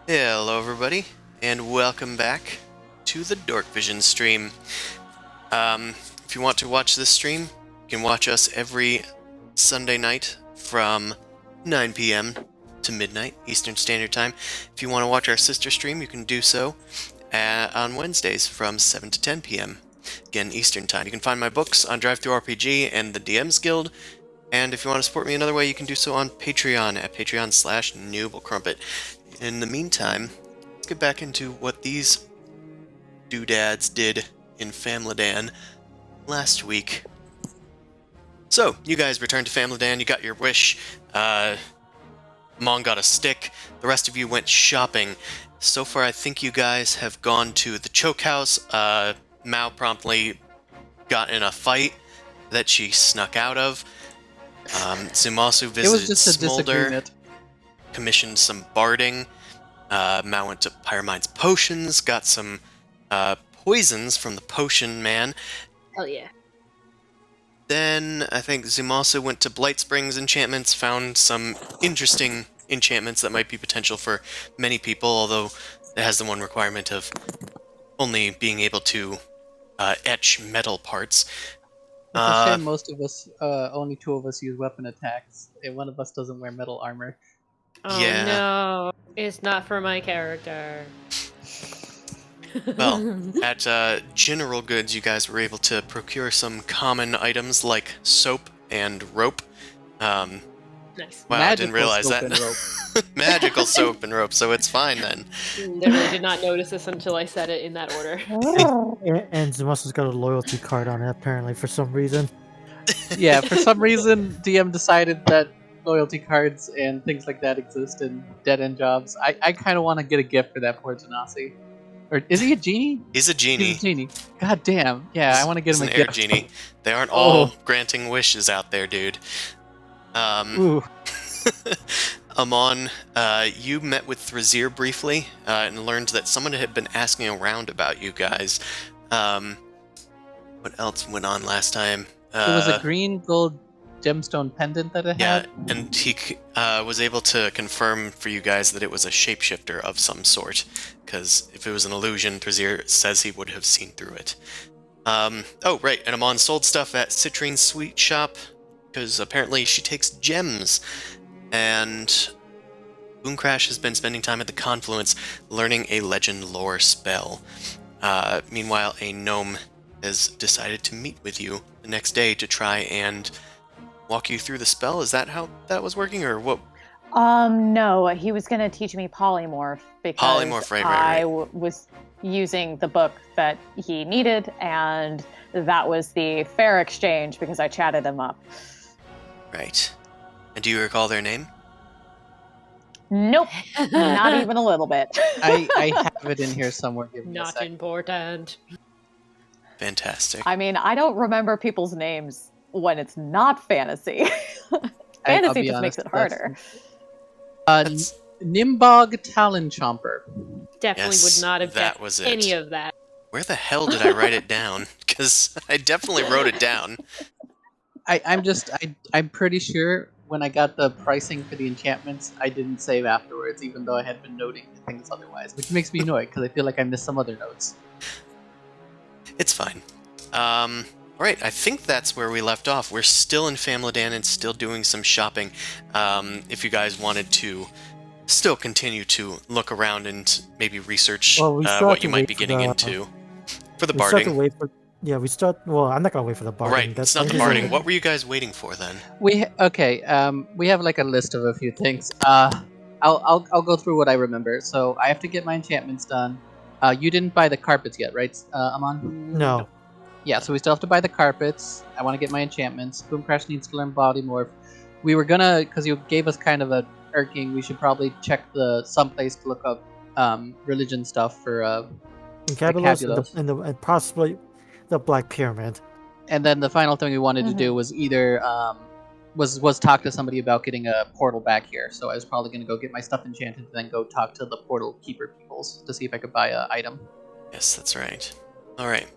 Hello everybody, and welcome back to the Dorkvision stream. If you want to watch this stream, you can watch us every Sunday night from 9 p.m. to midnight Eastern Standard Time. If you want to watch our sister stream, you can do so on Wednesdays from 7 to 10 p.m. Again, Eastern Time. You can find my books on DriveThruRPG and the DM's Guild. And if you want to support me another way, you can do so on Patreon at patreon.com/NoobleCrumpet. In the meantime, let's get back into what these doodads did in Famladan last week. So, you guys returned to Famladan, you got your wish, Mon got a stick, the rest of you went shopping. So far, I think you guys have gone to the Choke House. Mao promptly got in a fight that she snuck out of. Zumasu visited It was just a Smolder, disagreement. commissioned some barding. Mao went to Pyramine's potions, got some poisons from the potion man. Hell yeah. Then I think Zumasu went to Blight Springs enchantments, found some interesting enchantments that might be potential for many people, although it has the one requirement of only being able to etch metal parts. It's a shame most of us, only two of us use weapon attacks, and one of us doesn't wear metal armor. Oh Yeah. no, it's not for my character. Well, at General Goods, you guys were able to procure some common items like soap and rope. Nice. Wow, I didn't realize that. Magical soap and rope, so it's fine then. Literally did not notice this until I said it in that order. And Zumasu's got a loyalty card on it, apparently, for some reason. Yeah, for some reason, DM decided that loyalty cards and things like that exist in dead-end jobs. I kind of want to get a gift for that poor Genasi. Or is he a genie? He's a genie. He's a genie. God damn. Yeah, I want to get He's him a an air gift. genie. They aren't all granting wishes out there, dude. Ooh. Amon, you met with Thrazir briefly and learned that someone had been asking around about you guys. What else went on last time? It was a green gold gemstone pendant that it Yeah, had. and he was able to confirm for you guys that it was a shapeshifter of some sort, because if it was an illusion, Thrazir says he would have seen through it. Oh, right, and Amon sold stuff at Citrine Sweet Shop, because apparently she takes gems, and Boomcrash has been spending time at the Confluence learning a legend lore spell. Meanwhile, a gnome has decided to meet with you the next day to try and walk you through the spell. Is that how that was working, or what? No, he was going to teach me polymorph because Polymorph, right. I was using the book that he needed, and that was the fair exchange because I chatted him up. Right. And do you recall their name? Nope, not even a little bit. I have it in here somewhere. Give me a Not sec. important. Fantastic. I mean, I don't remember people's names when it's not fantasy. I'll Fantasy be just honest, makes it harder. That's- Nimbog Talon Chomper. Definitely Yes, would not have that guessed was it. any of that. Where the hell did I write it down? Because I definitely wrote it down. I'm pretty sure when I got the pricing for the enchantments, I didn't save afterwards, even though I had been noting things otherwise, which makes me annoyed because I feel like I missed some other notes. It's fine. Alright, I think that's where we left off. We're still in Famladan and still doing some shopping. If you guys wanted to still continue to look around and maybe research Well, we still have what to you might wait be for getting the- into. For the We still have to barding. wait for. Yeah, we start. Well, I'm not gonna wait for the barding. Right, it's not the usually barding. What were you guys waiting for then? We have like a list of a few things. I'll go through what I remember. So I have to get my enchantments done. You didn't buy the carpets yet, right, Amon? No. Yeah, so we still have to buy the carpets. I want to get my enchantments. Boomcrash needs to learn body morph. We were gonna, because you gave us kind of a irking, we should probably check someplace to look up religion stuff for Incabulos and possibly the Black Pyramid. And then the final thing we wanted to do was either was talk to somebody about getting a portal back here. So I was probably gonna go get my stuff enchanted and then go talk to the portal keeper peoples to see if I could buy an item. Yes, that's right. Alright.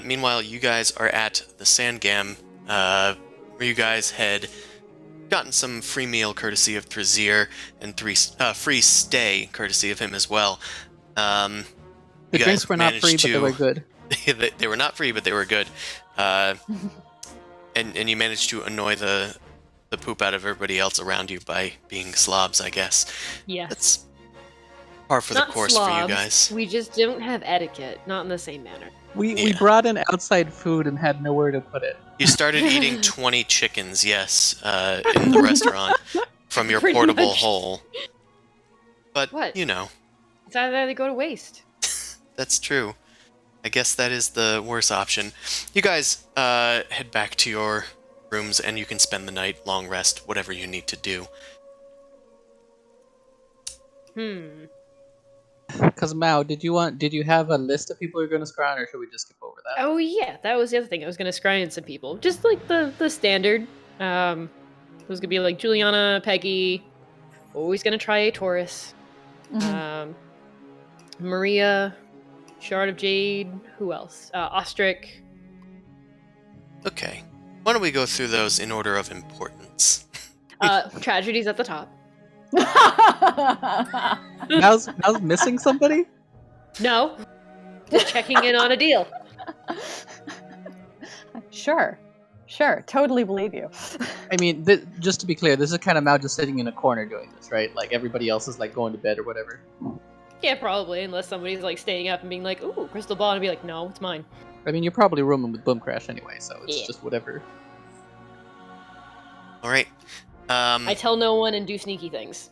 Meanwhile, you guys are at the Sandgam, where you guys had gotten some free meal courtesy of Thrazir and free stay courtesy of him as well. The drinks were not free, but they were good. They were not free, but they were good. And you managed to annoy the poop out of everybody else around you by being slobs, I guess. Yeah. That's par for the Not course slobs. for you guys. We just don't have etiquette, not in the same manner. We Yeah. brought in outside food and had nowhere to put it. You started eating 20 chickens, yes, in the restaurant from your Pretty portable much. hole. But, What? you know, It's either they go to waste. that's true. I guess that is the worst option. You guys head back to your rooms and you can spend the night, long rest, whatever you need to do. Because Mao, did you have a list of people you're going to scry on, or should we just skip over that? Oh yeah, that was the other thing. I was gonna scry in some people, just like the standard. It was gonna be like Juliana, Peggy. Always gonna try a Taurus. Maria, Shard of Jade. Who else? Ostrich. Okay. Why don't we go through those in order of importance? Tragedy's at the top. Mao's missing somebody? No, just checking in on a deal. Sure, totally believe you. I mean, just to be clear, this is kind of Mao just sitting in a corner doing this, right? Like everybody else is like going to bed or whatever. Yeah, probably, unless somebody's like staying up and being like, "Ooh, crystal ball," and be like, "No, it's mine." I mean, you're probably rooming with Boomcrash anyway, so it's Yeah. just whatever. Alright. I tell no one and do sneaky things.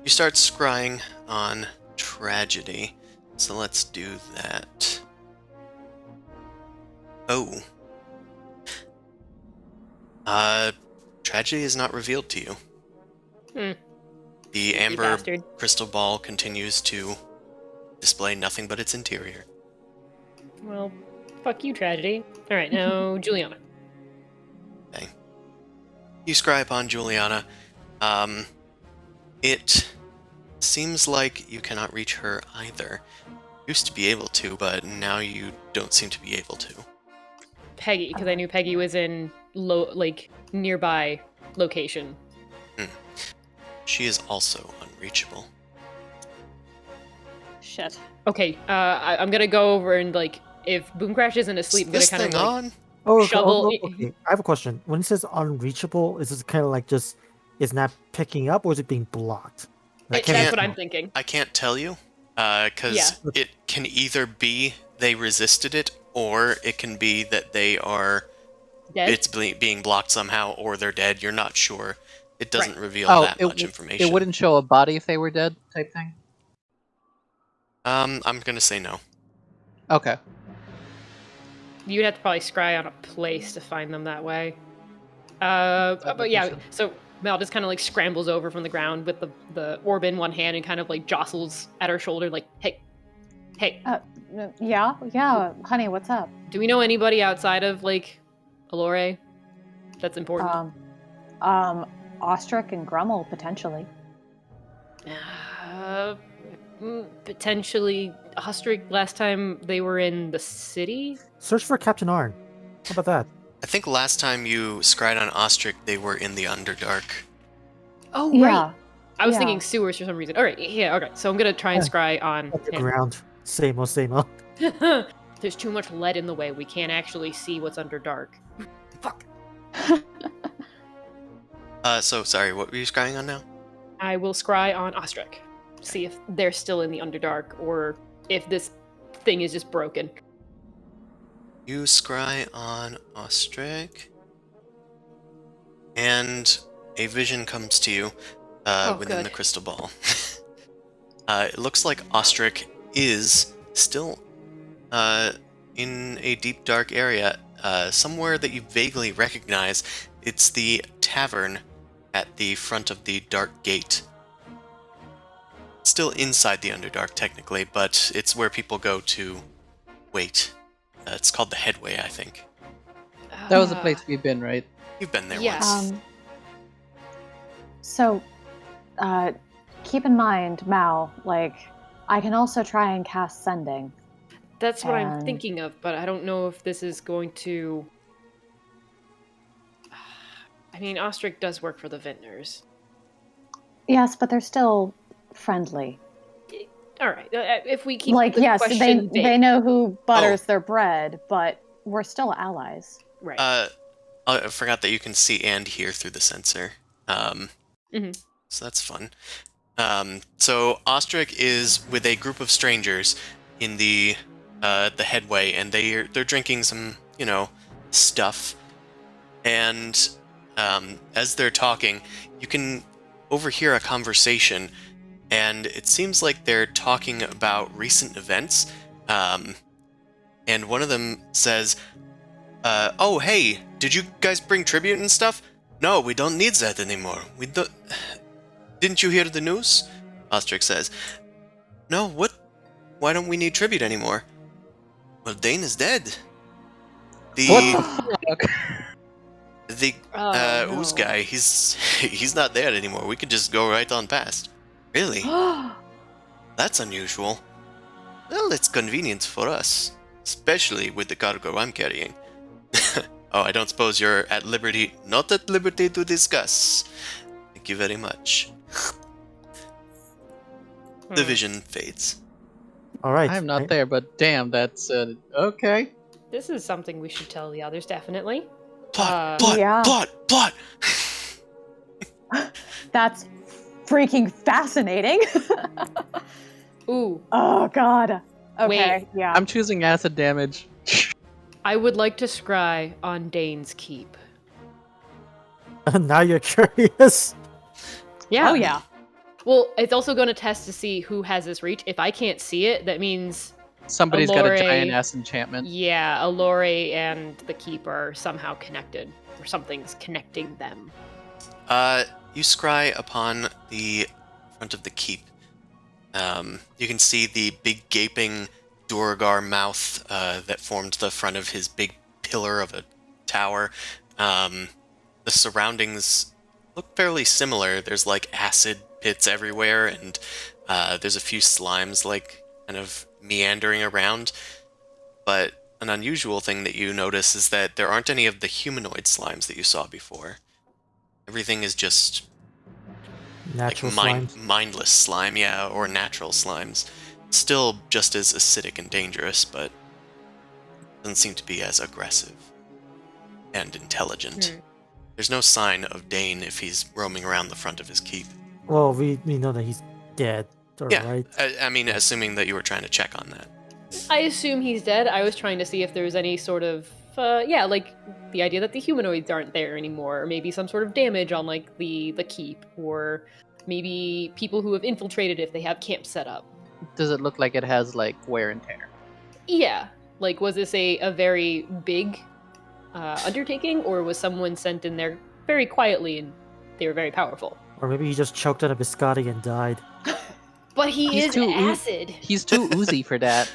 You start scrying on tragedy. So let's do that. Oh. Tragedy is not revealed to you. Hmm. The You amber bastard. crystal ball continues to display nothing but its interior. Well, fuck you, tragedy. All right, now Juliana. You scry upon Juliana. It seems like you cannot reach her either. Used to be able to, but now you don't seem to be able to. Peggy, because I knew Peggy was in nearby location. She is also unreachable. Shit. Okay, I'm gonna go over and if Boom Crash isn't asleep, I'm Is gonna this kind thing of on? Oh, shovel. okay. I have a question. When it says unreachable, is it kind of like just it's not picking up, or is it being blocked? I I can't That's can't- what I'm tell. thinking. I can't tell you, because it can either be they resisted it, or it can be that they are Dead. it's being blocked somehow, or they're dead. You're not sure. It doesn't reveal Oh, that much information. it wouldn't show a body if they were dead, type thing. I'm gonna say no. Okay. You'd have to probably scry on a place to find them that way. That But yeah, location. so Mel just kind of scrambles over from the ground with the orb in one hand and kind of jostles at her shoulder, hey, Yeah, honey, what's up? do we know anybody outside of Allure that's important? Ostrich and Grummel potentially. Potentially Ostrich last time they were in the city? Search for Captain Arn. How about that? I think last time you scried on Ostrich, they were in the Underdark. Oh, Yeah. right. I was yeah. thinking sewers for some reason. All right, yeah, okay. So I'm going to try and scry on him. Underground. Same old, same old. There's too much lead in the way. We can't actually see what's under dark. Fuck. So sorry, what were you scrying on now? I will scry on Ostrich. See if they're still in the Underdark or if this thing is just broken. You scry on Ostrich, and a vision comes to you within good. the crystal ball. It looks like Ostrich is still in a deep, dark area, somewhere that you vaguely recognize. It's the tavern at the front of the Dark Gate. Still inside the Underdark, technically, but it's where people go to wait. It's called the Headway, I think. That was the place we've been, right? You've been there Yeah. once. So, keep in mind, Mal, I can also try and cast Sending. That's what I'm And- thinking of, but I don't know if this is going to... I mean, Ostrich does work for the Vintners. Yes, but they're still friendly. All right, if we keep the yes, question they vague. know who butters their bread, but we're still allies. Right. I forgot that you can see and hear through the sensor. Mhm. So that's fun. So Ostrich is with a group of strangers in the headway, and they're drinking some, stuff. And as they're talking, you can overhear a conversation, and it seems like they're talking about recent events. And one of them says, "Oh, hey, did you guys bring tribute and stuff? No, we don't need that anymore. We don't. Didn't you hear the news?" Ostrich says, "No, what? Why don't we need tribute anymore?" "Well, Dane is dead. What the fuck? The Oh, Ooze no. guy, he's not there anymore. We could just go right on past." "Really? That's unusual." "Well, it's convenient for us, especially with the cargo I'm carrying." "Oh, I don't suppose you're at liberty... Not at liberty to discuss. Thank you very much." The vision fades. All right. I'm not there, but damn, that's okay. This is something we should tell the others, definitely. Plot, plot, Yeah. plot! That's freaking fascinating. Ooh, Oh God. Okay. Wait. Yeah. I'm choosing acid damage. I would like to scry on Dane's Keep. Now you're curious. Yeah. Oh yeah. Well, it's also going to test to see who has this reach. If I can't see it, that means, Somebody's got a Allure. giant ass enchantment. yeah, Allure and the Keep are somehow connected, or something's connecting them. You scry upon the front of the keep. You can see the big gaping Duergar mouth that formed the front of his big pillar of a tower. The surroundings look fairly similar. There's acid pits everywhere, and there's a few slimes like kind of meandering around. But an unusual thing that you notice is that there aren't any of the humanoid slimes that you saw before. Everything is just Natural like slimes. mindless slime, yeah, or natural slimes. Still just as acidic and dangerous, but doesn't seem to be as aggressive and intelligent. There's no sign of Dane if he's roaming around the front of his keep. Well, we know that he's dead, Yeah, right? I mean, assuming that you were trying to check on that. I assume he's dead. I was trying to see if there was any sort of, like the idea that the humanoids aren't there anymore, or maybe some sort of damage on like the keep, or maybe people who have infiltrated if they have camp set up. Does it look like it has like wear and tear? Yeah, like was this a very big undertaking, or was someone sent in there very quietly and they were very powerful? Or maybe he just choked on a biscotti and died. But he He's is too acid. He's too oozy for that.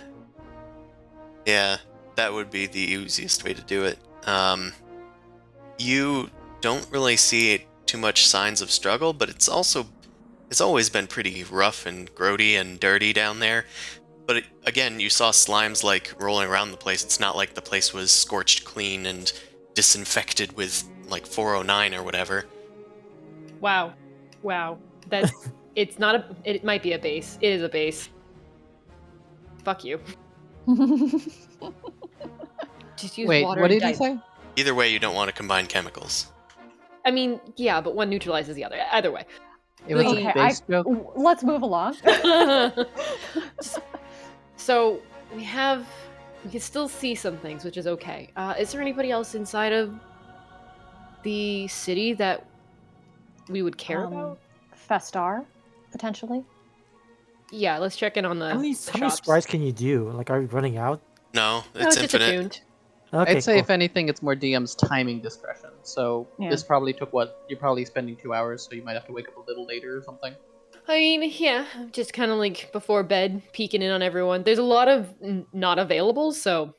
Yeah, that would be the easiest way to do it. You don't really see too much signs of struggle, but it's always been pretty rough and grody and dirty down there. But again, you saw slimes like rolling around the place. It's not like the place was scorched clean and disinfected with like 409 or whatever. Wow. That's it's not a. It might be a base. It is a base. Fuck you. Just use Wait, water. what and did he dice. say? Either way, you don't want to combine chemicals. I mean, yeah, but one neutralizes the other. Either way. It was Okay, a base joke. Let's move along. So we can still see some things, which is okay. Is there anybody else inside of the city that we would care about? Festar, potentially. Yeah, let's check in on the How many shops. sprites can you do? Like, are we running out? No, No, it's it's just infinite. attuned. Okay, I'd say cool. if anything, it's more DM's timing discretion. So Yeah. this probably took you're probably spending 2 hours, so you might have to wake up a little later or something. I mean, yeah, just kind of like before bed, peeking in on everyone. There's a lot of not availables, so,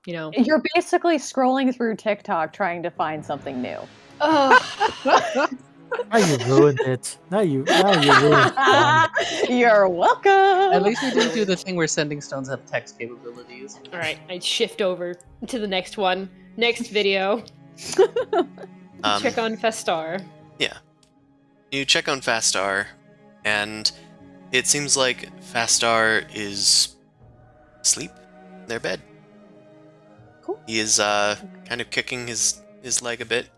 you know. You're basically scrolling through TikTok trying to find something new. Ugh. Now you ruined it. Now you ruined it. You're welcome. At least we didn't do the thing where sending stones have text capabilities. All right, I'd shift over to the next one. Next video. Check on Festar. Yeah. You check on Fastar, and it seems like Fastar is asleep in their bed. Cool. He is kind of kicking his leg a bit,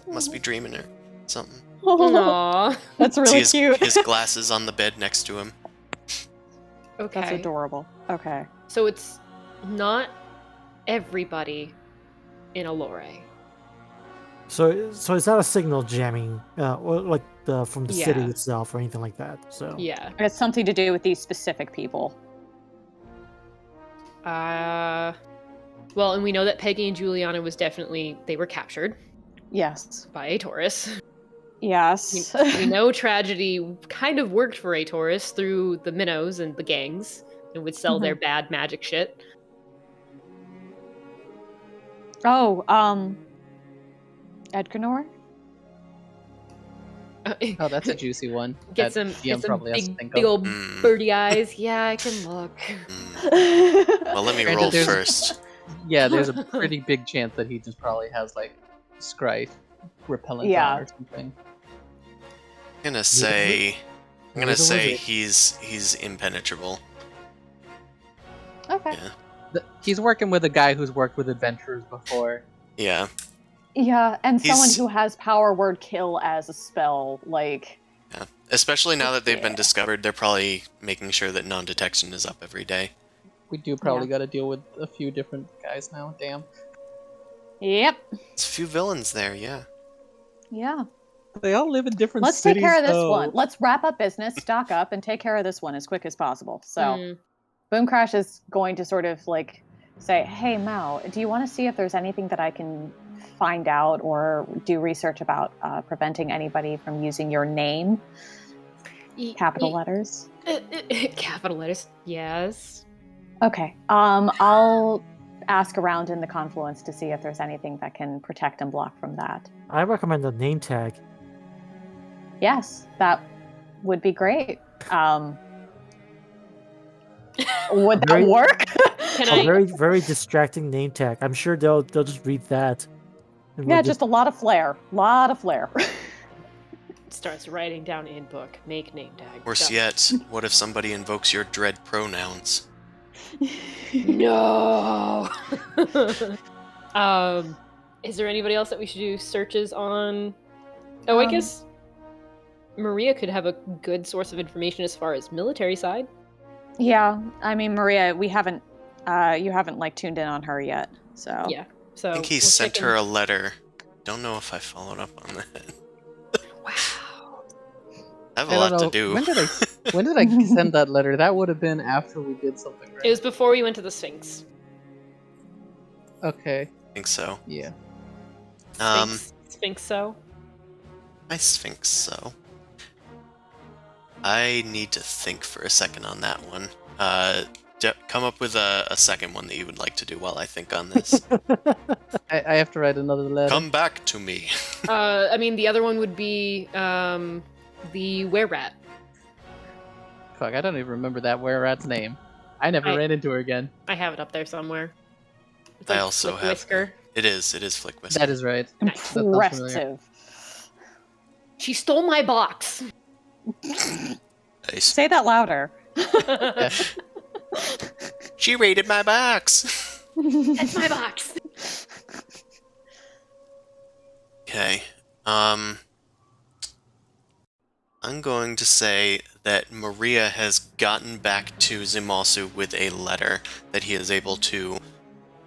must be dreaming or something. Aww. That's really See cute. his glasses on the bed next to him. Okay. That's adorable. Okay. So it's not everybody in Allure. So is that a signal jamming, or like from the city Yeah. itself, or anything like that? So Yeah. It's something to do with these specific people. Well, and we know that Peggy and Juliana they were captured Yes. by a Taurus. Yes. We know Tragedy kind of worked for a Taurus through the minnows and the gangs and would sell their bad magic shit. Oh, Edgarnor? Oh, that's a juicy one. Get that some, DM get some probably has to big, think big of. old birdie eyes. Yeah, I can look. Well, let me Granted, roll there's- first. Yeah, there's a pretty big chance that he just probably has like Scry repellent Yeah. on or something. I'm gonna say wizard. he's impenetrable. Okay. Yeah. He's working with a guy who's worked with adventurers before. Yeah. Yeah, and someone He's- who has power word kill as a spell, like Yeah. Especially now that they've been Yeah. discovered, they're probably making sure that non-detection is up every day. We do probably got to deal with a few different guys now. Damn. yep. There's a few villains there, yeah. Yeah. They all live in different Let's cities. take care of this though. one. Let's wrap up business, stock up, and take care of this one as quick as possible. So Mm. Boom Crash is going to sort of like say, "Hey Mao, do you want to see if there's anything that I can find out or do research about preventing anybody from using your name, capital letters?" Capital letters. Yes. Okay. I'll ask around in the confluence to see if there's anything that can protect and block from that. I recommend a name tag. Yes, that would be great. Would that Very- work? Can A I? very, very distracting name tag. I'm sure they'll just read that. And Yeah, we'll just a lot of flair. Lot of flair. Starts writing down in book. Make name tag. Worse Done. yet, what if somebody invokes your dread pronouns? No. Is there anybody else that we should do searches on? Oh, I guess Maria could have a good source of information as far as military side. Yeah, I mean, Maria, we haven't, you haven't like tuned in on her yet, so. Yeah. So I think he we'll sent check her in- a letter. Don't know if I followed up on that. Wow. I have a I lot don't to know. do. When did I send that letter? That would have been after we did something, right? It was before we went to the Sphinx. Okay. I think so. Yeah. Sphinx. So. I think so. I need to think for a second on that one. Come up with a second one that you would like to do while I think on this. I have to write another letter. Come back to me. I mean, the other one would be the were-rat. Fuck, I don't even remember that were-rat's name. I never ran into her again. I have it up there somewhere. It's I like also Flick have. Whisker. It is Flick Whisker. That is right. That sounds familiar. Impressive. She stole my box. Nice. Say that louder. Yeah. She raided my box. That's my box. Okay. I'm going to say that Maria has gotten back to Zumasu with a letter that he is able to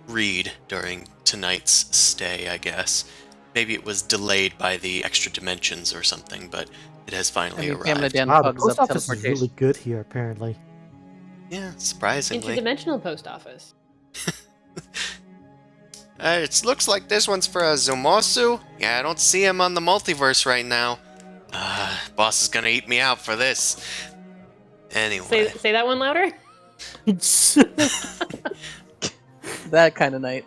read during tonight's stay, I guess. Maybe it was delayed by the extra dimensions or something, but it has finally Pamela arrived. Dan Wow, the fucks post up office is teleportation. really good here, apparently. Yeah, surprisingly. Interdimensional post office. It looks like this one's for Zumasu. Yeah, I don't see him on the multiverse right now. Boss is gonna eat me out for this. Anyway. Say that one louder. That kind of night.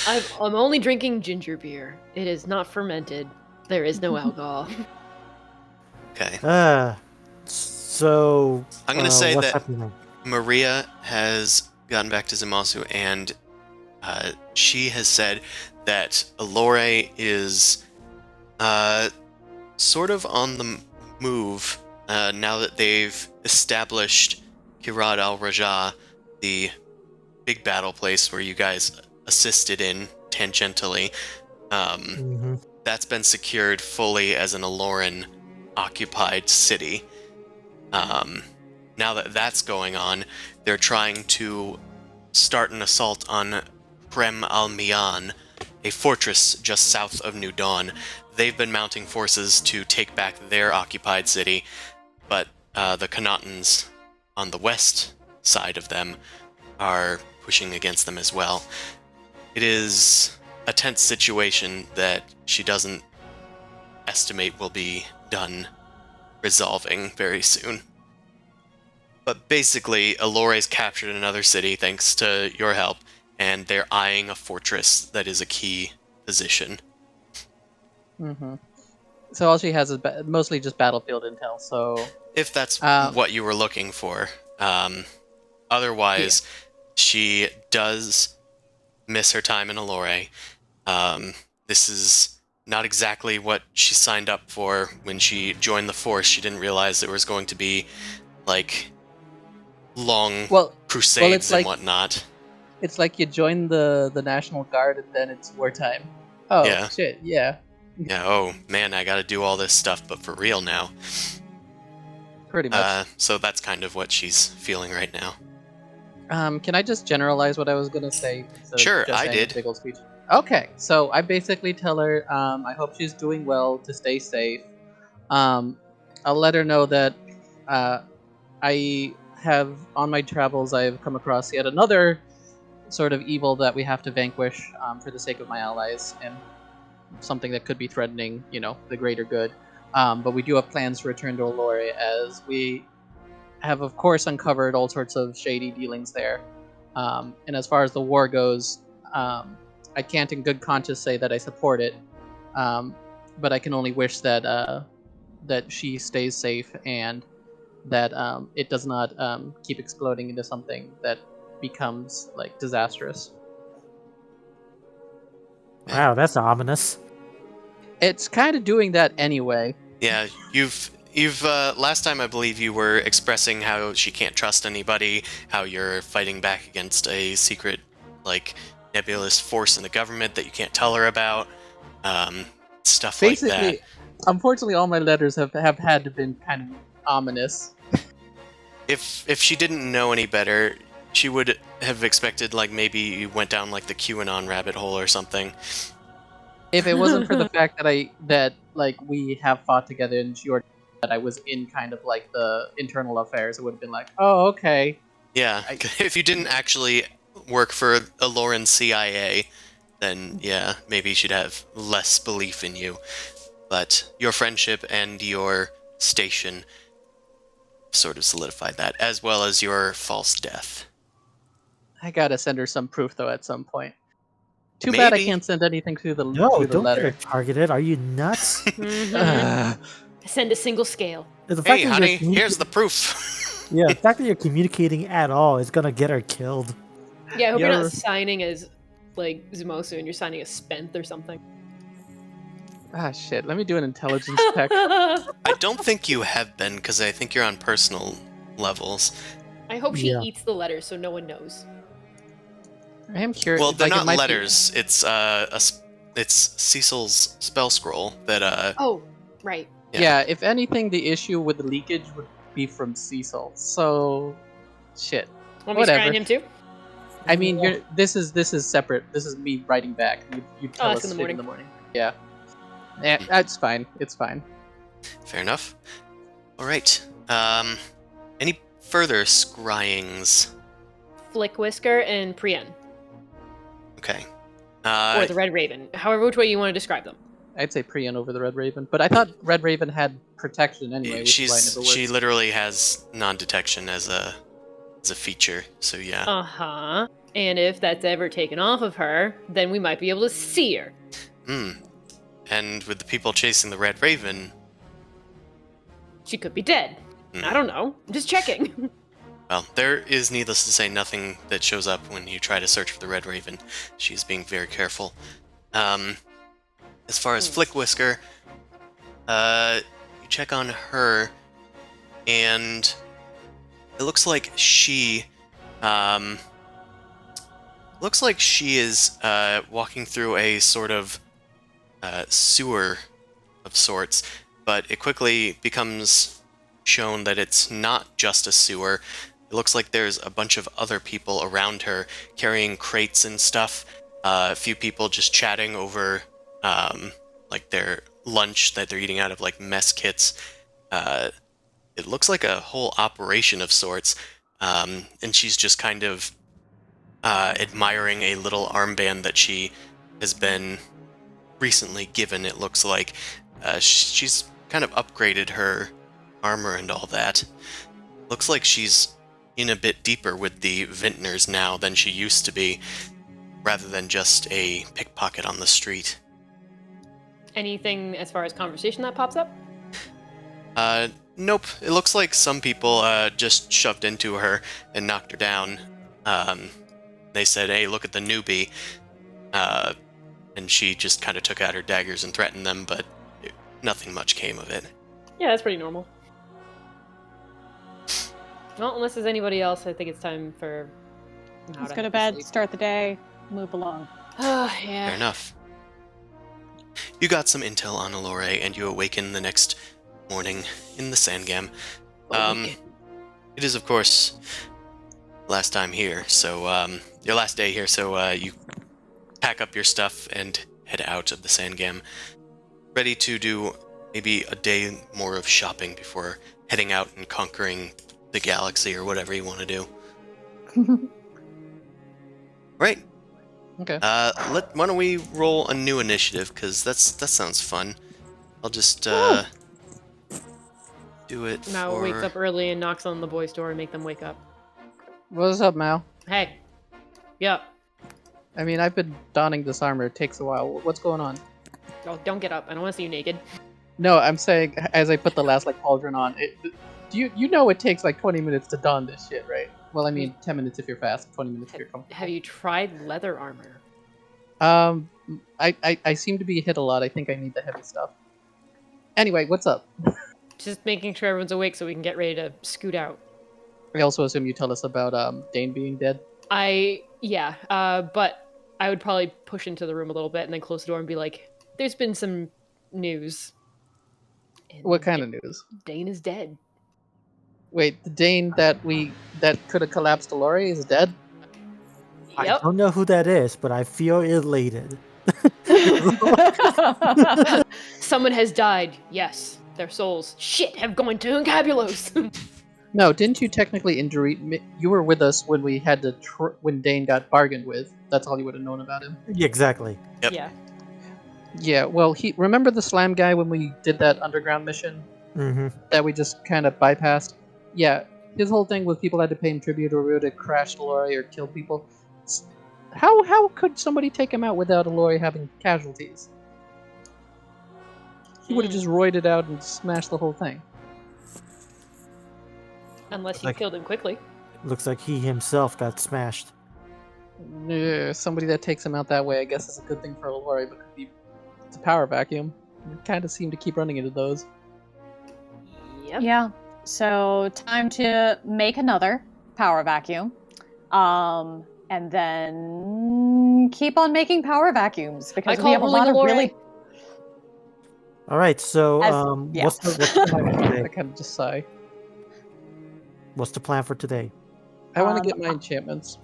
I'm only drinking ginger beer. It is not fermented. There is no alcohol. Okay. So I'm gonna say what's that happening? Maria has gotten back to Zumasu, and she has said that Alore is sort of on the move now that they've established Kirad al-Raja, the big battle place where you guys assisted in tangentially. That's been secured fully as an Aloran occupied city. Now that that's going on, they're trying to start an assault on Prem al-Mian, a fortress just south of New Dawn. They've been mounting forces to take back their occupied city, but the Connaughtans on the west side of them are pushing against them as well. It is a tense situation that she doesn't estimate will be done resolving very soon. But basically, Alore's captured another city thanks to your help, and they're eyeing a fortress that is a key position. Mm-hmm. So all she has is mostly just battlefield intel. So If that's what you were looking for. Otherwise, she does miss her time in Alore. This is not exactly what she signed up for when she joined the force. She didn't realize there was going to be, like, long crusades and whatnot. It's like you join the National Guard and then it's wartime. Oh, Yeah. shit, yeah. Yeah, oh, man, I gotta do all this stuff, but for real now. Pretty much. So that's kind of what she's feeling right now. Can I just generalize what I was gonna say? Sure, just I saying a did. big old speech? Okay, so I basically tell her I hope she's doing well, to stay safe. I'll let her know that I have, on my travels, I have come across yet another sort of evil that we have to vanquish for the sake of my allies, and something that could be threatening, the greater good. But we do have plans to return to Alore, as we have, of course, uncovered all sorts of shady dealings there. And as far as the war goes, I can't in good conscience say that I support it, but I can only wish that that she stays safe and that it does not keep exploding into something that becomes like disastrous. Wow, that's ominous. It's kind of doing that anyway. Yeah, you've last time I believe you were expressing how she can't trust anybody, how you're fighting back against a secret, like, nebulous force in the government that you can't tell her about, stuff like that. Basically, unfortunately, all my letters have had to been kind of ominous. If she didn't know any better, she would have expected, like, maybe you went down, like, the QAnon rabbit hole or something. If it wasn't for the fact that we have fought together and she already that I was in kind of like the internal affairs, it would have been like, oh, okay. Yeah, if you didn't actually work for a Lauren CIA, then yeah, maybe she'd have less belief in you. But your friendship and your station sort of solidified that, as well as your false death. I gotta send her some proof though at some point. Too bad I Maybe. can't send anything through the No, through the don't get her letter. targeted. Are you nuts? Ugh. Send a single scale. The fact Hey, that honey, you're here's the proof. Yeah, the fact that you're communicating at all is gonna get her killed. Yeah, I hope you're You're- not signing as like Zumosu and you're signing as Spent or something. Ah, shit. Let me do an intelligence check. I don't think you have been, because I think you're on personal levels. I hope she Yeah. eats the letters so no one knows. I am curious. Well, they're like, it not might be- letters. It's Cecil's spell scroll that Oh, right. Yeah, if anything, the issue with the leakage would be from Cecil. So, shit. Want me to Whatever. scrying him too? I mean, this is separate. This is me writing back. You tell that's us in the shit in the morning. Yeah. Yeah, that's fine. It's fine. Fair enough. All right. Any further scryings? Flick Whisker and Prien. Okay. Or the Red Raven. However, which way you want to describe them. I'd say Priyan over the Red Raven, but I thought Red Raven had protection anyway, which is why it never worked. she literally has non-detection as a feature. So yeah. Uh-huh. And if that's ever taken off of her, then we might be able to see her. And with the people chasing the Red Raven, She could be dead. I don't know. I'm just checking. well, there is, needless to say, nothing that shows up when you try to search for the Red Raven. She's being very careful. As far as Flick Whisker, you check on her, and it looks like she is walking through a sort of sewer of sorts, but it quickly becomes shown that it's not just a sewer. It looks like there's a bunch of other people around her carrying crates and stuff. A few people just chatting over like their lunch that they're eating out of like mess kits. It looks like a whole operation of sorts. And she's just kind of admiring a little armband that she has been recently given, it looks like. She's kind of upgraded her armor and all that. Looks like she's in a bit deeper with the vintners now than she used to be, rather than just a pickpocket on the street. Anything as far as conversation that pops up? Nope. It looks like some people just shoved into her and knocked her down. They said, hey, look at the newbie. And she just kind of took out her daggers and threatened them, but nothing much came of it. Yeah, that's pretty normal. Well, unless there's anybody else, I think it's time for... Let's go to bed, start the day, move along. Oh, Fair yeah. enough. You got some intel on Alore, and you awaken the next morning in the Sangam. It is, of course, last time here, so, your last day here, so, you pack up your stuff and head out of the Sangam, ready to do maybe a day more of shopping before heading out and conquering the galaxy or whatever you want to do. Right. Okay. Why don't we roll a new initiative, because that sounds fun. I'll just do it Mao for... wakes up early and knocks on the boys' door and make them wake up. What's up, Mal? Hey. Yup. I mean, I've been donning this armor. It takes a while. What's going on? Oh, don't get up. I don't want to see you naked. No, I'm saying as I put the last like pauldron on, you know it takes like 20 minutes to don this shit, right? Well, I mean 10 minutes if you're fast, 20 minutes if you're comfortable. Have you tried leather armor? I seem to be hit a lot. I think I need the heavy stuff. Anyway, what's up? Just making sure everyone's awake so we can get ready to scoot out. I also assume you tell us about Dane being dead. But I would probably push into the room a little bit and then close the door and be like, "There's been some news." And What kind of news? Dane is dead. Wait, the Dane that could have collapsed Lori is dead? I Yep. don't know who that is, but I feel elated. Someone has died. Yes, their souls have gone to Incabulos. No, didn't you technically injure? You were with us when we had to when Dane got bargained with. That's all you would have known about him. Yeah, exactly. Yep. Yeah. Yeah, well, remember the slam guy when we did that underground mission Mm-hmm. that we just kind of bypassed? Yeah, his whole thing was people had to pay him tribute or we would have crashed a lorry or killed people. How could somebody take him out without a lorry having casualties? He would have just roided out and smashed the whole thing. Unless you Like- killed him quickly. Looks like he himself got smashed. Somebody that takes him out that way, I guess, is a good thing for a lorry, but it's a power vacuum. We kind of seem to keep running into those. Yep. Yeah. So time to make another power vacuum. And then keep on making power vacuums because I we have a call lot of ruling really All right, so yeah. what's the plan for I today? kind of just sigh. What's the plan for today? I want to get my enchantments.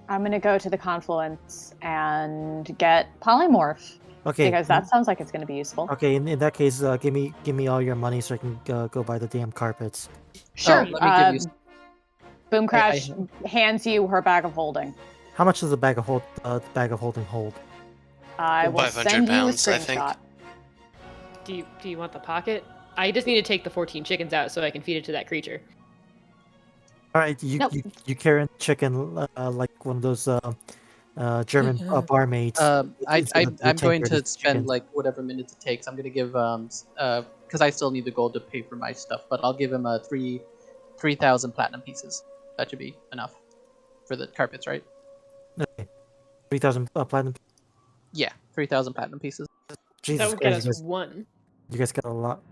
I'm gonna go to the confluence and get polymorph Okay. because that sounds like it's gonna be useful. Okay, in that case, give me all your money so I can go buy the damn carpets. Sure. let me give you. Boom I Crash hands you her bag of holding. How much does the bag of holding hold? I will 500 send you a pounds, I think. screenshot. Do you want the pocket? I just need to take the 14 chickens out so I can feed it to that creature. All right, you Nope. you carry chicken like one of those German barmaids. I'm going to spend like whatever minutes it takes. I'm going to give because I still need the gold to pay for my stuff, but I'll give him 3,000 platinum pieces. That should be enough for the carpets, right? Okay. 3,000 platinum. Yeah, 3,000 platinum pieces. Jesus That would get Christ, us one. you guys got a lot.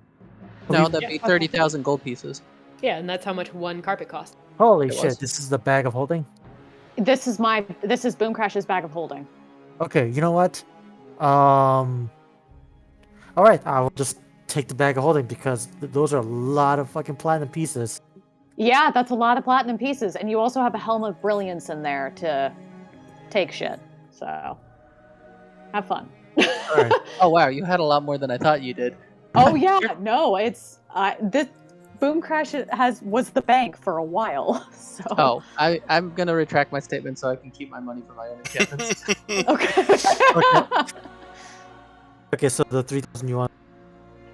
No, that'd be 30,000 gold pieces. Yeah, and that's how much one carpet costs. Holy It shit! was. This is the bag of holding. This is Boom Crash's bag of holding. Okay, you know what? All right, I will just take the bag of holding because those are a lot of fucking platinum pieces. Yeah, that's a lot of platinum pieces, and you also have a helm of brilliance in there to take shit. So have fun. All right. Oh wow, you had a lot more than I thought you did. Oh yeah, no, it's this Boom Crash was the bank for a while. So Oh, I'm gonna retract my statement so I can keep my money for my own enchantments. okay. Okay, so the 3,000 you want?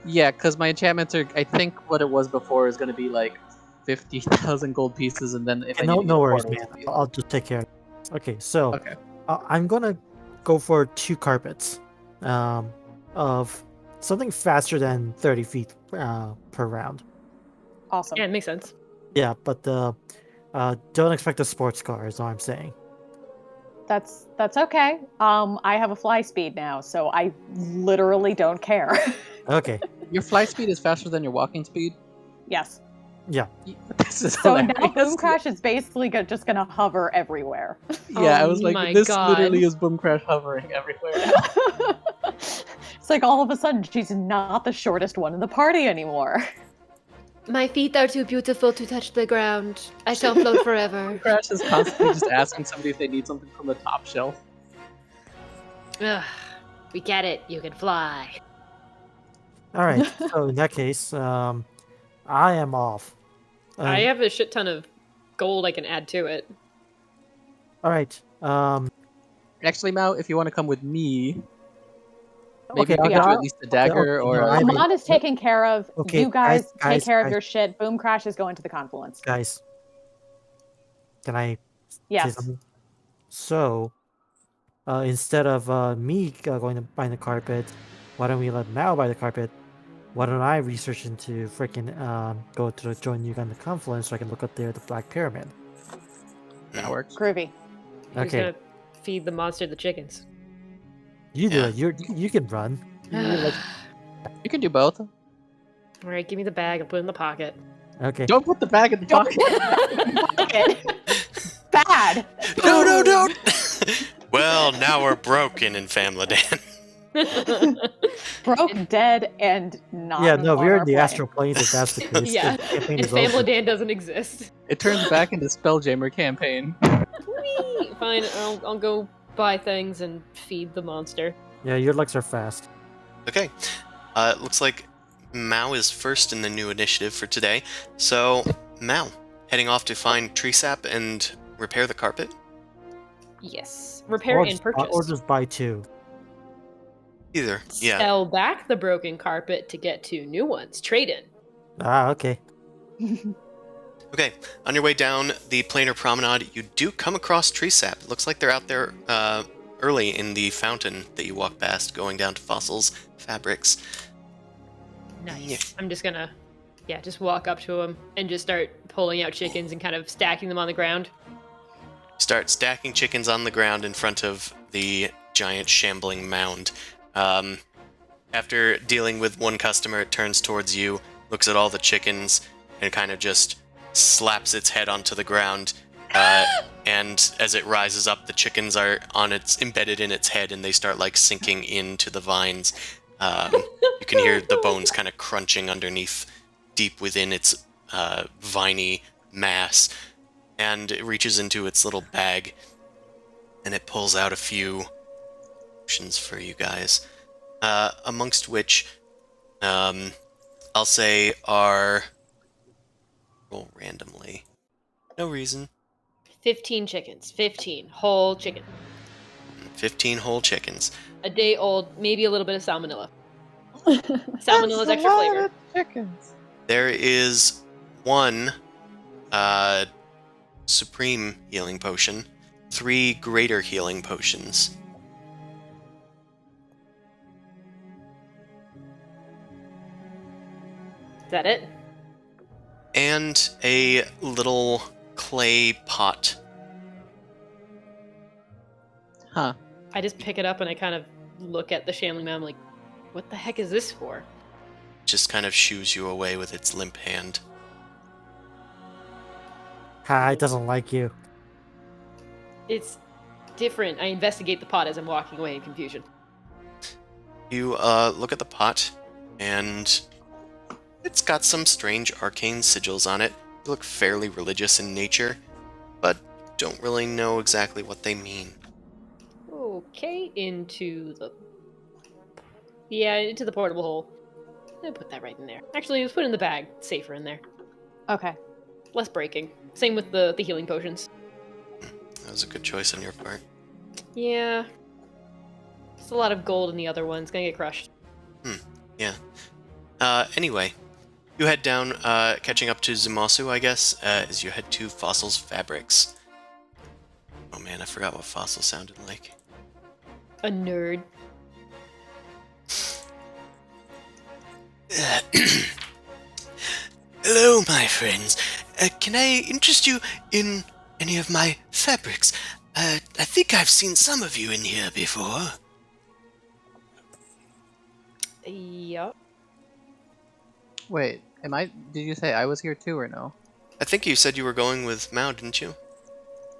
Yeah, because my enchantments are. I think what it was before is gonna be like 50,000 gold pieces, and then if I No, need to no use worries, portals, man. it'll be- I'll just take care of it. Okay, so Okay. I'm gonna go for 2 carpets, of something faster than 30 feet per round. Awesome. Yeah, it makes sense. Yeah, but don't expect a sports car, is all I'm saying. That's okay. I have a fly speed now, so I literally don't care. Okay, Your fly speed is faster than your walking speed. Yes. yeah. This is So hilarious. now Boom Crash is basically just gonna hover everywhere. Yeah, I Oh was like, my this God. literally is Boom Crash hovering everywhere. It's like all of a sudden she's not the shortest one in the party anymore. My feet are too beautiful to touch the ground. I shall float forever. Crash is constantly just asking somebody if they need something from the top shelf. Ugh, we get it. You can fly. All right. So in that case, I am off. I have a shit ton of gold I can add to it. All right. Actually, Mao, if you want to come with me, maybe Okay, I'll get you yeah. at least a dagger okay, or. no, I a- mean- Amon is taken care of. Okay, You guys guys, take care of guys. your shit. Boom Crash is going to the confluence. Guys, can I say Yes. something? So, instead of me going to buy the carpet, why don't we let Mao buy the carpet? why don't I research into freaking go to join you on the confluence so I can look up there at the Black Pyramid. That works. Groovy. Who's Okay, gonna feed the monster the chickens? you do Yeah. it. You can run. You're like, You can do both. All right, give me the bag and put it in the pocket. okay. Don't put the bag in the Don't pocket. Bad. No, don't! Well, now we're broken in Famladan. Broke, dead, and not. Yeah, no, on we're our in the plane. astral planes if that's the case. Yeah, The campaign and is over. Famladan doesn't exist. It turns back into Spelljammer campaign. Whee! Fine, I'll go buy things and feed the monster. Yeah, your legs are fast. Okay. It looks like Mao is first in the new initiative for today. So, Mao, heading off to find tree sap and repair the carpet? Yes, repair Or and just, purchase. or just buy two. Either. Yeah. Sell back the broken carpet to get two new ones. Trade in. Ah, okay. Okay, on your way down the planar promenade, you do come across tree sap. It looks like they're out there early in the fountain that you walk past, going down to Fossils Fabrics. Nice. Yeah. I'm just gonna, just walk up to him and just start pulling out chickens and kind of stacking them on the ground. Start stacking chickens on the ground in front of the giant shambling mound. After dealing with one customer, it turns towards you, looks at all the chickens, and kind of just slaps its head onto the ground. And as it rises up, the chickens are embedded in its head, and they start like sinking into the vines. You can hear the bones kind of crunching underneath, deep within its viney mass. And it reaches into its little bag, and it pulls out a few options for you guys. Amongst which, I'll say are... roll randomly. No reason. 15 chickens. 15 whole chicken. 15 whole chickens. A day old, maybe a little bit of salmonella. Salmonella's extra flavor. Chickens. There is one supreme healing potion, 3 greater healing potions. Is that it? And a little clay pot. Huh. I just pick it up and I kind of look at the shambling man. I'm like, what the heck is this for? Just kind of shoos you away with its limp hand. Ha, it doesn't like you. It's different. I investigate the pot as I'm walking away in confusion. You look at the pot, and it's got some strange arcane sigils on it. They look fairly religious in nature, but don't really know exactly what they mean. Okay, into the portable hole. I put that right in there. Actually, let's put it in the bag. It's safer in there. Okay. Less breaking. Same with the healing potions. That was a good choice on your part. Yeah. There's a lot of gold in the other one. It's gonna get crushed. Yeah. Anyway, you head down, catching up to Zumasu, I guess, as you head to Fossils Fabrics. Oh man, I forgot what Fossil sounded like. A nerd. Hello, my friends. Can I interest you in any of my fabrics? I think I've seen some of you in here before. Yup. Wait, did you say I was here too or no? I think you said you were going with Mao, didn't you?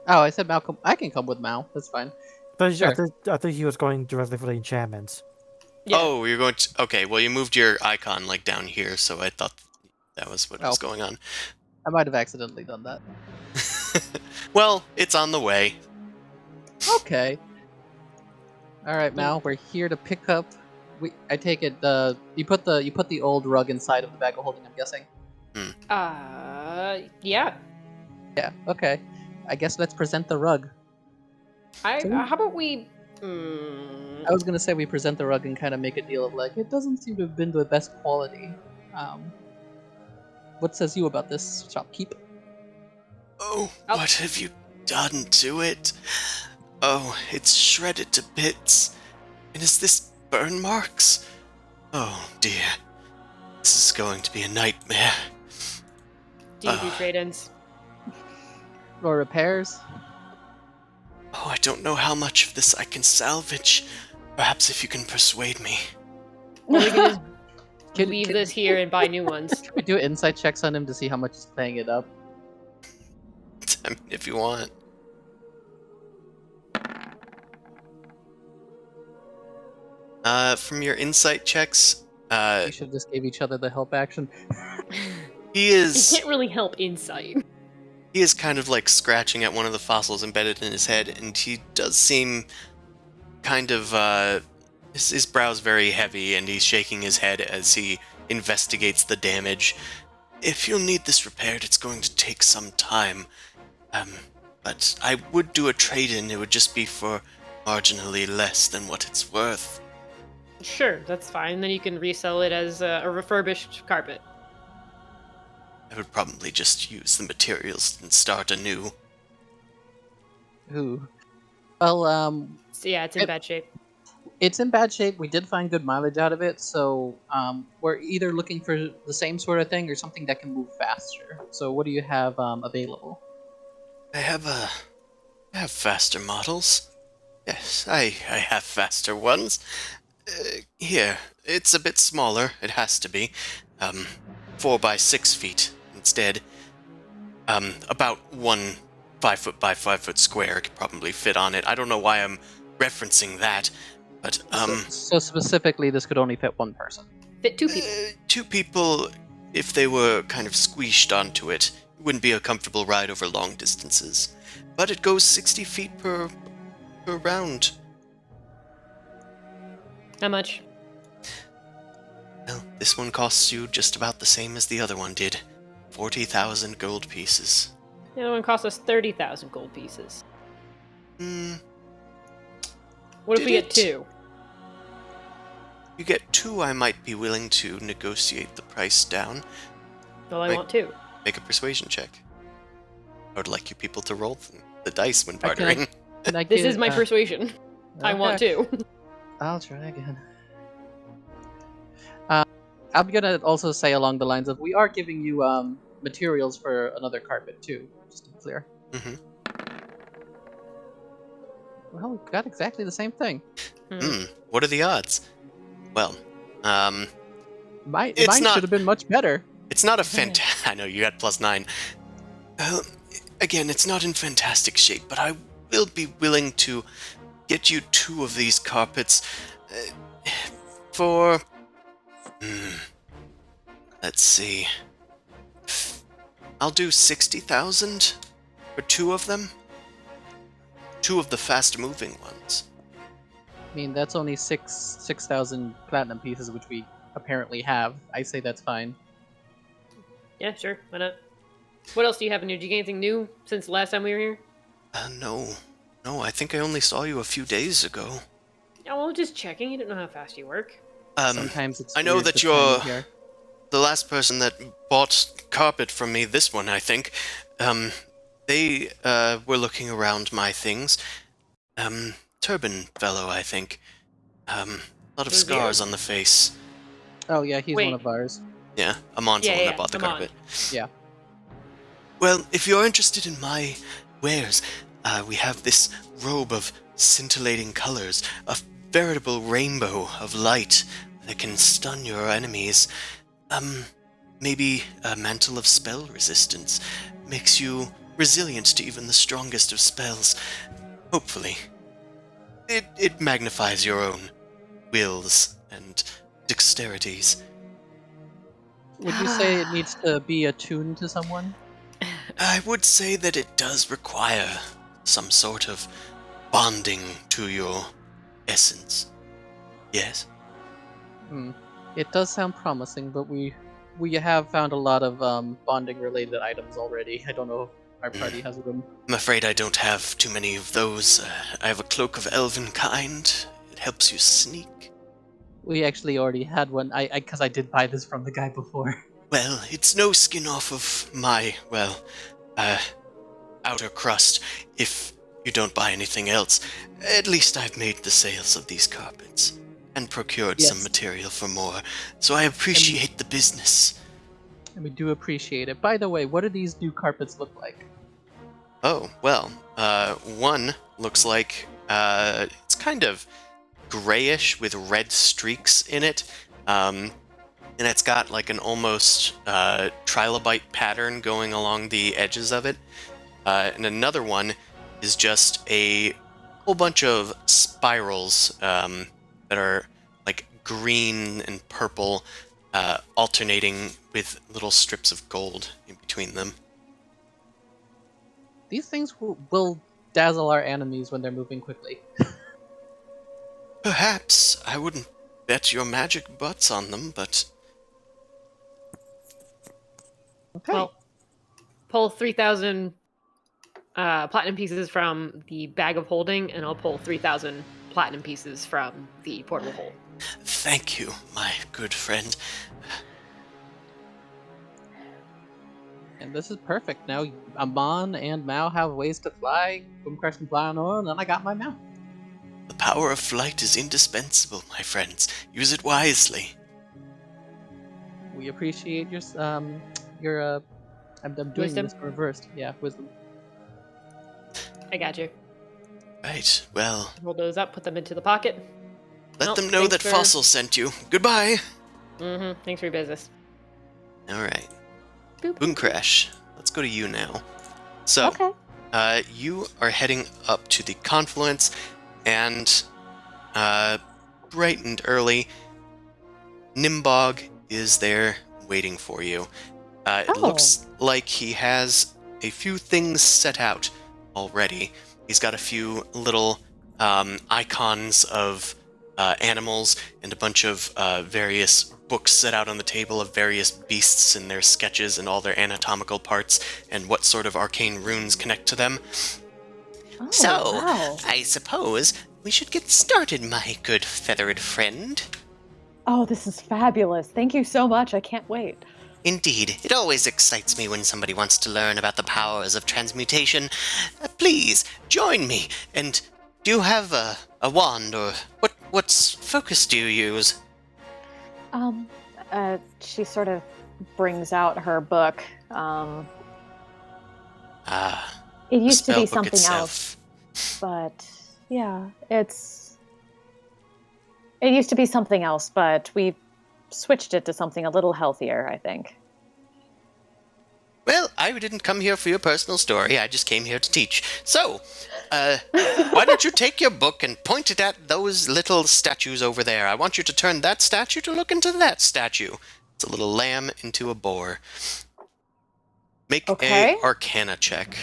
Oh, I said Malcolm. I can come with Mal. That's fine. But Sure. I think he was going directly for the enchantments. Yeah. Oh, you're going to... Okay, well, you moved your icon, like, down here, so I thought that was what was Oh. going on. I might have accidentally done that. Well, it's on the way. Okay. All right, Mal. We're here to pick up. I take it. You put the old rug inside of the bag of holding. I'm guessing. Yeah. Yeah. Okay. I guess let's present the rug. How about we... I was gonna say we present the rug and kind of make a deal of like it doesn't seem to have been the best quality. What says you about this shopkeep? Oh, what have you done to it? Oh, it's shredded to bits. And is this burn marks? Oh, dear. This is going to be a nightmare. Do you do trade-ins? Or repairs? Oh, I don't know how much of this I can salvage. Perhaps if you can persuade me. Or we can just Can- leave can- this here and buy new ones. Can we do insight checks on him to see how much he's playing it up? I mean, if you want. From your insight checks, We should have just gave each other the help action. he You is can't really help insight. he is kind of like scratching at one of the fossils embedded in his head, and he does seem kind of his brow's very heavy, and he's shaking his head as he investigates the damage. If you'll need this repaired, it's going to take some time. But I would do a trade-in. It would just be for marginally less than what it's worth. Sure, that's fine. Then you can resell it as a refurbished carpet. I would probably just use the materials and start anew. Ooh. Well, So yeah, it's in bad shape. it's in bad shape. We did find good mileage out of it, so we're either looking for the same sort of thing or something that can move faster. So what do you have available? I have faster models. Yes, I have faster ones. Here, it's a bit smaller. It has to be. 4 by 6 feet instead. About 1 5 foot by 5 foot square could probably fit on it. I don't know why I'm referencing that, but So specifically, this could only fit one person. Fit 2 people. 2 people, if they were kind of squeezed onto it, it wouldn't be a comfortable ride over long distances. But it goes 60 feet per round. How much? Well, this one costs you just about the same as the other one did. 40,000 gold pieces. The other one cost us 30,000 gold pieces. What if we Did get it? 2? You get 2, I might be willing to negotiate the price down. Well, I Wait. want 2. Make a persuasion check. I would like you people to roll the dice when Can I- bartering. Can I This get, is my persuasion. I want okay. 2. I'll try again. I'm gonna also say along the lines of we are giving you materials for another carpet too, just to be clear. Mhm. Well, we got exactly the same thing. What are the odds? Well, Mine It's not- should have been much better. it's not a I know, you had +9. Again, it's not in fantastic shape, but I will be willing to get you 2 of these carpets for... let's see. I'll do 60,000 for 2 of them. 2 of the fast-moving ones. I mean, that's only 6,000 platinum pieces, which we apparently have. I say that's fine. Yeah, sure. Why not? What else do you have in here? Did you get anything new since the last time we were here? No. No, I think I only saw you a few days ago. Yeah, well, just checking. You didn't know how fast you work. Sometimes it's. I know weird that the you're timing here. the last person that bought carpet from me, this one, I think. They were looking around my things. Turban fellow, I think. A lot of Who's scars you? on the face. Oh yeah, he's Wait. one of ours. Yeah, Amon's the Yeah, one yeah, that bought the Amon. carpet. Yeah. Well, if you're interested in my wares, we have this robe of scintillating colors, a veritable rainbow of light that can stun your enemies. Maybe a mantle of spell resistance makes you resilient to even the strongest of spells. Hopefully. It magnifies your own wills and dexterities. Would you say it needs to be attuned to someone? I would say that it does require some sort of bonding to your essence. Yes? It does sound promising, but we have found a lot of bonding related items already. I don't know if our party has them. I'm afraid I don't have too many of those. I have a cloak of elven kind. It helps you sneak. We actually already had one. Because I did buy this from the guy before. Well, it's no skin off of my, outer crust, if you don't buy anything else. At least I've made the sales of these carpets. and procured Yes. some material for more, so I appreciate the business. And we do appreciate it. By the way, what do these new carpets look like? Oh, well, one looks like it's kind of grayish with red streaks in it, and it's got like an almost trilobite pattern going along the edges of it. And another one is just a whole bunch of spirals that are like green and purple, alternating with little strips of gold in between them. These things will dazzle our enemies when they're moving quickly. Perhaps I wouldn't bet your magic butts on them, but Okay. Well, pull 3,000 platinum pieces from the bag of holding, and I'll pull 3,000 platinum pieces from the portable hole. thank you, my good friend. And this is perfect. Now Amon and Mao have ways to fly. Boomcrash can fly on their own, and I got my Mao. The power of flight is indispensable, my friends. Use it wisely. We appreciate your I'm doing Wisdom? this reversed. Yeah, wisdom. I got you. Right, well, Roll those up, put them into the pocket. let Well, them know thanks that for- Fossil sent you. Goodbye! Thanks for your business. Alright, Boop. Boomcrash, let's go to you now. So, Okay. you are heading up to the confluence, and bright and early, Nimbog is there waiting for you. It Oh. looks like he has a few things set out already. He's got a few little icons of animals and a bunch of various books set out on the table of various beasts and their sketches and all their anatomical parts and what sort of arcane runes connect to them. Oh, So, wow. I suppose we should get started, my good feathered friend. Oh, this is fabulous. Thank you so much. I can't wait. Indeed, it always excites me when somebody wants to learn about the powers of transmutation. Please, join me, and do you have a wand, or what focus do you use? She sort of brings out her book. It The used to be spellbook something itself. else, but yeah, it used to be something else, but we switched it to something a little healthier, I think. Well, I didn't come here for your personal story, I just came here to teach. So, why don't you take your book and point it at those little statues over there? I want you to turn that statue to look into that statue. It's a little lamb into a boar. Make Okay. a Arcana check.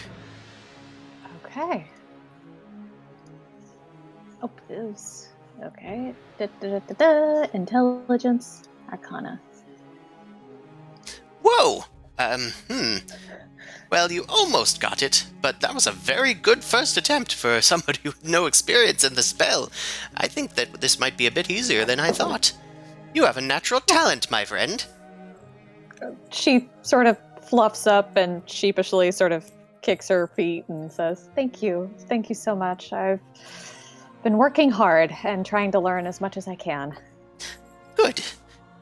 Okay. Oh, this. Okay. Da. Intelligence, Arcana. Whoa! Well, you almost got it, but that was a very good first attempt for somebody with no experience in the spell. I think that this might be a bit easier than I thought. You have a natural talent, my friend. She sort of fluffs up and sheepishly sort of kicks her feet and says, "Thank you. Thank you so much. I've been working hard and trying to learn as much as I can." Good.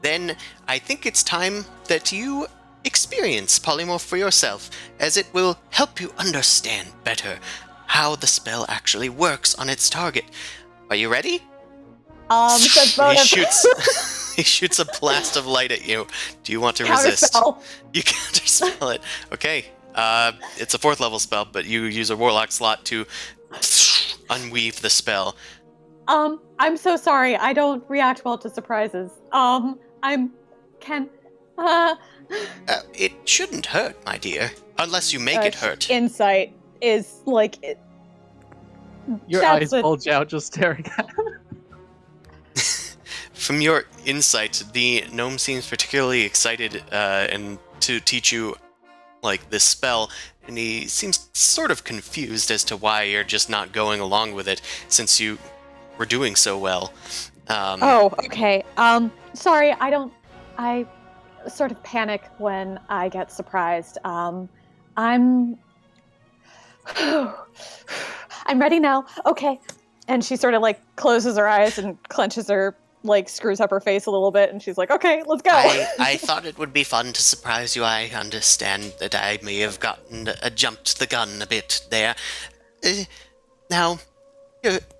Then I think it's time that you experience polymorph for yourself, as it will help you understand better how the spell actually works on its target. Are you ready? Says He bonus. shoots. He shoots a blast of light at you. Do you want to resist? Counterspell. You counterspell it. Okay. It's a 4th level spell, but you use a warlock slot to unweave the spell. I'm so sorry. I don't react well to surprises. It shouldn't hurt, my dear, unless you make it hurt. Insight is like it. Your That's eyes bulge out just staring at him. From your insight, the gnome seems particularly excited and to teach you like this spell, and he seems sort of confused as to why you're just not going along with it, since you were doing so well. Oh, okay. Sorry, I sort of panic when I get surprised. I'm ready now. Okay. And she sort of like closes her eyes and clenches her like screws up her face a little bit, and she's like, "Okay, let's go." I thought it would be fun to surprise you. I understand that I may have jumped the gun a bit there. Now,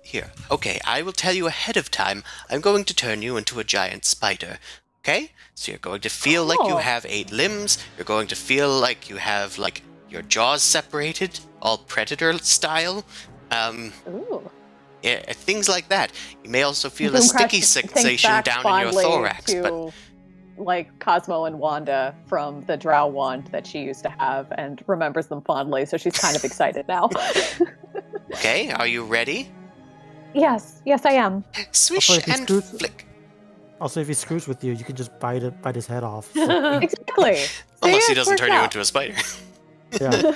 here. Okay, I will tell you ahead of time. I'm going to turn you into a giant spider. Okay? So you're going to feel like you Cool. have 8 limbs. You're going to feel like you have, like, your jaws separated, all predator style. Ooh. Yeah, things like that. You may also feel a Boom sticky Crush thinks sensation back down in your fondly thorax, to, but like Cosmo and Wanda from the Drow wand that she used to have, and remembers them fondly. So she's kind of excited now. okay, are you ready? Yes, I am. Swish if he and screws- flick. Also, if he screws with you, you can just bite his head off. So, Exactly. Unless See, he it doesn't worked turn you out. into a spider. yeah.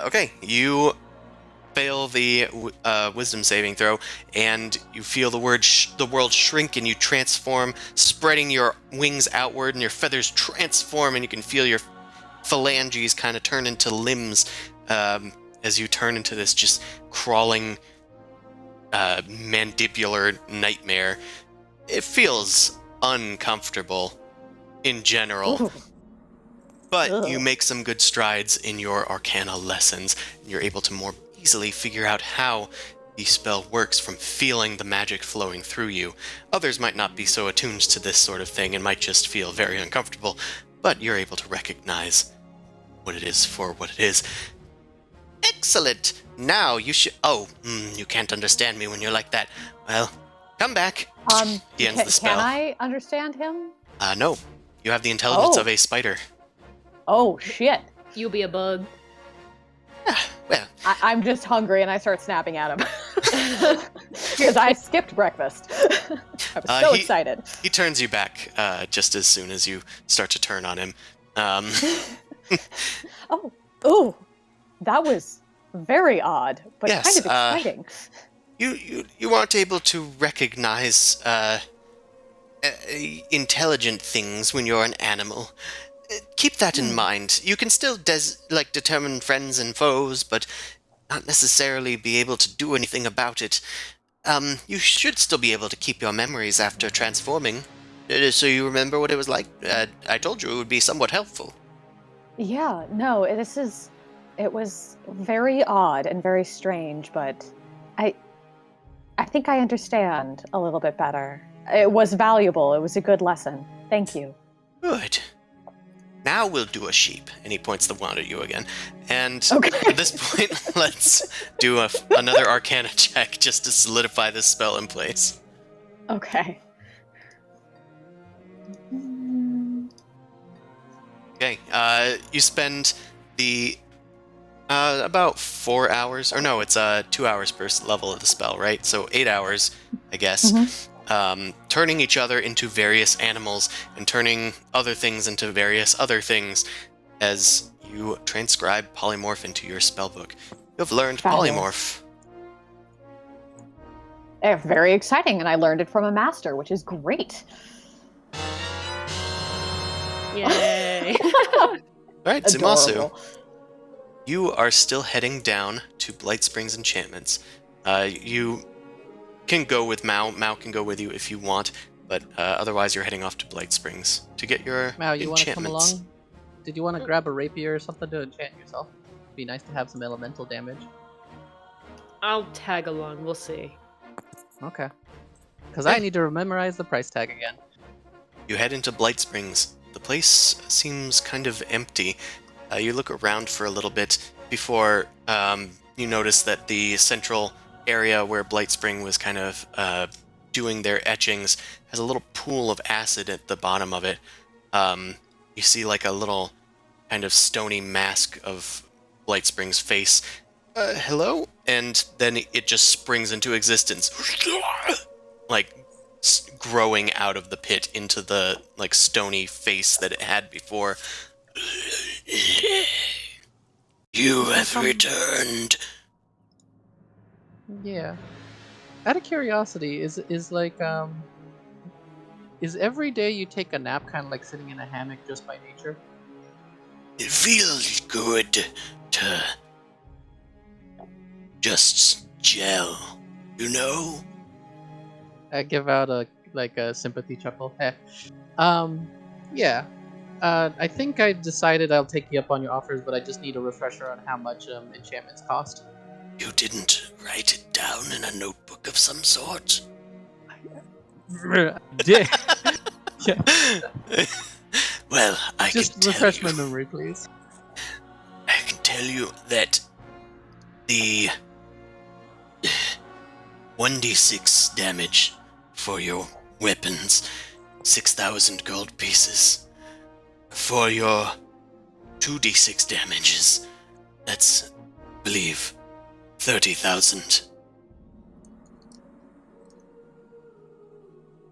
Okay, you fail the wisdom saving throw, and you feel the world shrink, and you transform, spreading your wings outward, and your feathers transform, and you can feel your phalanges kind of turn into limbs as you turn into this just crawling mandibular nightmare. It feels uncomfortable in general. Ooh. But Ugh. you make some good strides in your Arcana lessons, and you're able to more easily figure out how the spell works from feeling the magic flowing through you. Others might not be so attuned to this sort of thing and might just feel very uncomfortable, but you're able to recognize what it is for what it is. Excellent! Now you should... Oh, you can't understand me when you're like that. Well, come back. He ends the spell. Can I understand him? No. You have the intelligence Oh. of a spider. Oh shit! You'll be a bug. Well, I'm just hungry, and I start snapping at him because I skipped breakfast. I was so excited. he turns you back just as soon as you start to turn on him. Ooh, that was very odd, but Yes, kind of exciting. You aren't able to recognize intelligent things when you're an animal. Keep that in mind. You can still determine friends and foes, but not necessarily be able to do anything about it. You should still be able to keep your memories after transforming, so you remember what it was like. I told you it would be somewhat helpful. Yeah, no, it was very odd and very strange, but I think I understand a little bit better. It was valuable. It was a good lesson. Thank you. Good. Now we'll do a sheep. And he points the wand at you again. And Okay. at this point, let's do another Arcana check just to solidify this spell in place. Okay. Okay, you spend the about 4 hours, or no, it's 2 hours per level of the spell, right? So 8 hours, I guess, turning each other into various animals and turning other things into various other things as you transcribe polymorph into your spellbook. You have learned polymorph. Very exciting, and I learned it from a master, which is great. Yay. All right, Zumasu, Adorable. you are still heading down to Blight Springs Enchantments. You can go with Mao. Mao can go with you if you want, but otherwise you're heading off to Blight Springs to get your Mal, you want to come enchantments. along? Did you want to grab a rapier or something to enchant yourself? Be nice to have some elemental damage. I'll tag along. We'll see. Okay. Because I need to memorize the price tag again. You head into Blight Springs. The place seems kind of empty. You look around for a little bit before you notice that the central area where Blight Spring was kind of doing their etchings has a little pool of acid at the bottom of it. You see like a little kind of stony mask of Blight Spring's face. Hello? And then it just springs into existence. Like growing out of the pit into the like stony face that it had before. You have returned. Yeah. Out of curiosity, is every day you take a nap kind of like sitting in a hammock just by nature? It feels good to just gel, you know? I give out a sympathy chuckle. Yeah. I think I decided I'll take you up on your offers, but I just need a refresher on how much enchantments cost. You didn't write it down in a notebook of some sort? Did yeah. Well, I Just can tell refresh you. my memory, please. I can tell you that the 1d6 damage for your weapons, 6,000 gold pieces. For your 2d6 damages, that's, I believe, 30,000.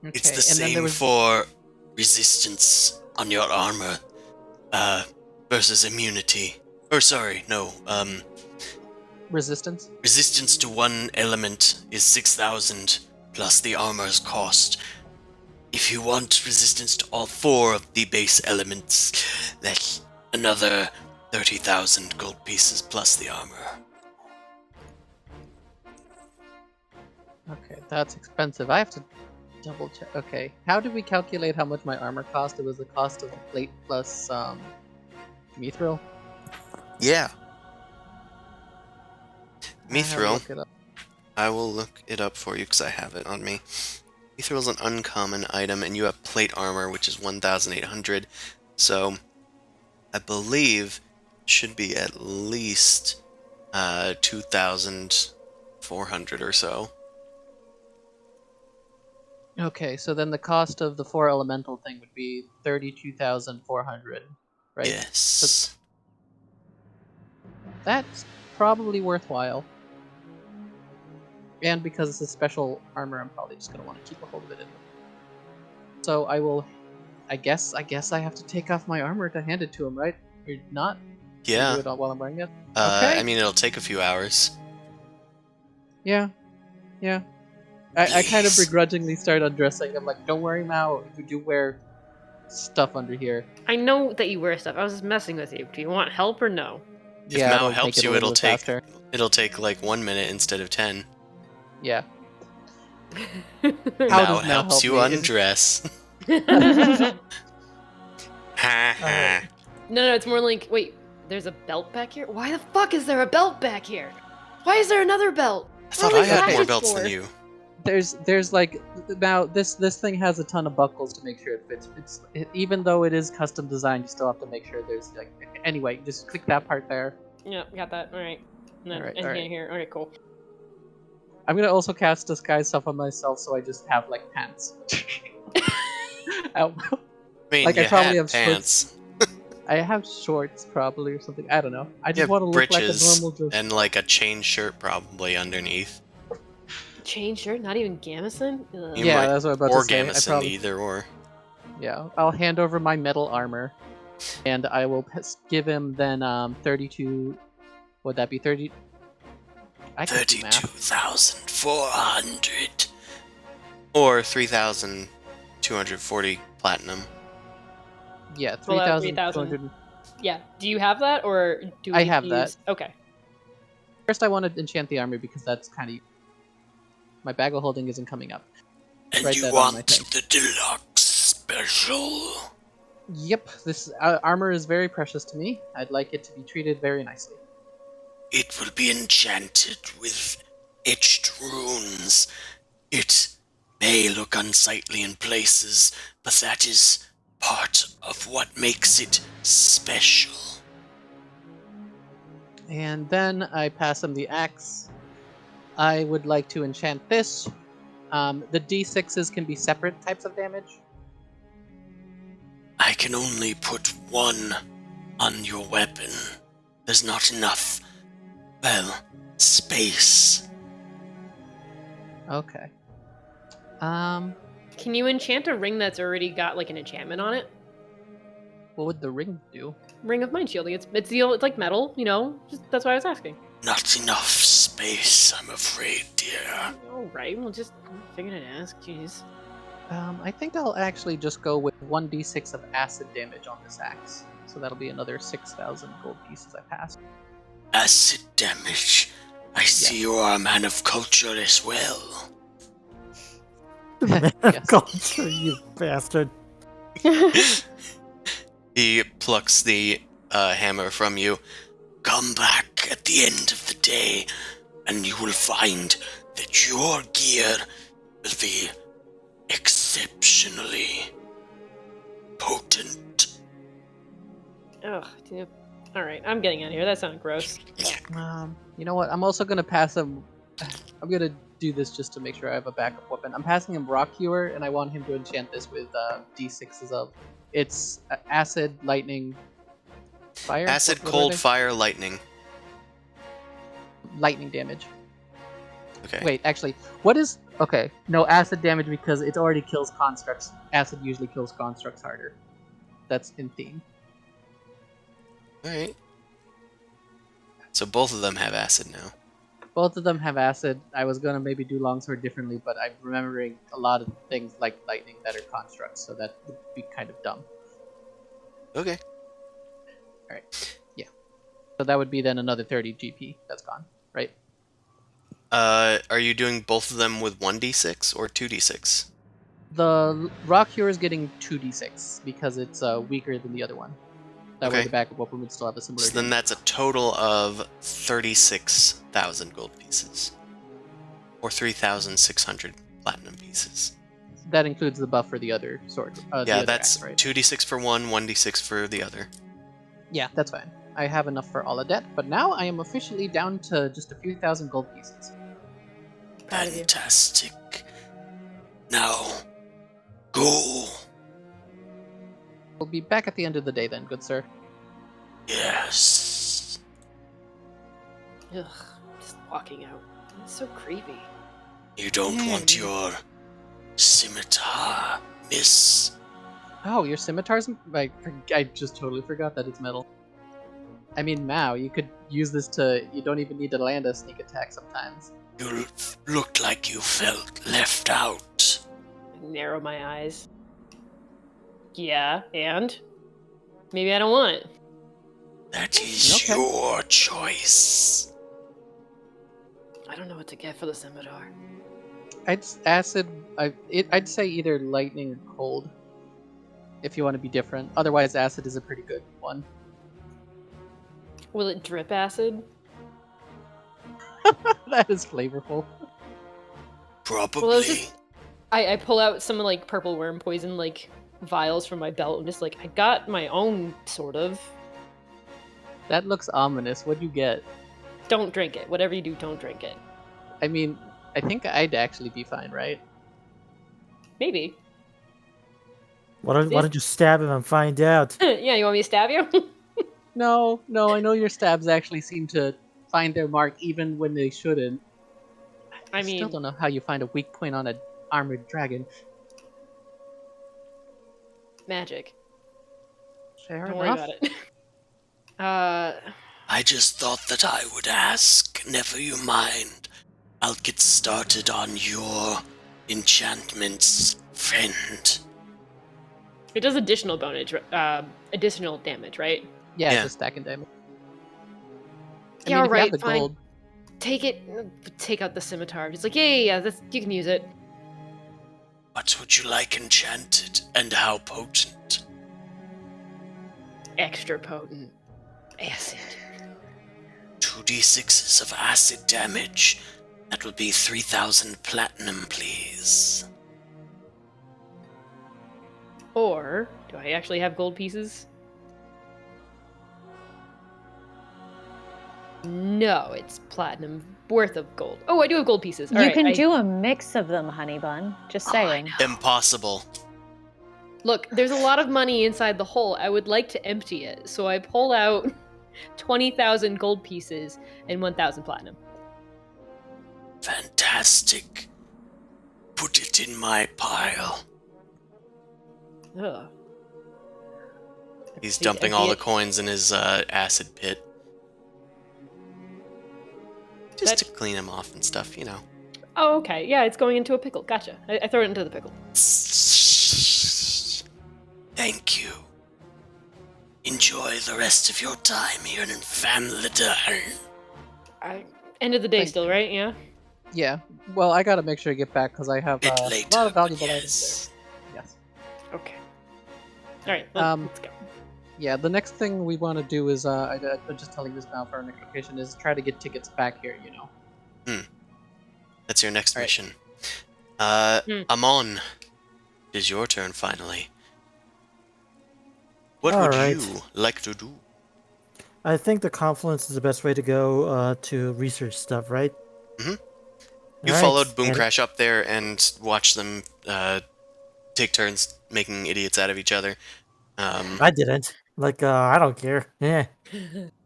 Okay. It's the and then there same was for resistance on your armor, versus immunity. Or sorry, no, resistance. resistance to one element is 6,000 plus the armor's cost. If you want resistance to all 4 of the base elements, that's another 30,000 gold pieces plus the armor. Okay, that's expensive. I have to double check. Okay, how did we calculate how much my armor cost? It was the cost of the plate plus mithril. Yeah. I have to Mithril, look it up. I will look it up for you because I have it on me. Mithril is an uncommon item, and you have plate armor, which is 1,800. So, I believe should be at least 2,400 or so. Okay, so then the cost of the 4 elemental thing would be 32,400, right? Yes. That's probably worthwhile. And because it's a special armor, I'm probably just gonna want to keep a hold of it anyway. So I will. I guess I have to take off my armor to hand it to him, right? Or not? Yeah. Do it while I'm wearing it. I Okay. mean, it'll take a few hours. Yeah. I kind of Please. begrudgingly start undressing. I'm like, don't worry, Mao. You do wear stuff under here. I know that you wear stuff. I was just messing with you. Do you want help or no? If Yeah, Mao it'll helps make it you, a little it'll bit faster. take like 1 minute instead of 10. Yeah. Mao How does Mao helps help you me? undress. Ha ha. Alright. No, it's more like, wait, there's a belt back here? Why the fuck is there a belt back here? Why is there another belt? I thought What I are had these more badges belts for? than you. There's like now this thing has a ton of buckles to make sure it fits. Even though it is custom designed, you still have to make sure there's like anyway. Just click that part there. Yeah, got that. All right. And then Alright, and alright. here. Okay, cool. I'm gonna also cast disguise stuff on myself, so I just have like pants. I mean, Like, I you probably had have pants. I have shorts probably or something. I don't know. I You just have want to look like a breeches normal just. and like a chain shirt probably underneath. Chain shirt, not even gamison? Ugh. You Yeah, might- that's what I'm about or to say. I gamison, probably, either or. yeah, I'll hand over my metal armor, and I will give him then 32. Would that be 30? I can do math. 32,400. Or 3,240 platinum. Yeah, Well, 3,200. Yeah. Do you have that, or do we I have use... Okay. First, I want to enchant the armor because that's kind of my bag of holding isn't coming up. And Write you that on my want thing. the deluxe special. Yep, this armor is very precious to me. I'd like it to be treated very nicely. It will be enchanted with etched runes. It may look unsightly in places, but that is part of what makes it special. And then I pass him the axe. I would like to enchant this. The D6s can be separate types of damage. I can only put one on your weapon. There's not enough, space. Okay. Can you enchant a ring that's already got like an enchantment on it? What would the ring do? Ring of mind shielding. It's like metal, you know. That's why I was asking. Not enough space, I'm afraid, dear. All right, well, just figured I'd ask. Jeez. I think I'll actually just go with 1d6 of acid damage on this axe. So that'll be another 6,000 gold pieces I pass. Acid damage. I see you are a man of culture as well. Man of Yes. culture, you bastard. He plucks the hammer from you. Come back at the end of the day, and you will find that your gear will be exceptionally potent. Ugh, dude. All right, I'm getting out of here. That sounded gross. You know what? I'm also gonna pass him. I'm gonna do this just to make sure I have a backup weapon. I'm passing him Rock Hewer, and I want him to enchant this with D6s of. It's acid, lightning, fire. Acid, What are cold, they? fire, lightning. Lightning damage. Okay. Wait, actually, what is? Okay, no acid damage because it already kills constructs. Acid usually kills constructs harder. That's in theme. Alright. So both of them have acid now. Both of them have acid. I was gonna maybe do longsword differently, but I'm remembering a lot of things like lightning that are constructs, so that would be kind of dumb. Okay. So that would be then another 30 GP that's gone, right? Are you doing both of them with 1d6 or 2d6? The Rock Hero is getting 2d6 because it's weaker than the other one. That way Okay. the backup weapon would still have a similar So then damage. that's a total of 36,000 gold pieces. Or 3,600 platinum pieces. That includes the buff for the other sword. The Yeah, other that's axe, right? 2d6 for one, 1d6 for the other. Yeah, that's fine. I have enough for all of that, but now I am officially down to just a few thousand gold pieces. Proud of you. Fantastic. Now, go. We'll be back at the end of the day then, good sir. Yes. Ugh, just walking out. It's so creepy. You don't want your scimitar, miss. Oh, your scimitar's... I just totally forgot that it's metal. I mean, Mao, you could use this to... You don't even need to land a sneak attack sometimes. You looked like you felt left out. I narrow my eyes. Yeah, and? Maybe I don't want it. That is Okay. your choice. I don't know what to get for the scimitar. I'd say either lightning or cold, if you want to be different. Otherwise, acid is a pretty good one. Will it drip acid? That is flavorful. Probably. Well, I pull out some like purple worm poison like vials from my belt and just like I got my own sort of. That looks ominous. What'd you get? Don't drink it. Whatever you do, don't drink it. I mean, I think I'd actually be fine, right? Maybe. Why don't you stab him and find out? Yeah, you want me to stab you? No, I know your stabs actually seem to find their mark even when they shouldn't. I Still mean, don't know how you find a weak point on an armored dragon. magic. Fair Don't worry enough. about it. I just thought that I would ask. Never you mind. I'll get started on your enchantments, friend. It does additional damage, right? Yeah, Yeah. just stacking damage. Yeah, if you right, have the fine. gold, Take it. Take out the scimitar. It's like, yeah, you can use it. What would you like enchanted, and how potent? Extra potent. Acid. 2d6s of acid damage. That will be 3,000 platinum, please. Or do I actually have gold pieces? No, it's platinum worth of gold. Oh, I do have gold pieces. You can do a mix of them, honey bun. Just Oh, I saying. know. Impossible. Look, there's a lot of money inside the hole. I would like to empty it, so I pull out 20,000 gold pieces and 1,000 platinum. Fantastic. Put it in my pile. Ugh. He's See, dumping I all the get- coins in his acid pit. Just That- to clean them off and stuff, you know. Oh, okay. Yeah, it's going into a pickle. Gotcha. I throw it into the pickle. Thank you. Enjoy the rest of your time here in Famladern. End of the day Thank still, right? Yeah? Yeah. Well, I gotta make sure I get back because I have Bit a later, lot of but valuable items yes. there. Yes. Okay. All right. Let's go. Yeah. The next thing we want to do is I'm just telling this now for our next location is try to get tickets back here. You know. That's your next All right. mission. Hmm. Amon, it is your turn finally. What All would right. you like to do? I think the confluence is the best way to go to research stuff, right? Mhm. All You right. followed Boom and- Crash up there and watched them take turns making idiots out of each other. I didn't. Like, I don't care. Yeah.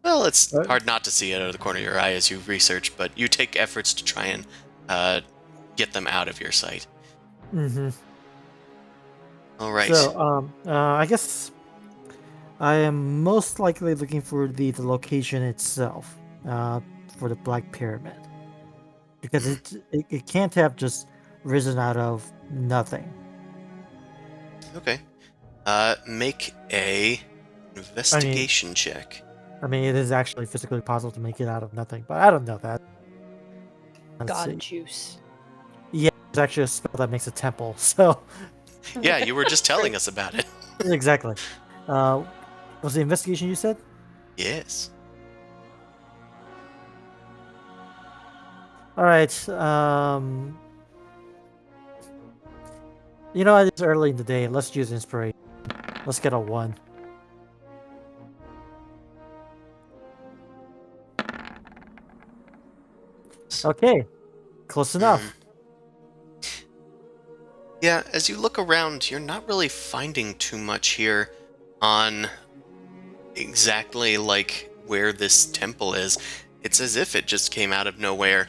Well, it's Uh, hard not to see it out of the corner of your eye as you research, but you take efforts to try and get them out of your sight. mm-hmm. All right. So, I guess I am most likely looking for the location itself, for the Black Pyramid, because it can't have just risen out of nothing. Okay. Make a investigation check. I mean, it is actually physically possible to make it out of nothing, but I don't know that. Let's God see. juice. Yeah, there's actually a spell that makes a temple, so Yeah, you were just telling us about it. exactly. Was the investigation you said? Yes. All right. You know, it's early in the day. Let's use inspiration. Let's get a 1. Okay, close enough. Yeah, as you look around, you're not really finding too much here on exactly like where this temple is. It's as if it just came out of nowhere.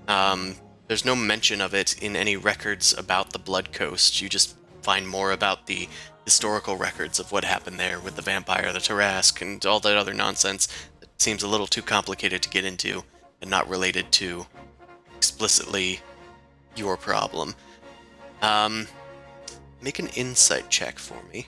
There's no mention of it in any records about the Blood Coast. You just find more about the historical records of what happened there with the vampire, the Tarrasque, and all that other nonsense that seems a little too complicated to get into and not related to explicitly your problem. Make an insight check for me.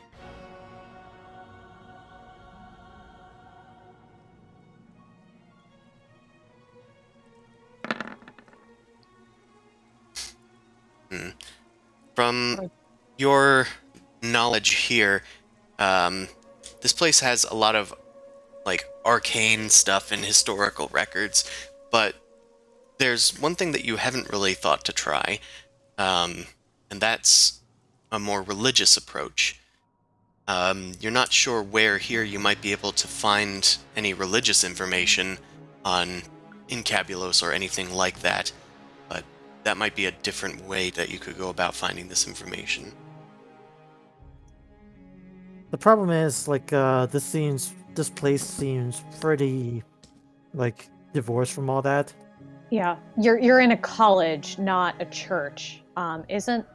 From your knowledge here, this place has a lot of like arcane stuff and historical records, but there's one thing that you haven't really thought to try, and that's a more religious approach. You're not sure where here you might be able to find any religious information on Incabulos or anything like that, but that might be a different way that you could go about finding this information. The problem is, like, this place seems pretty, like, divorced from all that. Yeah, you're in a college, not a church. Isn't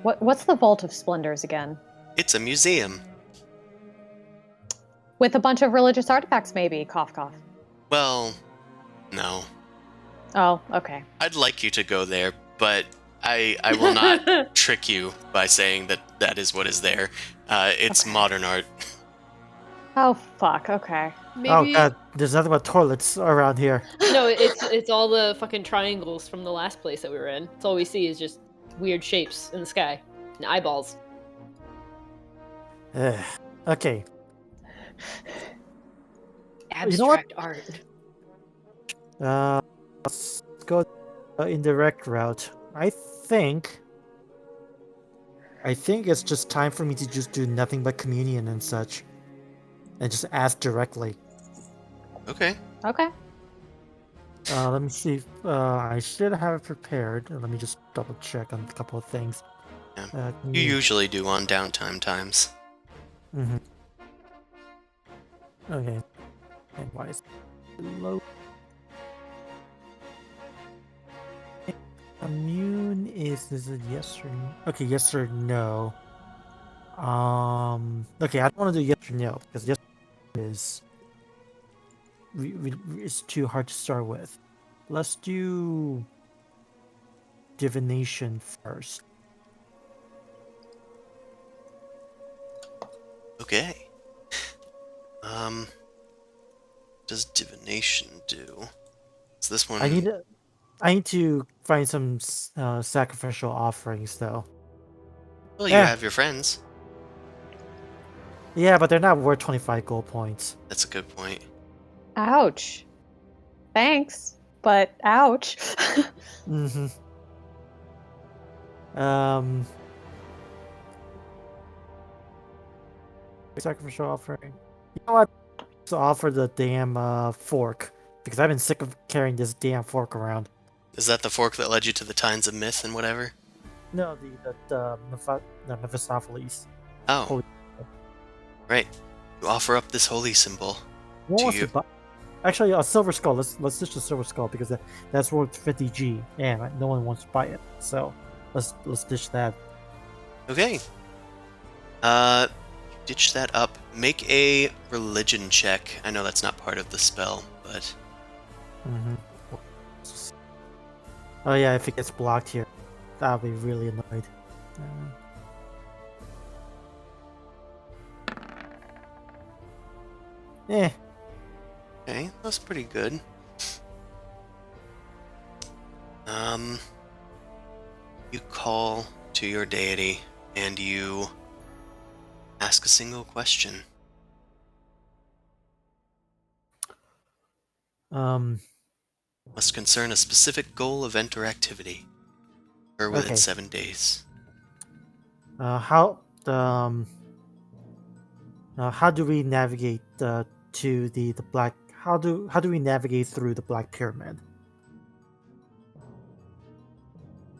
what's the Vault of Splendors again? It's a museum. With a bunch of religious artifacts, maybe. Cough, cough. Well, no. Oh, okay. I'd like you to go there, but I will not trick you by saying that that is what is there. It's Okay. modern art. Oh, fuck. Okay. Maybe. Oh god, there's nothing but toilets around here. No, it's all the fucking triangles from the last place that we were in. It's all we see is just weird shapes in the sky and eyeballs. Okay. Abstract art. Let's go indirect route. I think it's just time for me to just do nothing but communion and such, and just ask directly. Okay. Okay. Let me see. I should have it prepared. Let me just double check on a couple of things. Yeah. You usually do on downtime times. Mm-hmm. Okay. And why is it low? Immune is it yes or no? Okay, yes or no. Okay, I don't want to do yes or no because yes is it's too hard to start with. Let's do divination first. Okay. What does divination do? Is this one? I need a I need to find some sacrificial offerings, though. Well, you have your friends. Yeah, but they're not worth 25 gold points. That's a good point. Ouch. Thanks, but ouch. Mm-hmm. Um, sacrificial offering. You know what? Just offer the damn fork because I've been sick of carrying this damn fork around. Is that the fork that led you to the Tines of Myth and whatever? No, the Mephistopheles. Oh, Holy. right. You offer up this holy symbol. Who To wants you. to buy? Actually, a silver skull. Let's ditch the silver skull because that's worth 50 G, and no one wants to buy it. So let's ditch that. Okay. Ditch that up. Make a religion check. I know that's not part of the spell, but Mm-hmm. Oh yeah, if it gets blocked here, I'll be really annoyed. Eh. okay, that's pretty good. You call to your deity and you ask a single question. Um. Must concern a specific goal, event, or activity. Or within Okay. 7 days. How do we navigate to the black? How do we navigate through the Black Pyramid?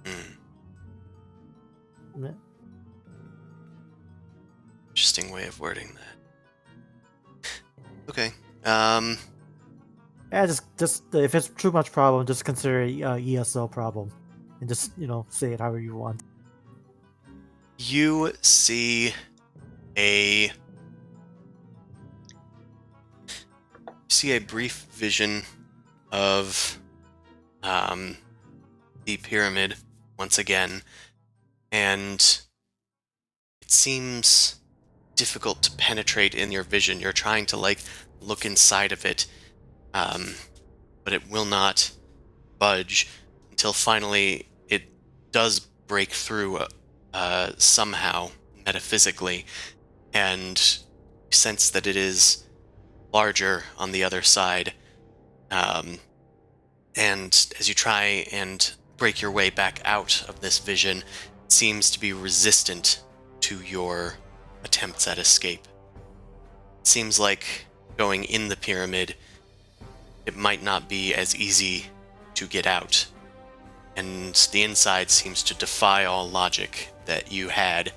Hmm. Mm, Interesting way of wording that. Okay. Yeah, just if it's too much problem, just consider it ESO problem, and just say it however you want. You see a brief vision of the pyramid once again, and it seems difficult to penetrate in your vision. You're trying to look inside of it, but it will not budge until finally it does break through somehow metaphysically, and you sense that it is larger on the other side. And as you try and break your way back out of this vision, it seems to be resistant to your attempts at escape. It seems like going in the pyramid, it might not be as easy to get out. And the inside seems to defy all logic that you had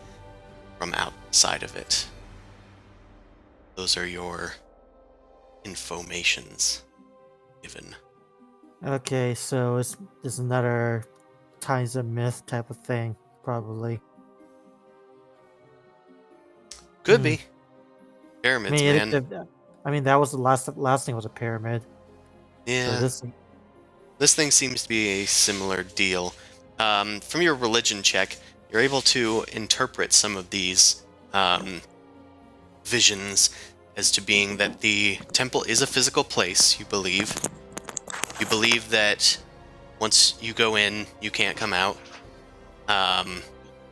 from outside of it. Those are your informations given. Okay, so it's another Times of Myth type of thing, probably. Could Hmm. be. Pyramids, man. I mean, that was the last thing was a pyramid. Yeah. So This thing seems to be a similar deal. From your religion check, you're able to interpret some of these visions as to being that the temple is a physical place, you believe. You believe that once you go in, you can't come out.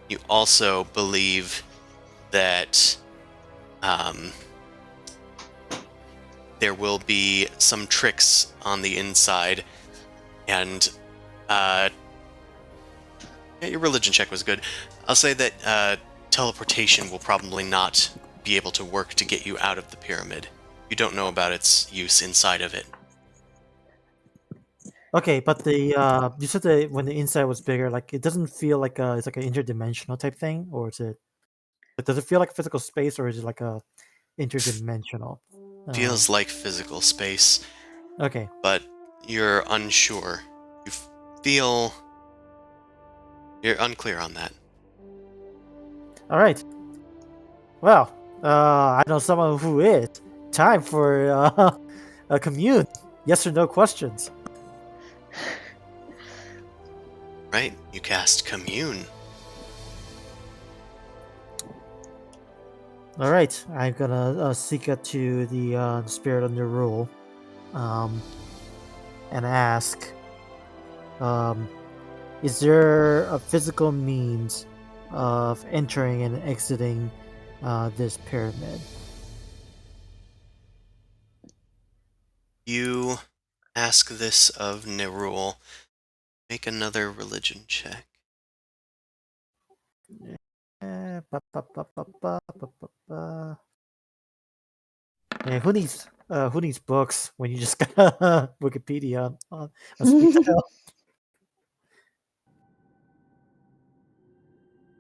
You also believe that there will be some tricks on the inside, and yeah, your religion check was good. I'll say that teleportation will probably not be able to work to get you out of the pyramid. You don't know about its use inside of it. Okay, but the you said that when the inside was bigger, like it doesn't feel like it's like an interdimensional type thing, or is it? Like, does it feel like a physical space, or is it like a interdimensional? Feels like physical space, Okay. but you're unsure. You feel you're unclear on that. All right. Well, I know someone who is. Time for a commune. Yes or no questions. Right? You cast commune. All right, I'm gonna seek out to the spirit under rule, and ask, Is there a physical means of entering and exiting this pyramid? You ask this of Nerul. Make another religion check. Ba, ba, ba, ba, ba, ba, ba, ba. Yeah, who needs books when you just got Wikipedia on speed dial?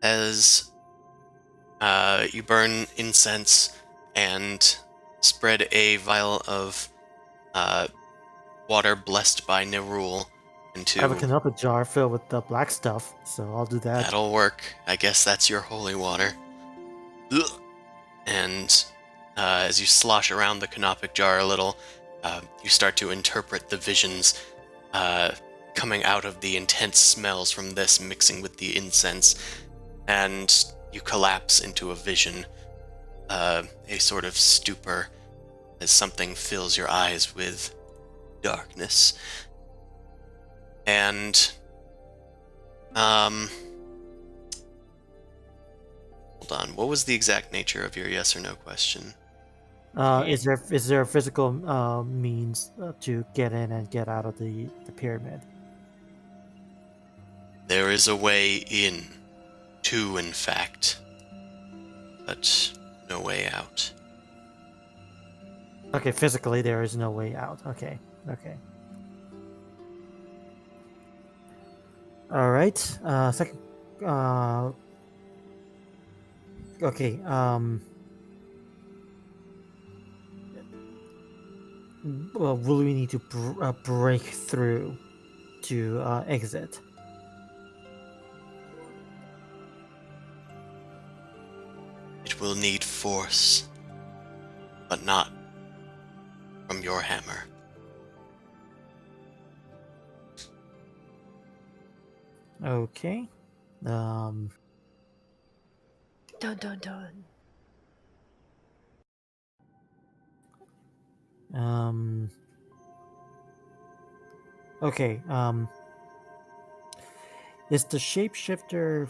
As you burn incense and spread a vial of water blessed by Nerul I have a into... Canopy jar filled with the black stuff, so I'll do that. That'll work. I guess that's your holy water. Ugh. And as you slosh around the canopic jar a little, you start to interpret the visions coming out of the intense smells from this mixing with the incense, and you collapse into a vision, a sort of stupor, as something fills your eyes with darkness. And hold on, what was the exact nature of your yes or no question? Is there a physical means to get in and get out of the pyramid? There is a way in, two in fact, but no way out. Okay, physically there is no way out. Okay. All right. Second. Okay. Will we need to break through to exit? It will need force, but not from your hammer. Okay. Dun dun dun. Okay. Is the shapeshifter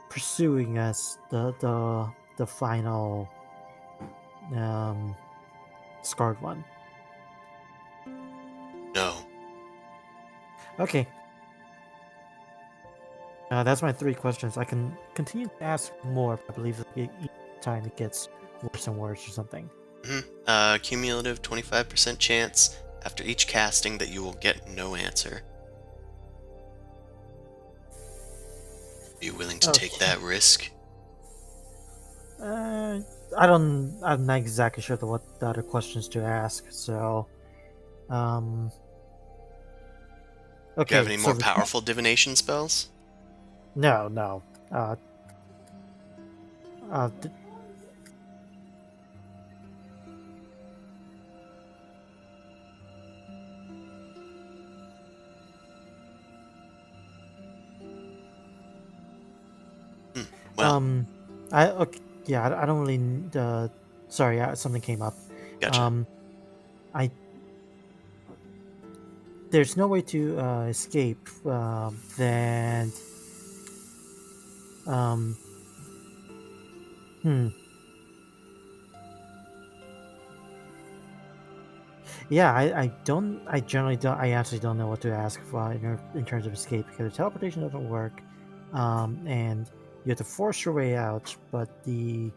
pursuing us? The final scarred one. No. Okay. That's my 3 questions. I can continue to ask more, but I believe each time it gets worse and worse or something. Cumulative 25% chance after each casting that you will get no answer. Are you willing to take that risk? I'm not exactly sure what the other questions to ask, so Do okay. you have any more so powerful divination spells? No. D- Well, I don't really. Sorry, something came up. gotcha. I there's no way to escape. Then hmm. Yeah, I don't. I generally don't. I actually don't know what to ask for in terms of escape because the teleportation doesn't work, and you have to force your way out. But the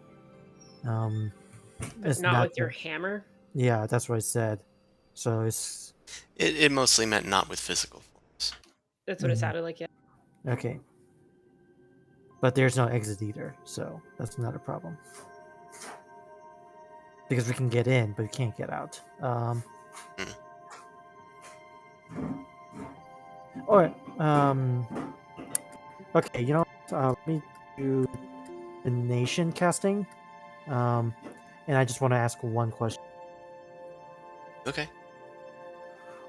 But it's not not. with your hammer. Yeah, that's what I said. So it's It mostly meant not with physical forms. That's what it Mhm. sounded like. Yeah. Okay. But there's no exit either, so that's not a problem. Because we can get in, but we can't get out. All right. Okay. Let me do the nation casting. And I just want to ask one question. Okay.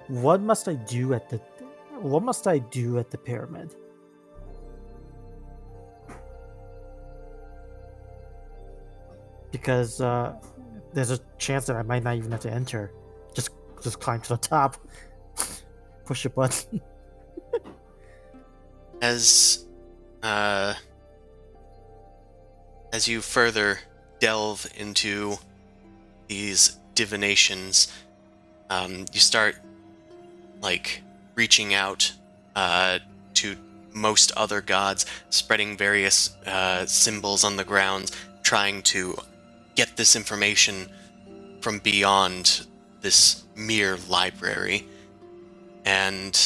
What must I do at the pyramid? Because there's a chance that I might not even have to enter. Just climb to the top. Push a button. as you further delve into these divinations, you start reaching out to most other gods, spreading various symbols on the ground, trying to get this information from beyond this mere library. And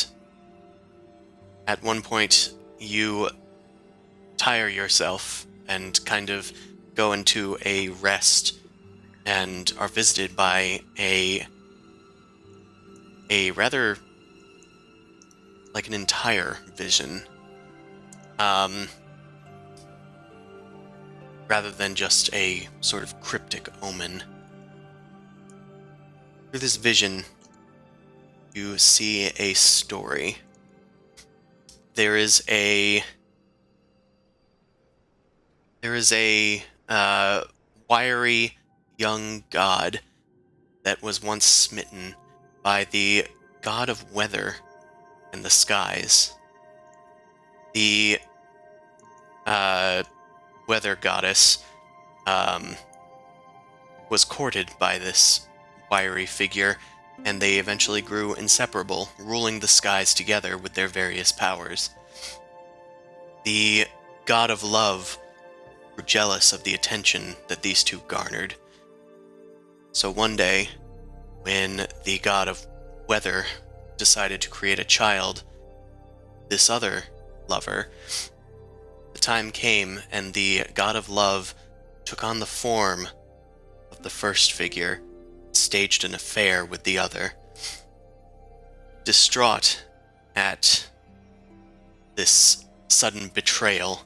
at one point, you tire yourself and kind of go into a rest and are visited by a rather an entire vision, rather than just a sort of cryptic omen. Through this vision, you see a story. There is a wiry young god that was once smitten by the god of weather and the skies. The weather goddess was courted by this wiry figure, and they eventually grew inseparable, ruling the skies together with their various powers. The god of love were jealous of the attention that these two garnered. So one day, when the god of weather decided to create a child, this other lover, the time came and the god of love took on the form of the first figure, staged an affair with the other. Distraught at this sudden betrayal,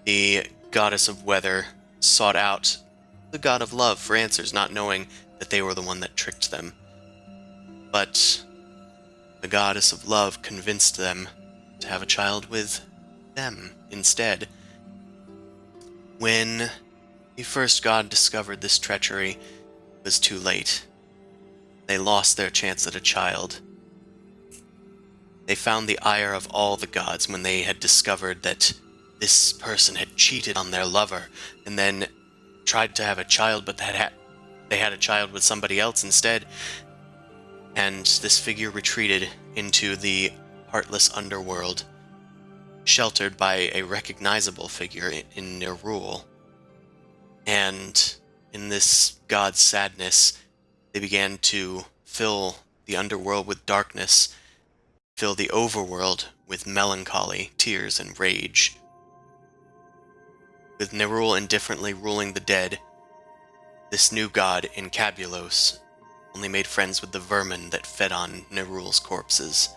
the goddess of weather sought out the god of love for answers, not knowing that they were the one that tricked them. But the goddess of love convinced them to have a child with them instead. When the first god discovered this treachery, it was too late. They lost their chance at a child. They found the ire of all the gods when they had discovered that this person had cheated on their lover, and then tried to have a child, but they had a child with somebody else instead. And this figure retreated into the heartless underworld, sheltered by a recognizable figure in Nerul. And in this god's sadness, they began to fill the underworld with darkness, fill the overworld with melancholy, tears, and rage. With Nerul indifferently ruling the dead, this new god, Incabulos, only made friends with the vermin that fed on Nerul's corpses.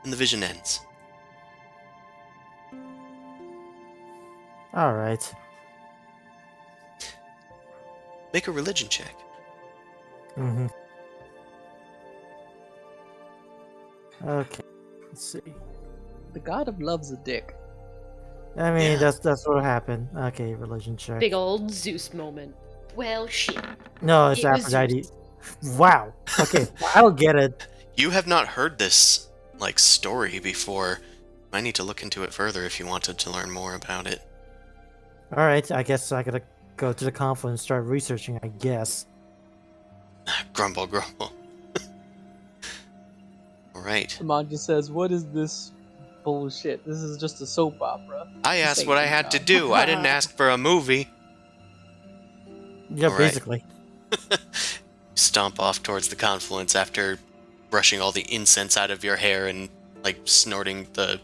And the vision ends. Alright. Make a religion check. Mm-hmm. Okay. Let's see. The god of love's a dick. I mean, Yeah. that's what happened. Okay, religion check. Big old Zeus moment. Well, shit. No, it's It was Aphrodite. Wow. Okay, I don't get it. You have not heard this, story before. I need to look into it further if you wanted to learn more about it. Alright, I guess I gotta go to the conference and start researching, I guess. Grumble, grumble. Alright. Amon just says, "What is this bullshit? This is just a soap opera." I This asked ain't what I good had to job. do. I didn't ask for a movie. Yeah, Alright. basically. Stomp off towards the confluence after brushing all the incense out of your hair and, snorting the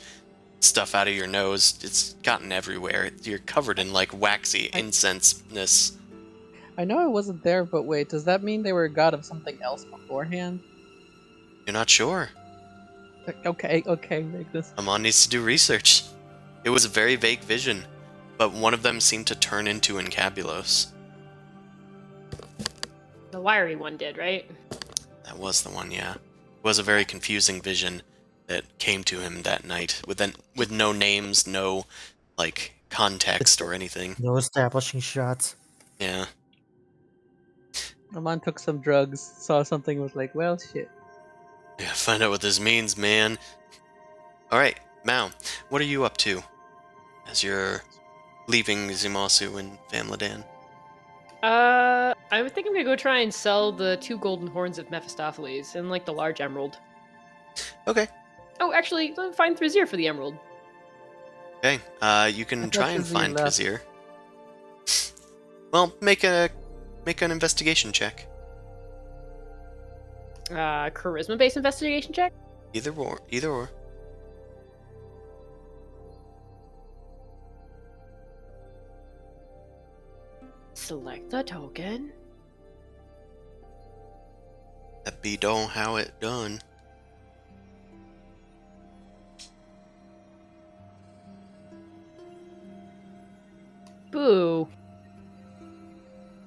stuff out of your nose. It's gotten everywhere. You're covered in, waxy incense-ness. I know I wasn't there, but wait, does that mean they were a god of something else beforehand? You're not sure. Okay, make this. Amon needs to do research. It was a very vague vision, but one of them seemed to turn into Incabulos. The wiry one did, right? That was the one, yeah. It was a very confusing vision that came to him that night, with no names, no, context or anything. No establishing shots. Yeah. Amon took some drugs, saw something, was like, well, shit. Yeah, find out what this means, man. All right, Mao, what are you up to as you're leaving Zumasu and Famladan? I would think I'm gonna go try and sell the 2 golden horns of Mephistopheles and like the large emerald. Okay. Oh, actually, find Thrasier for the emerald. Okay. You can thought try and Trazir find left. Trazir. Well, make an investigation check. Charisma-based investigation check. Either or. Either or. Select the token. That be don't how it done. Boo.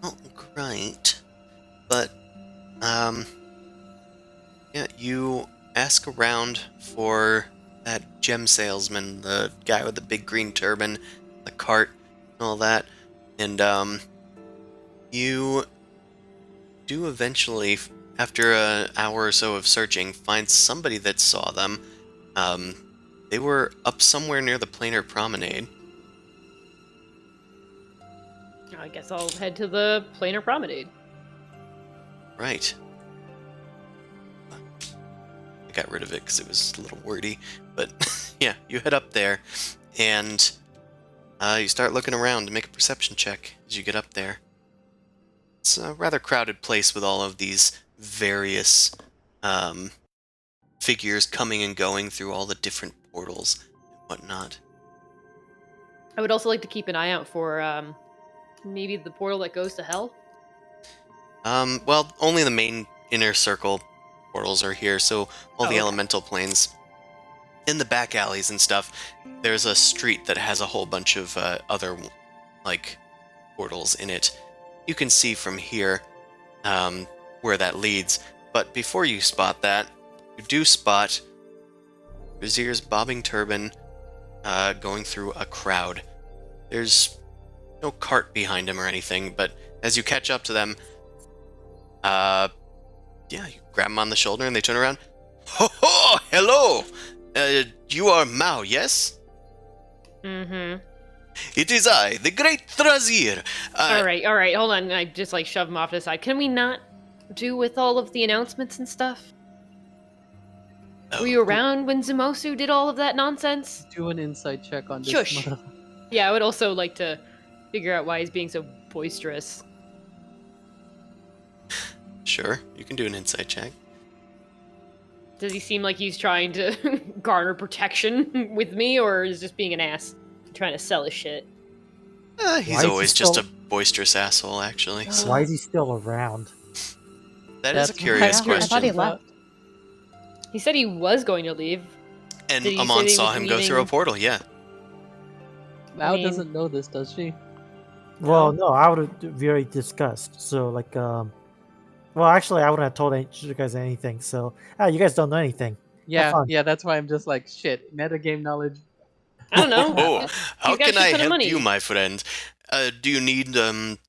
Not great, but yeah, you ask around for that gem salesman, the guy with the big green turban, the cart, and all that, and you do eventually, after an hour or so of searching, find somebody that saw them. They were up somewhere near the planar promenade. I guess I'll head to the planar promenade. Right. I got rid of it because it was a little wordy, but yeah, you head up there, and you start looking around to make a perception check as you get up there. It's a rather crowded place with all of these various figures coming and going through all the different portals and whatnot. I would also like to keep an eye out for maybe the portal that goes to hell. Well, only the main inner circle portals are here, so all the okay. elemental planes. In the back alleys and stuff, there's a street that has a whole bunch of other, like, portals in it. You can see from here where that leads, but before you spot that, you do spot Vizier's bobbing turban going through a crowd. There's no cart behind him or anything, but as you catch up to them, yeah, you grab them on the shoulder and they turn around. Ho ho! Hello! You are Mao, yes? Mm-hmm. It is I, the great Thrasier. All right, hold on. I just like shove him off to the side. Can we not do with all of the announcements and stuff? Were you around when Zumosu did all of that nonsense? Do an insight check on this. Shush. Yeah, I would also like to figure out why he's being so boisterous. Sure, you can do an insight check. Does he seem like he's trying to garner protection with me, or is just being an ass, trying to sell his shit? He's always just a boisterous asshole, actually. So Why is he still around? that is a That's curious I question. thought he left. He said he was going to leave. And Did he say Amon he saw was him go through a leaving? portal, yeah. Mao mean- doesn't know this, does she? Well, no, I would have very discussed. So, like, well, actually, I wouldn't have told you guys anything. So, you guys don't know anything. Yeah, fun. yeah. That's why I'm just like, shit. Metagame knowledge. I don't know. Oh, how got a can shit I ton of help money. you, my friend? Do you need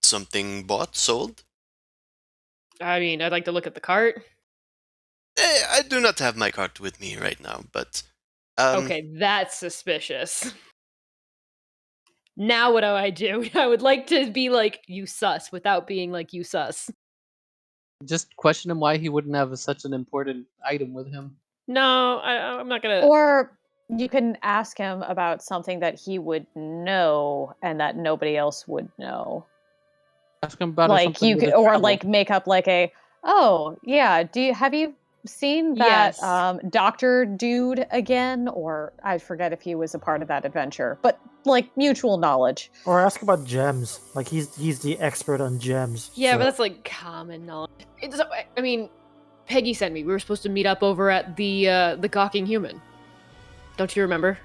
something bought, sold? I mean, I'd like to look at the cart. I do not have my cart with me right now, but Okay, that's suspicious. Now what do I do? I would like to be like, you sus, without being like, you sus. Just question him why he wouldn't have such an important item with him. No, I'm not gonna... Or you can ask him about something that he would know and that nobody else would know. Ask him about Like something you with could, his or travel. like make up like a, oh yeah, have you seen that Yes. doctor dude again? Or I forget if he was a part of that adventure, but like mutual knowledge. Or ask about gems. Like he's the expert on gems. Yeah, so- but that's like common knowledge. I mean, Peggy sent me. We were supposed to meet up over at the Gawking Human. Don't you remember?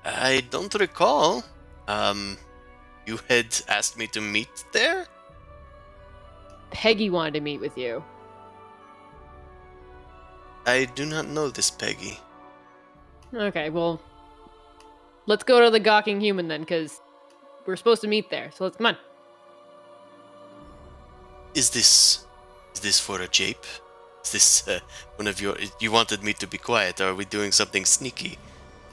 I don't recall. You had asked me to meet there? Peggy wanted to meet with you. I do not know this, Peggy. Okay, well, let's go to the Gawking Human then, because we're supposed to meet there. So let's come on. Is this for a jape? Is this one of your... You wanted me to be quiet. Are we doing something sneaky?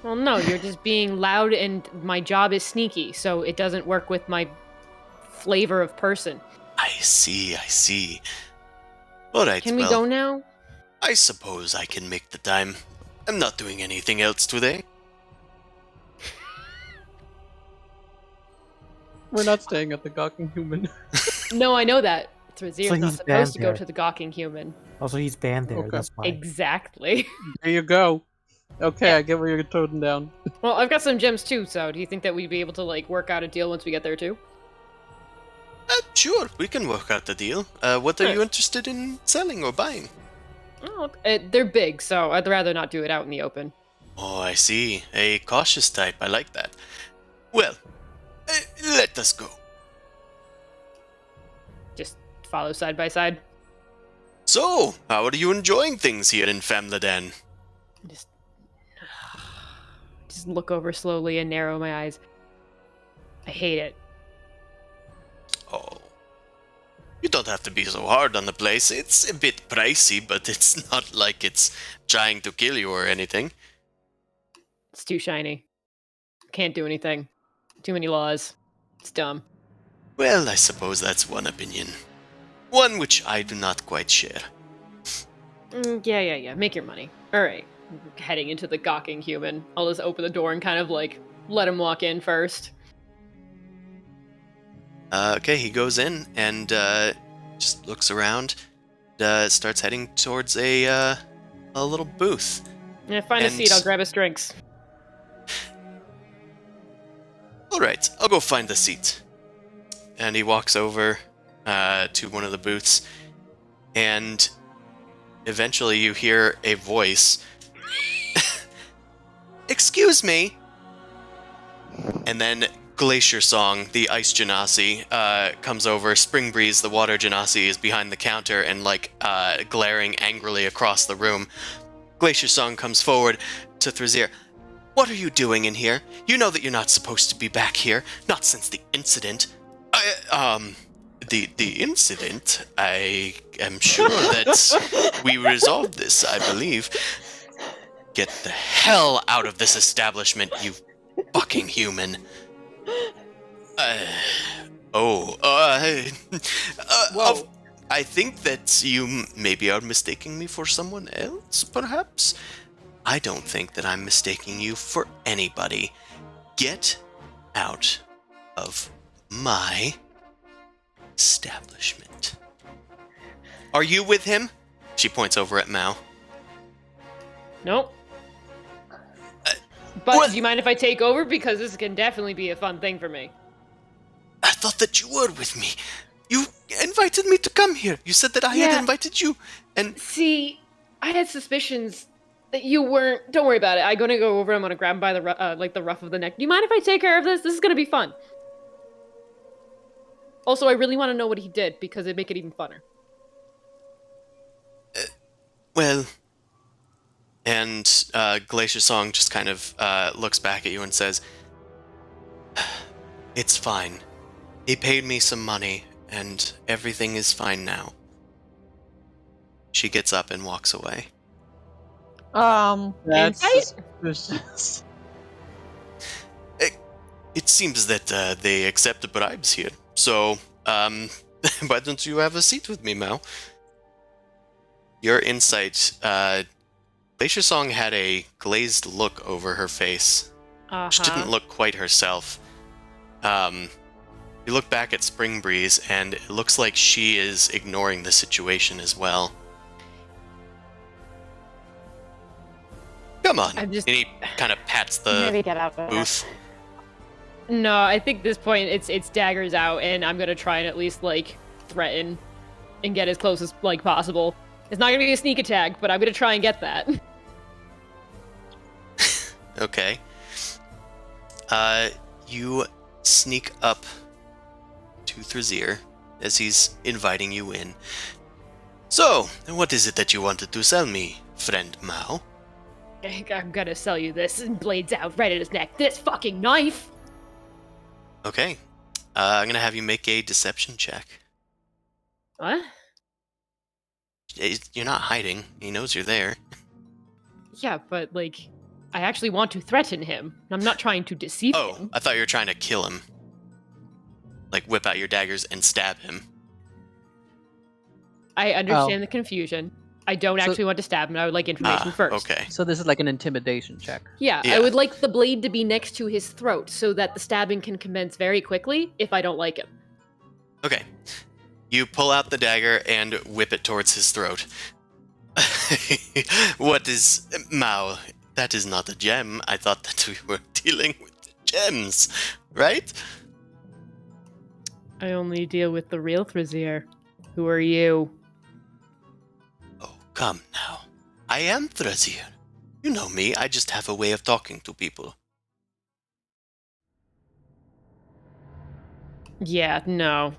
Well, no, you're just being loud, and my job is sneaky, so it doesn't work with my flavor of person. I see. Alright, Can we well, go now? I suppose I can make the time. I'm not doing anything else today. We're not staying at the Gawking Human. No, I know that. Thrazir's So not he's supposed banned to go there. to the gawking human. Also, he's banned there. Okay. That's why. Exactly. There you go. Okay, I get where you're toting down. Well, I've got some gems too, so do you think that we'd be able to, like, work out a deal once we get there too? Sure, we can work out the deal. What are Nice. you interested in selling or buying? Oh, they're big, so I'd rather not do it out in the open. Oh, I see. A cautious type. I like that. Well, let us go. Just follow side by side. So, how are you enjoying things here in Famladan? Just look over slowly and narrow my eyes. I hate it. Oh. You don't have to be so hard on the place. It's a bit pricey, but it's not like it's trying to kill you or anything. It's too shiny. Can't do anything. Too many laws. It's dumb. Well, I suppose that's one opinion. One which I do not quite share. Yeah. Make your money. Alright. Heading into the gawking human. I'll just open the door and kind of, like, let him walk in first. Okay, he goes in and just looks around. Starts heading towards a little booth. Yeah, find a And- seat. I'll grab his drinks. Alright, I'll go find the seat. And he walks over to one of the booths. And eventually you hear a voice. Excuse me! And then Glacier Song, the ice genasi, comes over. Spring Breeze, the water genasi, is behind the counter and, like, glaring angrily across the room. Glacier Song comes forward to Thrazir. What are you doing in here? You know that you're not supposed to be back here. Not since the incident. The incident? I am sure that we resolved this, I believe. Get the hell out of this establishment, you fucking human. Whoa. I think that you maybe are mistaking me for someone else, perhaps? I don't think that I'm mistaking you for anybody. Get out of my establishment. Are you with him? She points over at Mao. Nope. But what? do you mind if I take over? Because this can definitely be a fun thing for me. I thought that you were with me. You invited me to come here. You said that I had Yeah. invited you. And See, I had suspicions that you weren't. Don't worry about it. I'm gonna go over. I'm gonna grab him by the the ruff of the neck. Do you mind if I take care of this? This is gonna be fun. Also, I really want to know what he did because it'd make it even funner. well, and Glacier Song just kind of looks back at you and says, "It's fine. He paid me some money, and everything is fine now." She gets up and walks away. That's Insight? suspicious. It seems that they accept the bribes here. So, why don't you have a seat with me, Mao? Your insight, Glacier Song had a glazed look over her face. She didn't look quite herself. You look back at Spring Breeze, and it looks like she is ignoring the situation as well. Come on. I'm just- And he kind of pats Maybe the get out of booth. No, I think at this point it's daggers out, and I'm gonna try and at least like threaten and get as close as like possible. It's not gonna be a sneak attack, but I'm gonna try and get that. Okay. You sneak up to Thrazir as he's inviting you in. So, what is it that you wanted to sell me, friend Mao? I'm gonna sell you this, and blades out right at his neck. This fucking knife. Okay. I'm gonna have you make a deception check. What? You're not hiding. He knows you're there. Yeah, but like, I actually want to threaten him. I'm not trying to deceive Oh, him. I thought you were trying to kill him. Like, whip out your daggers and stab him. I understand the confusion. I don't actually want to stab him. I would like information first. Okay. So this is like an intimidation check. Yeah, Yeah. I would like the blade to be next to his throat so that the stabbing can commence very quickly if I don't like him. Okay. You pull out the dagger and whip it towards his throat. What is... Mao, that is not a gem. I thought that we were dealing with gems, right? I only deal with the real Thrazier. Who are you? Oh, come now. I am Thrazier. You know me, I just have a way of talking to people. Yeah, no.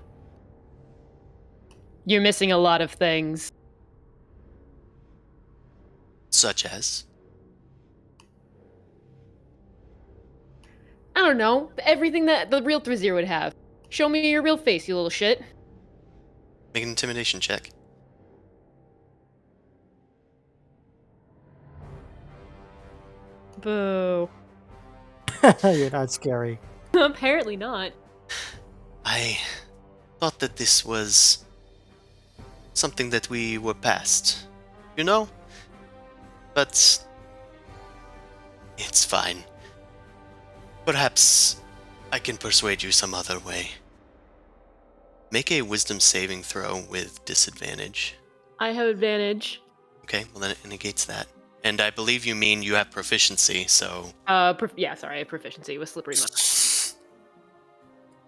You're missing a lot of things. Such as? I don't know. Everything that the real Thrazier would have. Show me your real face, you little shit. Make an intimidation check. Boo. You're not scary. Apparently not. I thought that this was something that we were past, you know? But it's fine. Perhaps I can persuade you some other way. Make a wisdom saving throw with disadvantage. I have advantage. Okay, well then it negates that. And I believe you mean you have proficiency, so... Yeah, sorry, I have proficiency with slippery mud.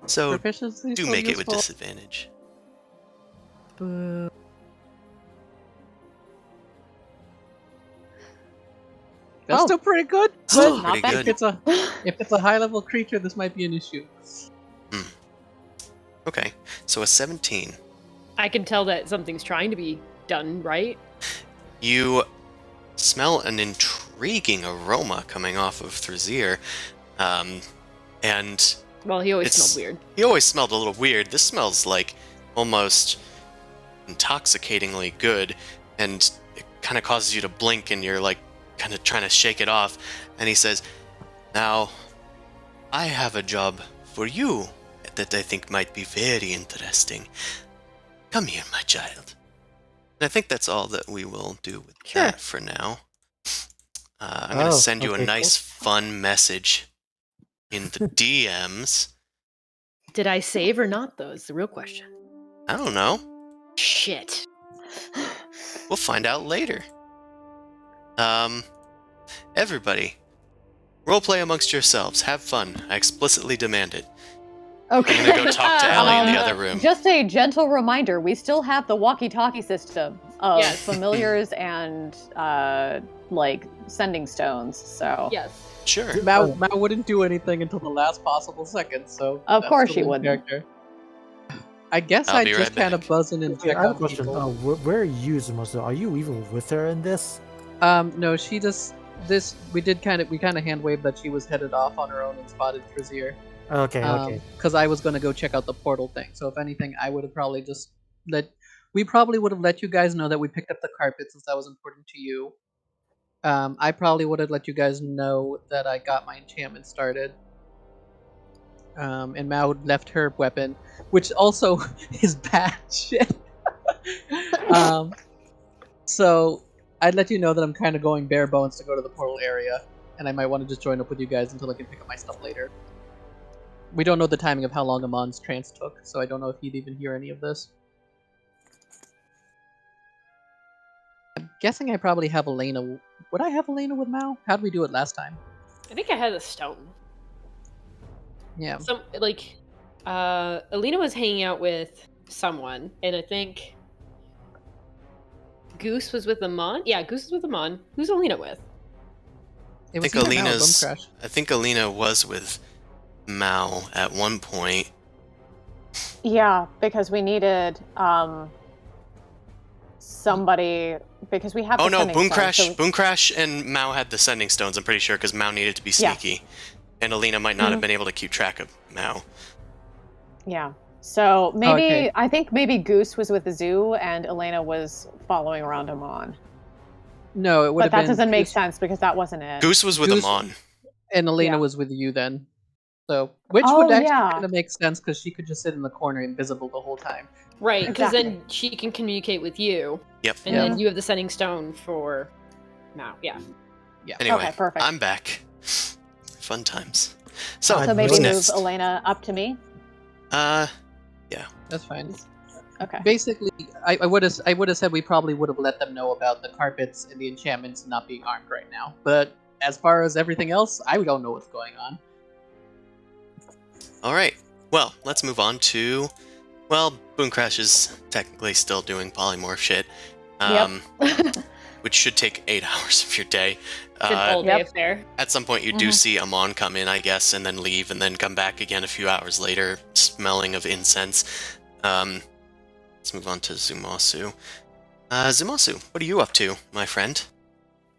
So, Proficiency do so make it with useful. disadvantage. Boo. That's Oh. still pretty good. Still But pretty bad. good. if it's a high level creature, this might be an issue. Okay, so a 17. I can tell that something's trying to be done, right? You smell an intriguing aroma coming off of Thrazier, and Well, he always It's- smelled weird. he always smelled a little weird. This smells like almost intoxicatingly good, and it kind of causes you to blink, and you're like kind of trying to shake it off. And he says, "Now, I have a job for you that I think might be very interesting. Come here, my child." And I think that's all that we will do with Sure. that for now. I'm going to send you a okay, nice, fun message in the DMs. Did I save or not, though, is the real question. I don't know. Shit. We'll find out later. Everybody, roleplay amongst yourselves. Have fun. I explicitly demand it. Okay. I'm gonna go talk to Ellie in the other room. Just a gentle reminder: we still have the walkie-talkie system of Yes. familiars and like sending stones. So Yes. Sure. Mao wouldn't do anything until the last possible second, so Of that's course the she lead wouldn't. character. I guess I'll I'd be just right kind of back. buzz in and Okay, check I have a out question. people. Where are you, Zumozo? Are you even with her in this? No, she just this we kind of hand waved that she was headed off on her own and spotted Thrazier. Okay, okay. Because I was gonna go check out the portal thing. So if anything, I would have probably just we probably would have let you guys know that we picked up the carpet since that was important to you. I probably would have let you guys know that I got my enchantment started. And Mao left her weapon, which also is bad shit. So I'd let you know that I'm kind of going bare bones to go to the portal area, and I might want to just join up with you guys until I can pick up my stuff later. We don't know the timing of how long Amon's trance took, so I don't know if he'd even hear any of this. I'm guessing I probably have Elena. Would I have Elena with Mao? How'd we do it last time? I think I had a stone. Yeah. Some like Alina was hanging out with someone, and I think Goose was with Amon. Yeah, Goose was with Amon. Who's Alina with? It I think either Mao or Alina's. Bumcrash. I think Alina was with Mao at one point. yeah, because we needed somebody because we have. Oh the no, sending Boom stone, Crash. so we- Boom Crash and Mao had the sending stones. I'm pretty sure because Mao needed to be Yeah. sneaky, and Alina might not have been able to keep track of Mao. Yeah. So maybe Okay. I think maybe Goose was with the zoo and Elena was following around Amon. No, it would But have that been doesn't make Goose, sense because that wasn't it. Goose was with Goose- Amon. and Elena Yeah. was with you then. So, which Oh, would actually yeah. kind of make sense because she could just sit in the corner invisible the whole time. Right, because Exactly. then she can communicate with you, Yep. and Yeah. then you have the sending stone for now. Yeah. Anyway, Okay, perfect. I'm back. Fun times. So, So So maybe who's move next? Elena up to me. That's fine. Okay. Basically, I would have said we probably would have let them know about the carpets and the enchantments not being armed right now. But as far as everything else, I don't know what's going on. All right. Well, let's move on to. Well, Boom Crash is technically still doing polymorph shit, which should take 8 hours of your day. It's an all day affair. At some point, you do see Amon come in, I guess, and then leave, and then come back again a few hours later, smelling of incense. Let's move on to Zumasu. Zumasu, what are you up to, my friend?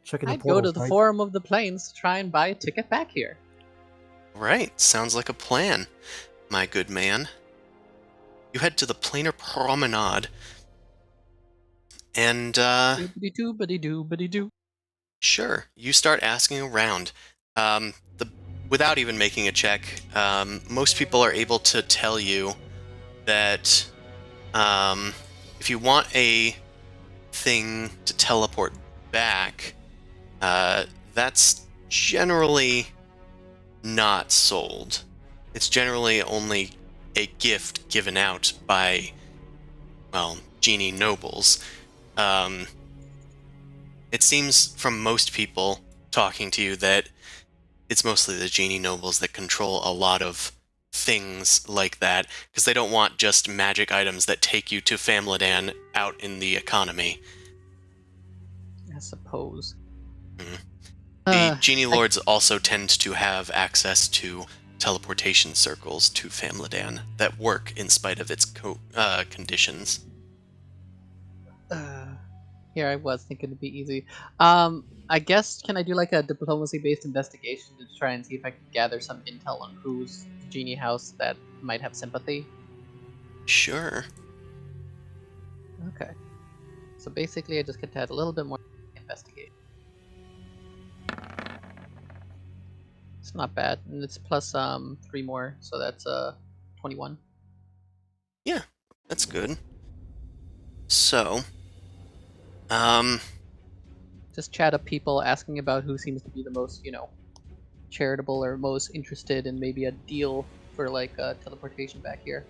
Checking the I'd go to portals, the right? Forum of the Plains to try and buy a ticket back here. Right, sounds like a plan, my good man. You head to the Planar Promenade, and, Doobity-doo, biddy-doo, biddy-doo. sure, you start asking around. Without even making a check, most people are able to tell you that if you want a thing to teleport back, that's generally not sold. It's generally only a gift given out by, well, genie nobles. It seems from most people talking to you that it's mostly the genie nobles that control a lot of things like that, because they don't want just magic items that take you to Famladan out in the economy. I suppose. The genie lords also tend to have access to teleportation circles to Famladan that work in spite of its conditions. Here I was thinking it'd be easy. I guess can I do like a diplomacy-based investigation to try and see if I can gather some intel on who's genie house that might have sympathy? Sure. Okay. So basically, I just get to add a little bit more investigate. It's not bad, and it's plus 3 more, so that's 21. Yeah, that's good. So, Just chat up people asking about who seems to be the most, charitable or most interested in maybe a deal for like teleportation back here.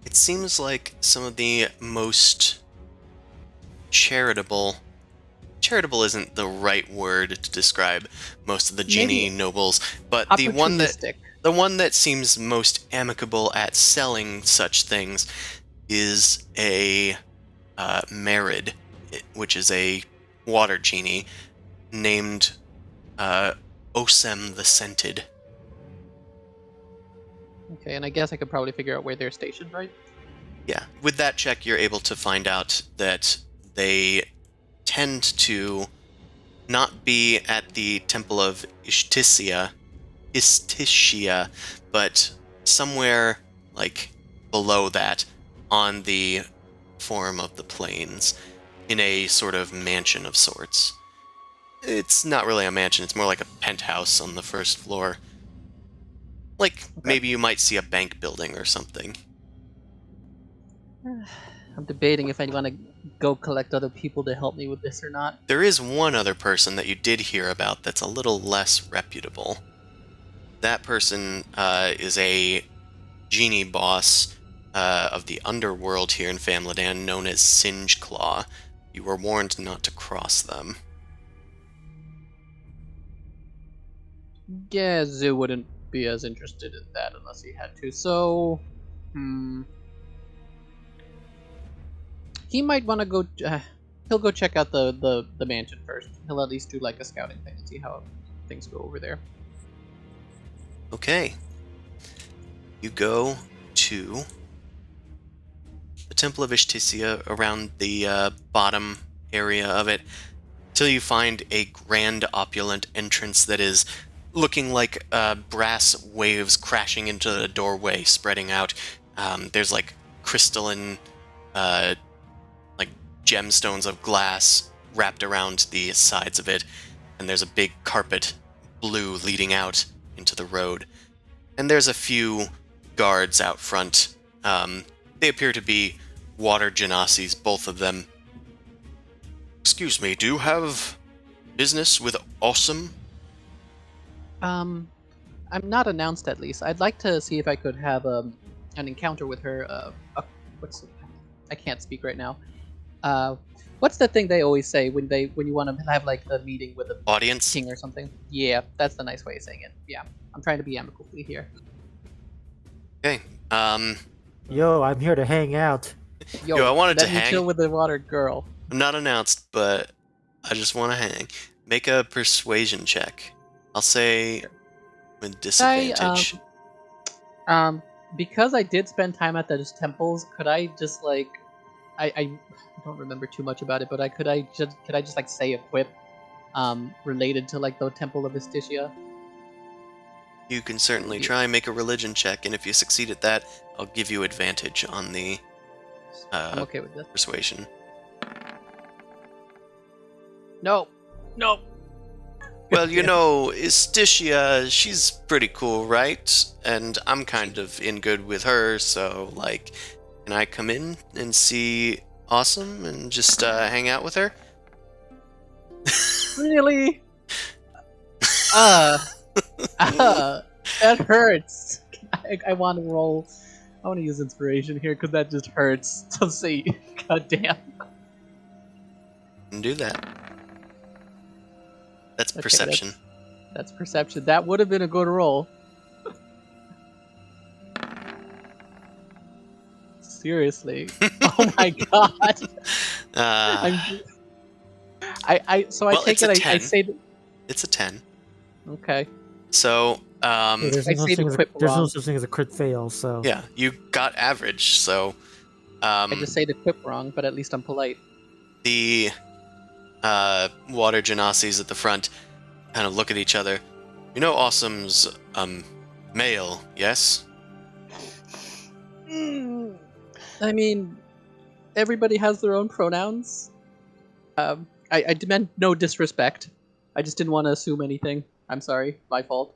it seems like some of the most charitable isn't the right word to describe most of the genie nobles, but the one that seems most amicable at selling such things is a Merid, which is a water genie named Osem the Scented. Okay, and I guess I could probably figure out where they're stationed, right? Yeah, with that check, you're able to find out that they tend to not be at the Temple of Istishia, but somewhere like below that on the Forum of the Plains, in a sort of mansion of sorts. It's not really a mansion, it's more like a penthouse on the first floor. Like, maybe you might see a bank building or something. I'm debating if I want to go collect other people to help me with this or not. There is one other person that you did hear about that's a little less reputable. That person is a genie boss of the underworld here in Famladan, known as Singe Claw. You were warned not to cross them. Yeah, Zoo wouldn't be as interested in that unless he had to. So, he might want to go. He'll go check out the mansion first. He'll at least do like a scouting thing and see how things go over there. Okay. You go to the Temple of Istishia, around the bottom area of it, till you find a grand opulent entrance that is looking like brass waves crashing into the doorway, spreading out. There's like crystalline, like gemstones of glass wrapped around the sides of it, and there's a big carpet, blue, leading out into the road. And there's a few guards out front. They appear to be water genasies, both of them. Excuse me, do you have business with Awesome? I'm not announced at least. I'd like to see if I could have an encounter with her. I can't speak right now. What's the thing they always say when you want to have like a meeting with a Audience? king or something? Yeah, that's the nice way of saying it. Yeah, I'm trying to be amicably here. Okay. Yo, I'm here to hang out. Yo, I wanted to let me hang. chill with the water girl. I'm not announced, but I just want to hang. Make a persuasion check. I'll say with disadvantage. Because I did spend time at those temples, could I just like, I don't remember too much about it, but could I just like say a quip, related to like the Temple of Istitia? You can certainly try and make a religion check, and if you succeed at that, I'll give you advantage on the I'm okay with this. persuasion. No. Well, you know, Istitia, she's pretty cool, right? And I'm kind of in good with her, so, like, can I come in and see Awesome and just hang out with her? Really? That hurts. I want to roll. I want to use inspiration here because that just hurts to see. God damn. And do that. That's Okay, perception. That's perception. That would have been a good roll. Seriously. Oh my god. So I well, take it's a it. 10. I say. It's a 10. Okay. So, There's I no say such to thing quit there's no wrong. such thing as a crit fail, so yeah, you got average, so I just say to quip wrong, but at least I'm polite. the water genasies at the front kind of look at each other. You know Awesome's male, yes? I mean, everybody has their own pronouns. I demand no disrespect. I just didn't want to assume anything. I'm sorry. My fault.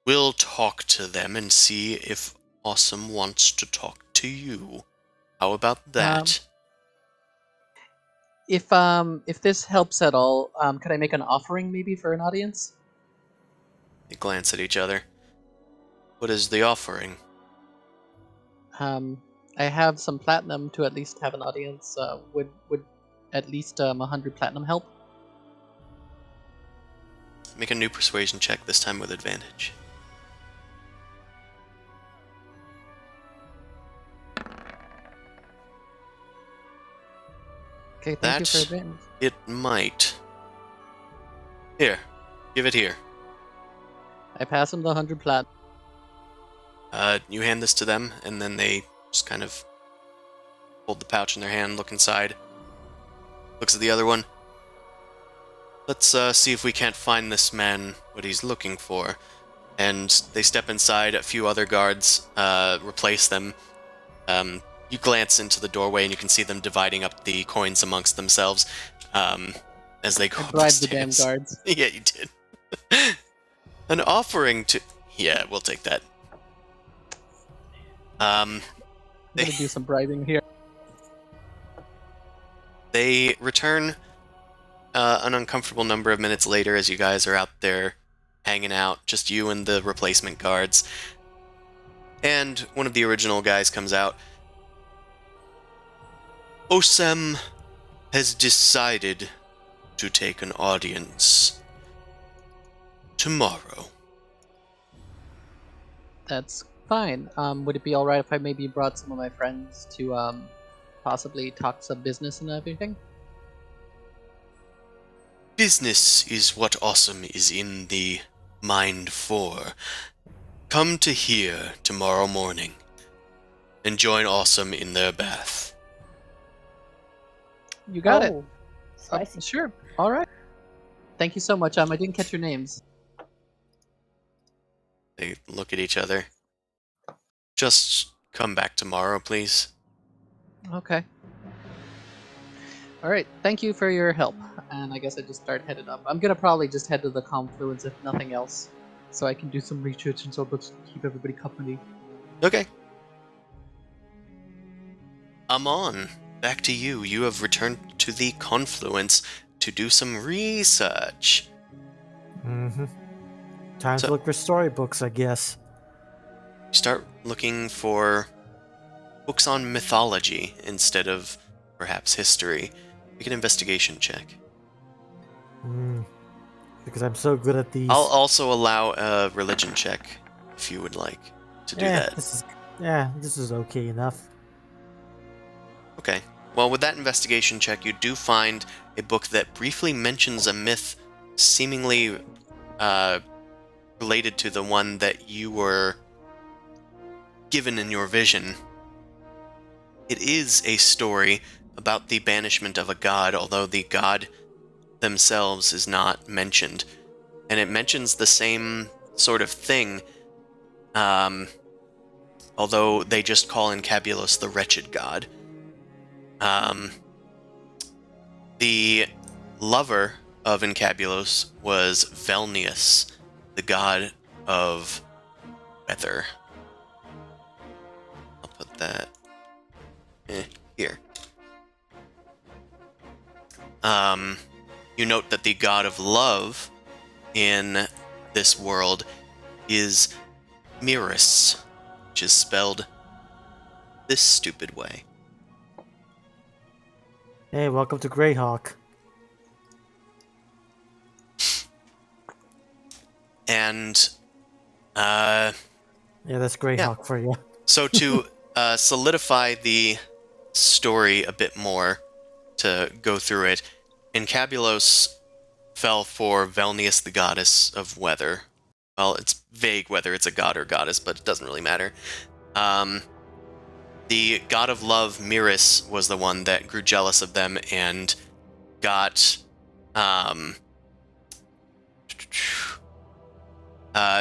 We'll talk to them and see if Awesome wants to talk to you. How about that? If this helps at all, could I make an offering maybe for an audience? They glance at each other. What is the offering? I have some platinum to at least have an audience. Would at least 100 platinum help? Make a new persuasion check, this time with advantage. Okay, thank you for That advantage. it might. Here, give it here. I pass him the 100 plat. You hand this to them, and then they just kind of hold the pouch in their hand, look inside, looks at the other one. Let's see if we can't find this man what he's looking for. And they step inside, a few other guards replace them. You glance into the doorway, and you can see them dividing up the coins amongst themselves as they go I up the bribed the damn stairs. guards. Yeah, you did. An offering to... Yeah, we'll take that. I'm gonna do some bribing here. They return an uncomfortable number of minutes later as you guys are out there hanging out, just you and the replacement guards. And one of the original guys comes out. Osem has decided to take an audience tomorrow. That's fine. Would it be alright if I maybe brought some of my friends to possibly talk some business and everything? Business is what Awesome is in the mind for. Come to here tomorrow morning and join Awesome in their bath. You got it. Spicy. Sure. All right. Thank you so much. I didn't catch your names. They look at each other. Just come back tomorrow, please. Okay. All right. Thank you for your help. And I guess I just start headed up. I'm gonna probably just head to the confluence if nothing else, so I can do some research and so books to keep everybody company. Okay. Amon, back to you. You have returned to the confluence to do some research. Mm-hmm. Time So- to look for storybooks, I guess. Start looking for books on mythology instead of perhaps history. Make an investigation check. Because I'm so good at these. I'll also allow a religion check if you would like to do that. This is okay enough. Okay. Well, with that investigation check, you do find a book that briefly mentions a myth seemingly related to the one that you were given in your vision. It is a story about the banishment of a god, although the god themselves is not mentioned. And it mentions the same sort of thing, although they just call Incabulos the wretched god. The lover of Incabulos was Velnius, the god of weather. I'll put that here. You note that the god of love in this world is Mythos, which is spelled this stupid way. Hey, welcome to Greyhawk. And Yeah, that's Greyhawk for you. so to solidify the story a bit more, to go through it, Incabulos fell for Velnius, the goddess of weather. Well, it's vague whether it's a god or goddess, but it doesn't really matter. The god of love, Mythos, was the one that grew jealous of them and got...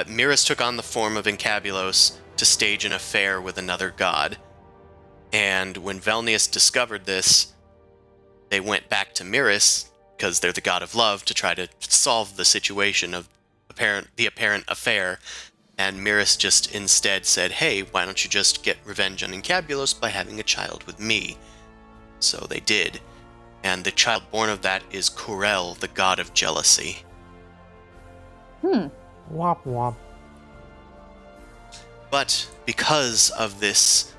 Mythos took on the form of Incabulos to stage an affair with another god. And when Velnius discovered this, they went back to Mythos, because they're the god of love, to try to solve the situation of the apparent affair. And Mythos just instead said, hey, why don't you just get revenge on Incabulos by having a child with me? So they did. And the child born of that is Kurel, the god of jealousy. Womp womp. But because of this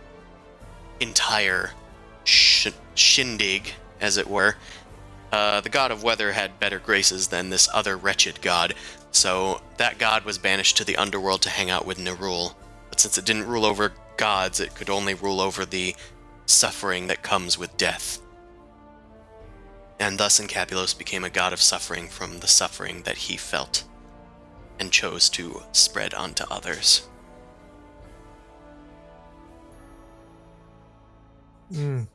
entire shindig, as it were, the god of weather had better graces than this other wretched god, so that god was banished to the underworld to hang out with Nerul. But since it didn't rule over gods, it could only rule over the suffering that comes with death. And thus Incabulos became a god of suffering from the suffering that he felt, and chose to spread onto others. Yeah,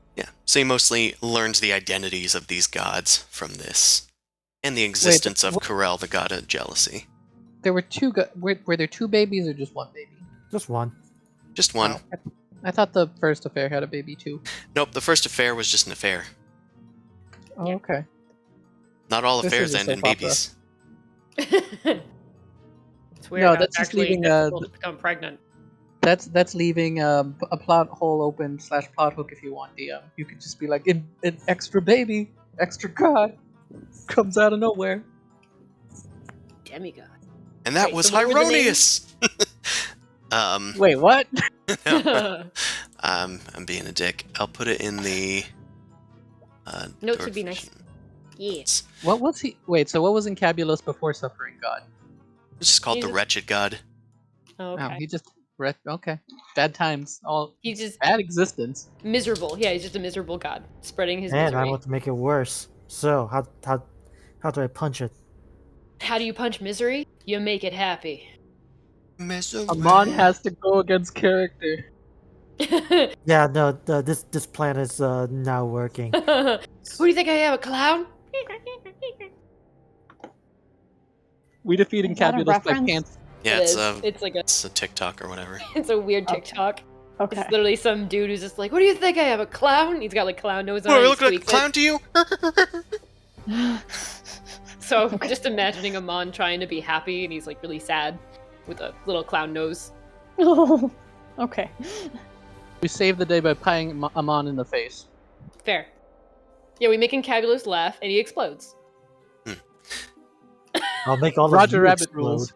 so he mostly learns the identities of these gods from this, and the existence of Kurel, the god of jealousy. There were two. Were there two babies or just one baby? Just one. Just one. Oh, I thought the first affair had a baby too. Nope, the first affair was just an affair. Oh, Yeah. okay. Not all This affairs is a end in soap opera. babies. It's weird. No, how that's it's just actually leaving, difficult to become pregnant. That's leaving a plot hole open / plot hook if you want, DM. You could just be like, an extra baby, extra god, comes out of nowhere. Demigod. And that Wait, was so what were the Hieronius! Wait, what? I'm being a dick. I'll put it in the... Notes would be nice. Dorkvision. Yeah. What was he? Wait, so what was Incabulos before suffering god? It's just called He's the a- Wretched God. Oh, Oh, okay. he just okay. Bad times, all He's just bad existence. miserable. Yeah, he's just a miserable god, spreading his And I misery. want to make it worse. So, how do I punch it? How do you punch misery? You make it happy. Amon has to go against character. Yeah, no, this plan is now working. Who do you think I am, a clown? We defeat Is that a Incabulos by reference? Yeah, It is. It's like it's a TikTok or whatever. it's a weird Okay. TikTok. Okay. It's literally some dude who's just like, "What do you think I am, a clown?" He's got like clown nose on. What, I He look like a squeaks clown it. to you? So just imagining Amon trying to be happy, and he's like really sad with a little clown nose. Okay. We save the day by pieing Amon in the face. Fair. Yeah, we make Incabulos laugh, and he explodes. I'll make all Roger of you Rabbit explode. rules.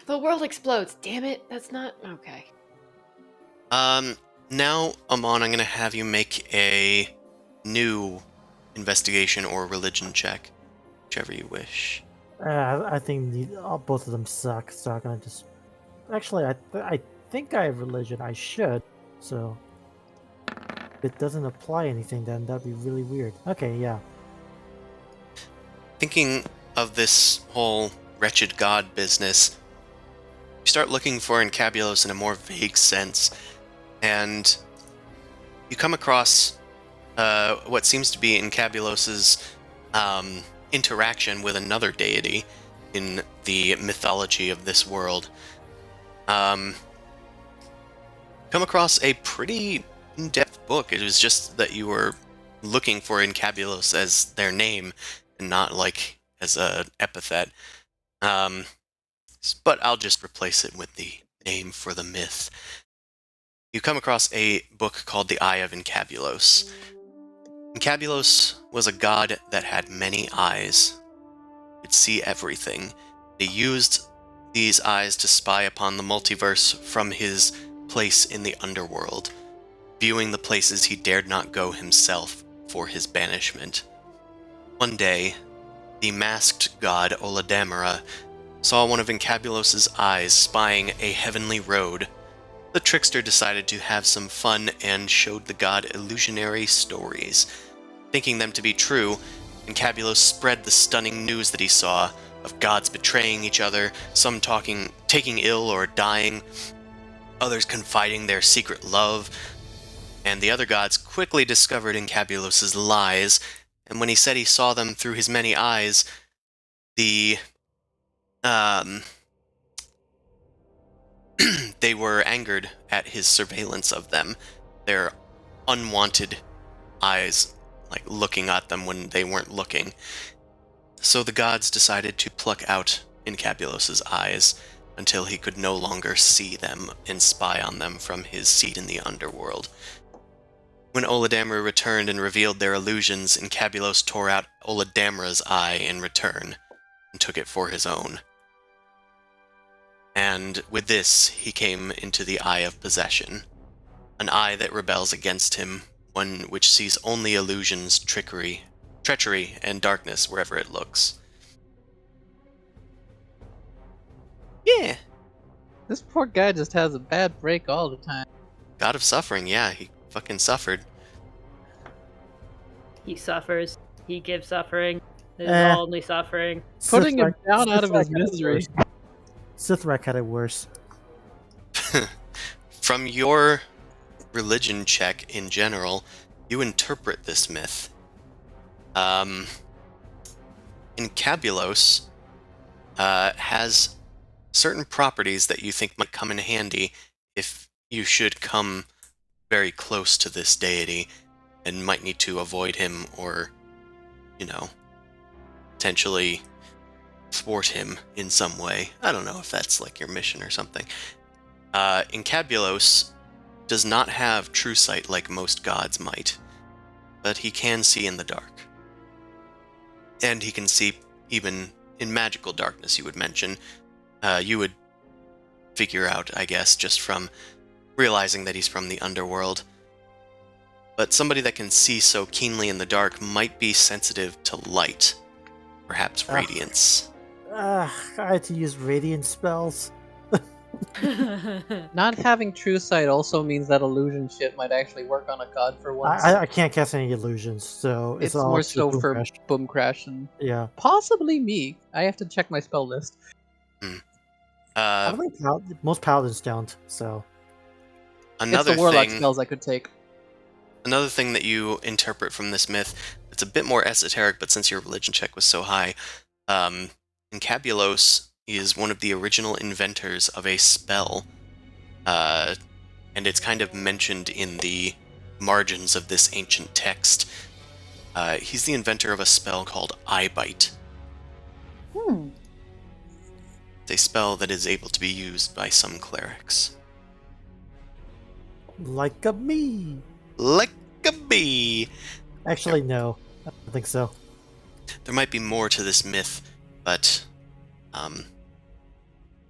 The world explodes. Damn it! That's not okay. Now, Amon, I'm gonna have you make a new investigation or religion check, whichever you wish. I think both of them suck, so I'm gonna just. Actually, I think I have religion. I should. So if it doesn't apply anything, then that'd be really weird. Okay, yeah. Thinking of this whole wretched god business, you start looking for Incabulos in a more vague sense, and you come across what seems to be Incabulos's interaction with another deity in the mythology of this world. Come across a pretty in-depth book. It was just that you were looking for Incabulos as their name and not like as a epithet. But I'll just replace it with the name for the myth. You come across a book called The Eye of Incabulos. Incabulos was a god that had many eyes. He could see everything. He used these eyes to spy upon the multiverse from his place in the underworld, viewing the places he dared not go himself for his banishment. One day, the masked god Oladamara saw one of Incabulos's eyes spying a heavenly road. The trickster decided to have some fun and showed the god illusionary stories. Thinking them to be true, Incabulos spread the stunning news that he saw of gods betraying each other, some taking ill or dying, others confiding their secret love, and the other gods quickly discovered Incabulos's lies, and when he said he saw them through his many eyes, they were angered at his surveillance of them, their unwanted eyes, like looking at them when they weren't looking. So the gods decided to pluck out Incabulos's eyes until he could no longer see them and spy on them from his seat in the underworld. When Oladamara returned and revealed their illusions, Incabulos tore out Oladamara's eye in return and took it for his own. And with this, he came into the Eye of Possession, an eye that rebels against him, one which sees only illusions, treachery, and darkness wherever it looks. Yeah. This poor guy just has a bad break all the time. God of Suffering, yeah, he fucking suffered. He suffers. He gives suffering. This is Eh. only suffering. Putting him Sithrak- down out of his Sithrak had it misery. worse. Sithrak had it worse. From your religion check in general, you interpret this myth. Incabulos has certain properties that you think might come in handy if you should come very close to this deity and might need to avoid him or, potentially thwart him in some way. I don't know if that's like your mission or something. Incabulos does not have true sight like most gods might, but he can see in the dark. And he can see even in magical darkness, you would mention. You would figure out, I guess, just from realizing that he's from the underworld. But somebody that can see so keenly in the dark might be sensitive to light, perhaps radiance. I had to use radiant spells. Not having true sight also means that illusion shit might actually work on a god for once. I can't cast any illusions, so it's all more just so Boom for Crash. Boom Crash and Yeah. possibly me. I have to check my spell list. I don't think most paladins don't, so. Another It's the warlock thing, spells I could take. another thing that you interpret from this myth, it's a bit more esoteric, but since your religion check was so high, Incabulos He is one of the original inventors of a spell, and it's kind of mentioned in the margins of this ancient text. He's the inventor of a spell called Eye Bite. It's a spell that is able to be used by some clerics. Like a me. Like a bee! Actually, no. I don't think so. There might be more to this myth, but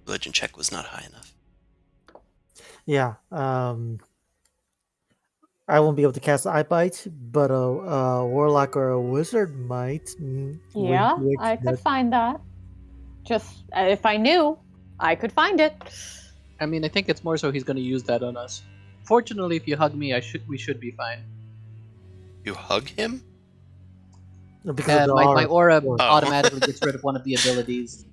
religion check was not high enough. Yeah. I won't be able to cast Eye Bite, but a warlock or a wizard might. Yeah, Wink, I could but- find that. Just if I knew, I could find it. I mean, I think it's more so he's going to use that on us. Fortunately, if you hug me, we should be fine. You hug him? Because of the My aura Oh. automatically gets rid of one of the abilities.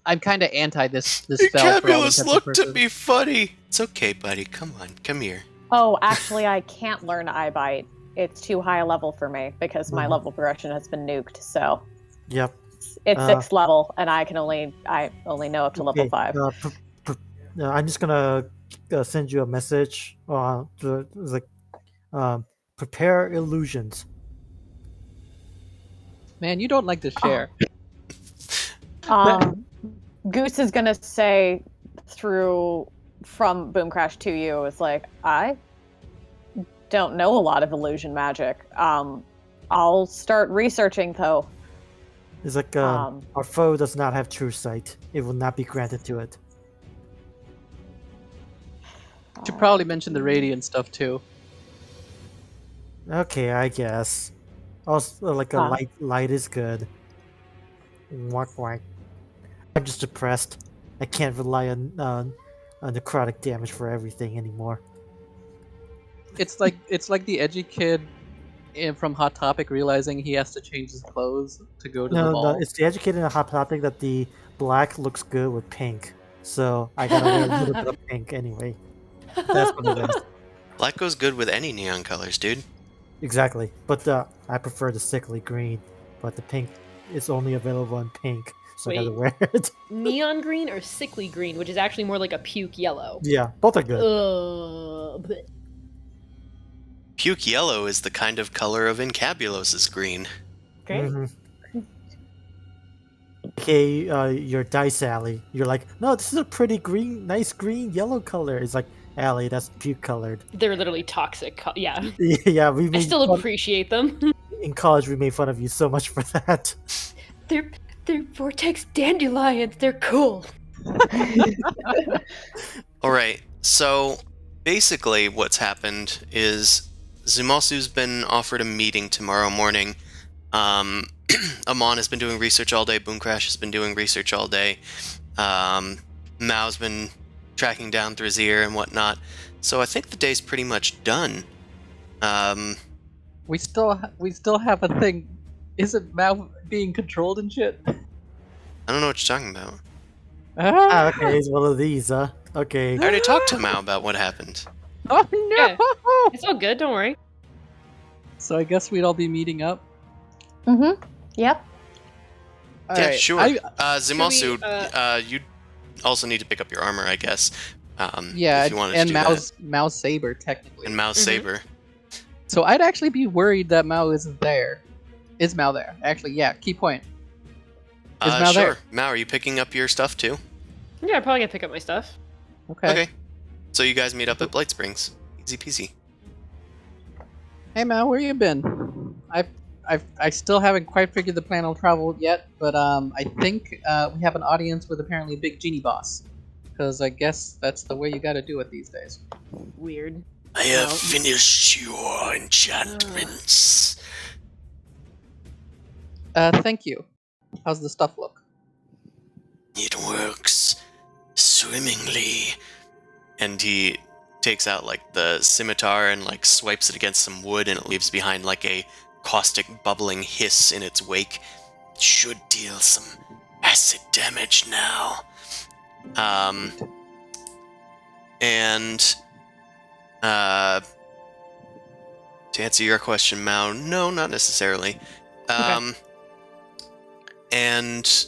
I'm kind of anti this spell. For all Incabulus intents and looked at purposes. me funny. It's okay, buddy. Come on, come here. Oh, actually, I can't learn Eye Bite. It's too high a level for me because my Mhm. level progression has been nuked. So Yep. it's Uh, 6th level, and I only know up to level Okay, 5. I'm just gonna send you a message. It's like, prepare illusions. Man, you don't like to share. Goose is gonna say from Boom Crash to you, it's like, I don't know a lot of illusion magic. I'll start researching though. It's like our foe does not have true sight. It will not be granted to it. Should probably mention the radiant stuff too. Okay, I guess. Also, like a light is good. Walk, walk. I'm just depressed. I can't rely on necrotic damage for everything anymore. It's like the edgy kid from Hot Topic realizing he has to change his clothes to go to the mall. No, it's the educated in a hot topic that the black looks good with pink. So I gotta wear a little bit of pink anyway. That's what it is. Black goes good with any neon colors, dude. Exactly. But I prefer the sickly green. But the pink is only available in pink. So I gotta Wait. wear it. Neon green or sickly green, which is actually more like a puke yellow. Yeah, both are good. Bleh. Puke yellow is the kind of color of Incabulos' green. Great. Mhm. Okay, your dice alley. You're like, no, this is a pretty green, nice green yellow color. It's like, alley, that's puke colored. They're literally toxic. Yeah. Yeah, we I made still fun, appreciate them. in college. We made fun of you so much for that. They're vortex dandelions. They're cool. Alright, so basically what's happened is Zumasu's been offered a meeting tomorrow morning. Amon has been doing research all day, Boomcrash has been doing research all day. Mao's been tracking down Thrazir and whatnot. So I think the day's pretty much done. We still have a thing. Isn't Mao being controlled and shit? I don't know what you're talking about. Ah, okay, it's one of these, huh? Okay. I already talked to Mao about what happened. Oh no! Yeah. It's all good. Don't worry. So I guess we'd all be meeting up. Mm-hmm. Yep. All Yeah, right, sure. Zumasu, Should you also need to pick up your armor, I guess. Yeah, if you wanted and to do Mao's saber technically. that. And Mao's Mhm. saber. So I'd actually be worried that Mao isn't there. Is Mao there? Actually, yeah. Key point. Is Mao Sure. there? Mao, are you picking up your stuff too? Yeah, I'm probably gonna pick up my stuff. Okay. So you guys meet up at Blight Springs. Easy peasy. Hey Mao, where you been? I still haven't quite figured the plan of travel yet, but I think we have an audience with apparently a big genie boss. Because I guess that's the way you got to do it these days. Weird. I have Well- finished your enchantments. Thank you. How's the stuff look? It works swimmingly. And he takes out like the scimitar and like swipes it against some wood, and it leaves behind like a caustic bubbling hiss in its wake. Should deal some acid damage now. And to answer your question, Mao, no, not necessarily. And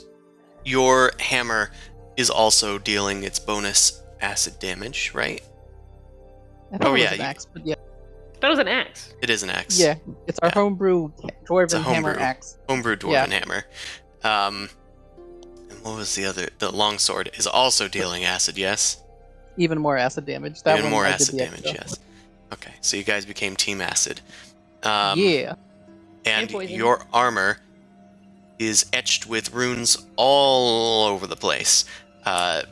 your hammer is also dealing its bonus acid damage, right? I thought Oh, it was yeah, an axe, but yeah. That was an axe. It is an axe. Yeah, it's our Yeah. homebrew dwarven It's a hammer homebrew. axe. Homebrew dwarven hammer. And what was the other? The longsword is also dealing acid, yes? Even more acid damage. That Even one more I acid did the damage, extra. yes. Okay, so you guys became Team Acid. Yeah. And And poison. your armor is etched with runes all over the place.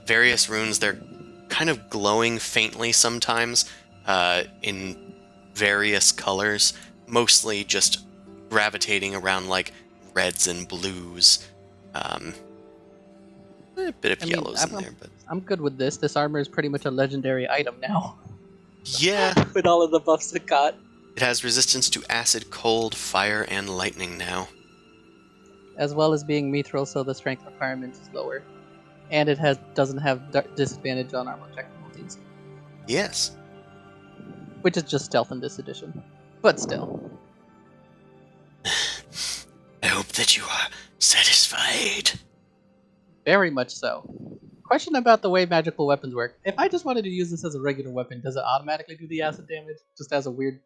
Various runes, they're kind of glowing faintly sometimes in various colors, mostly just gravitating around like reds and blues. A bit of yellows in there, but I'm good with this. This armor is pretty much a legendary item now. yeah, With all of the buffs it got. it has resistance to acid, cold, fire, and lightning now. As well as being mithril, so the strength requirement is lower. And it doesn't have disadvantage on armor check penalties. Yes. Which is just stealth in this edition. But still. I hope that you are satisfied. Very much so. Question about the way magical weapons work. If I just wanted to use this as a regular weapon, does it automatically do the acid damage? Just as a weird...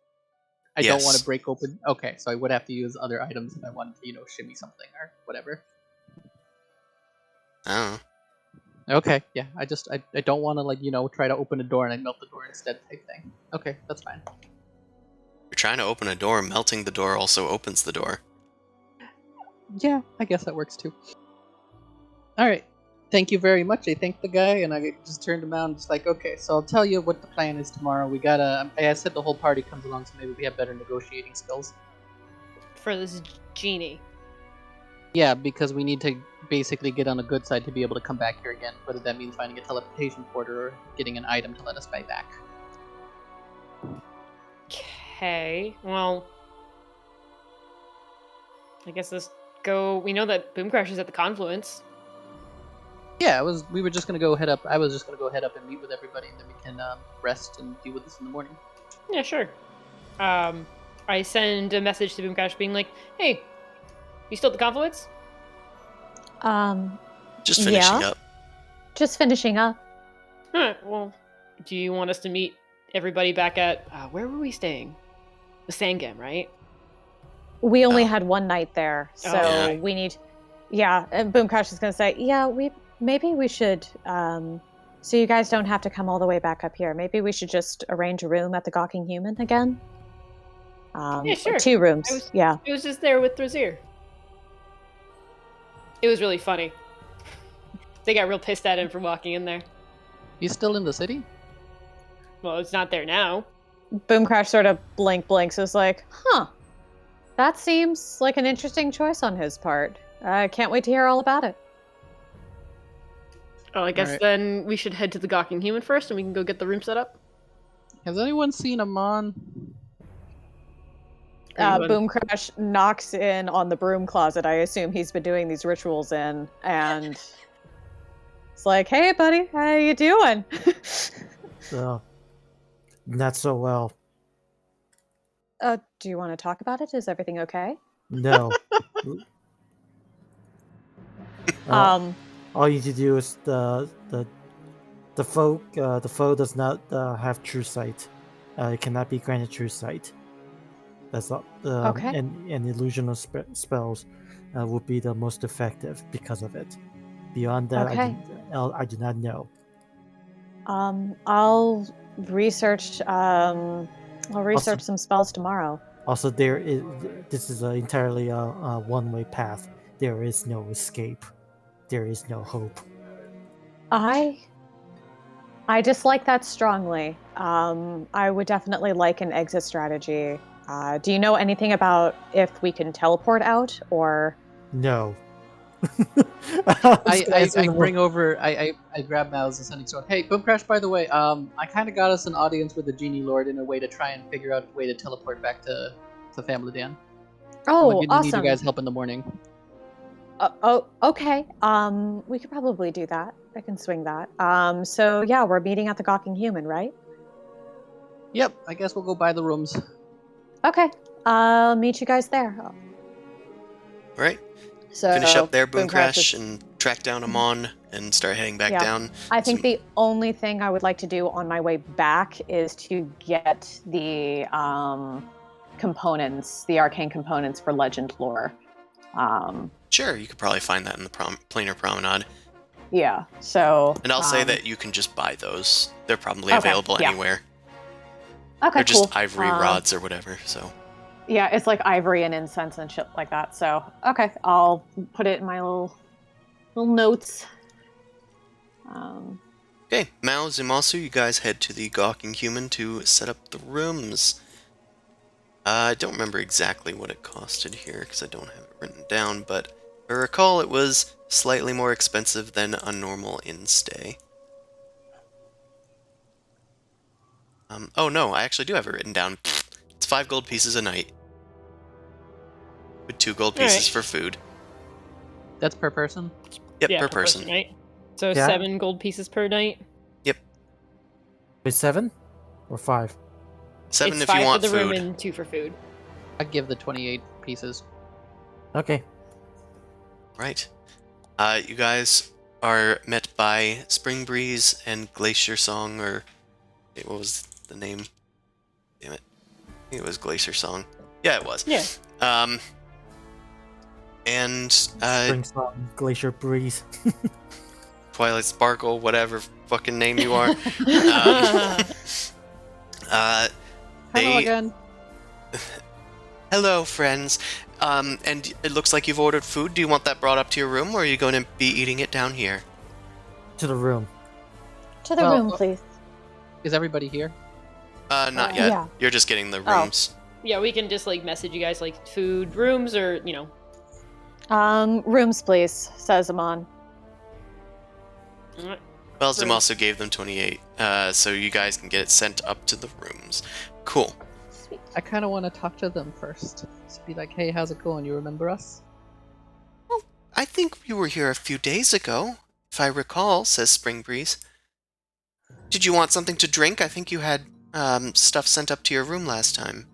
I don't want Yes. to break open... Okay, so I would have to use other items if I wanted to, shimmy something or whatever. Oh. Okay, yeah, I don't want to, try to open a door and I melt the door instead type thing. Okay, that's fine. You're trying to open a door, melting the door also opens the door. Yeah, I guess that works too. Alright, thank you very much. I thanked the guy and I just turned him out and just like, okay, so I'll tell you what the plan is tomorrow. We gotta... I said the whole party comes along, so maybe we have better negotiating skills. For this genie. Yeah, because we need to basically get on the good side to be able to come back here again, whether that means finding a teleportation portal or getting an item to let us buy back. Okay, well... I guess let's go... We know that Boomcrash is at the confluence. Yeah, we were just gonna go head up. I was just gonna go head up and meet with everybody, and then we can rest and deal with this in the morning. Yeah, sure. I send a message to Boomcrash being like, hey, you still at the confluence? Just finishing Yeah. up. Just finishing up. Alright, well, do you want us to meet everybody back at... where were we staying? The Sangam, right? We only Oh. had one night there, so Yeah. we need. Yeah, and Boomcrash is gonna say, yeah, maybe we should. So you guys don't have to come all the way back up here. Maybe we should just arrange a room at the Gawking Human again. Yeah, sure. 2 rooms. Yeah. It was just there with Brazier. It was really funny. They got real pissed at him for walking in there. He's still in the city? Well, it's not there now. Boomcrash sort of blinks. Is like, huh. That seems like an interesting choice on his part. I can't wait to hear all about it. Oh, I guess Alright. then we should head to the Gawking Human first, and we can go get the room set up. Has anyone seen Amon? Boomcrash knocks in on the broom closet. I assume he's been doing these rituals in, and it's like, "Hey, buddy, how you doing?" Not so well. Do you want to talk about it? Is everything okay? No. All you need to do is the foe does not have true sight. It cannot be granted true sight. That's all. Okay. And illusional spells would be the most effective because of it. Beyond that, Okay. I do not know. I'll research. I'll research some spells tomorrow. Also, this is entirely a one-way path. There is no escape. There is no hope. I dislike that strongly. I would definitely like an exit strategy. Do you know anything about if we can teleport out or? No. I grab Mouse and sending sword. Hey, Boomcrash, by the way, I kind of got us an audience with the Genie Lord in a way to try and figure out a way to teleport back to Family Dan. Oh, Need awesome. you guys help in the morning. Okay. We could probably do that. I can swing that. So yeah, we're meeting at the Gawking Human, right? Yep, I guess we'll go buy the rooms. Okay. I'll meet you guys there. Right. So Finish up there, Boomcrash Boomcrash, is- and track down Amon and start heading back Yeah. down. I think So- the only thing I would like to do on my way back is to get the components, the arcane components for legend lore. Sure, you could probably find that in the planar promenade. Yeah, so... And I'll say that you can just buy those. They're probably Okay, available yeah. anywhere. Okay, They're just cool. ivory rods or whatever, so... Yeah, it's like ivory and incense and shit like that. So, okay, I'll put it in my little notes. Okay, Mao, Zumasu, you guys head to the Gawking Human to set up the rooms. I don't remember exactly what it costed here, because I don't have it written down, but if I recall it was slightly more expensive than a normal in-stay. Oh no, I actually do have it written down. It's 5 gold pieces a night. With 2 gold pieces for food. That's per person? Yep, Yeah, per person. right? So Yeah. 7 gold pieces per night. Wait, 7 or 5? 7 It's if 5 you want for the food. room and 2 for food. I'd give the 28 pieces. Okay. Right. You guys are met by Spring Breeze and Glacier Song, or... Wait, what was the name? Damn it. I think it was Glacier Song. Yeah, it was. Yeah. And Spring Song, Glacier Breeze. Twilight Sparkle, whatever fucking name you are. Hello They... again. Hello, friends. And it looks like you've ordered food. Do you want that brought up to your room, or are you going to be eating it down here? To the room. To the Well, room, please. Is everybody here? Not yet. Yeah. You're just getting the Oh. rooms. Yeah, we can just like message you guys like food, rooms, or Rooms, please, says Amon. Alright. Well, Zim Rooms. also gave them 28, so you guys can get it sent up to the rooms. Cool. Sweet. I kind of want to talk to them first. Just be like, hey, how's it going? You remember us? I think you were here a few days ago, if I recall, says Spring Breeze. Did you want something to drink? I think you had stuff sent up to your room last time.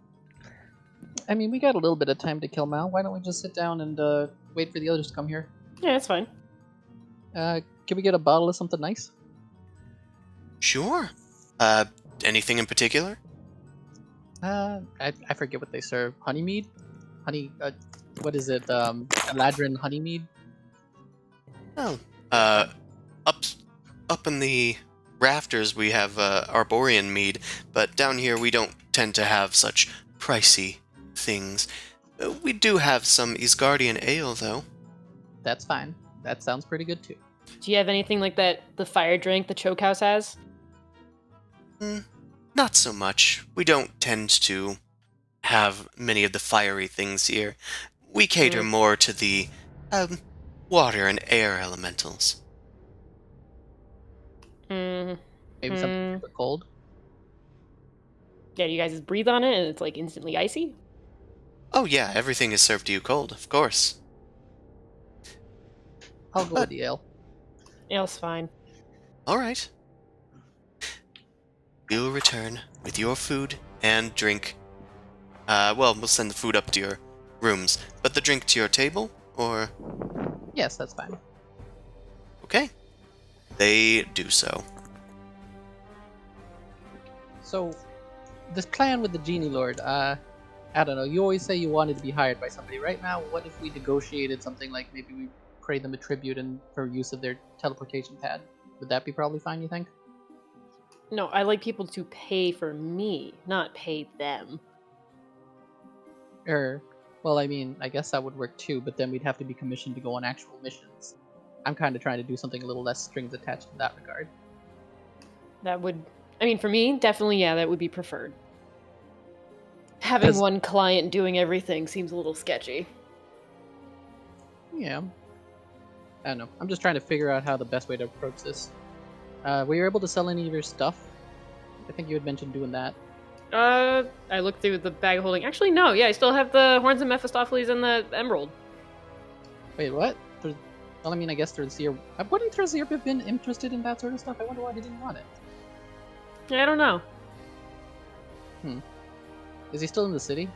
I mean, we got a little bit of time to kill Mal. Why don't we just sit down and wait for the others to come here? Yeah, that's fine. Can we get a bottle of something nice? Sure. Anything in particular? I forget what they serve. Honey mead? Honey, what is it? Eladrin honey mead? Oh, up in the rafters we have Arborian mead, but down here we don't tend to have such pricey things. We do have some Isgardian ale, though. That's fine. That sounds pretty good too. Do you have anything like that the fire drink the choke house has? Not so much. We don't tend to have many of the fiery things here. We cater more to the water and air elementals. Mm. Maybe something super cold. Yeah, you guys just breathe on it and it's like instantly icy? Oh yeah, everything is served to you cold, of course. I'll go with the ale. Ale's fine. All right. We'll return with your food and drink. Well, we'll send the food up to your rooms, but the drink to your table, or... Yes, that's fine. Okay. They do so. So, this plan with the Genie Lord, I don't know, you always say you wanted to be hired by somebody. Right now, what if we negotiated something like maybe we pay them a tribute and for use of their teleportation pad? Would that be probably fine, you think? No, I like people to pay for me, not pay them. Well, I mean, I guess that would work too, but then we'd have to be commissioned to go on actual missions. I'm kind of trying to do something a little less strings attached in that regard. That would, I mean, for me, definitely, yeah, that would be preferred. Having 'Cause- one client doing everything seems a little sketchy. Yeah. I don't know. I'm just trying to figure out how the best way to approach this. Were you able to sell any of your stuff? I think you had mentioned doing that. I looked through the bag of holding. Actually, no, yeah, I still have the horns of Mephistopheles and the emerald. Wait, what? Well, I mean, I guess Thrazir... Wouldn't Thrazir have been interested in that sort of stuff? I wonder why he didn't want it. Yeah, I don't know. Is he still in the city?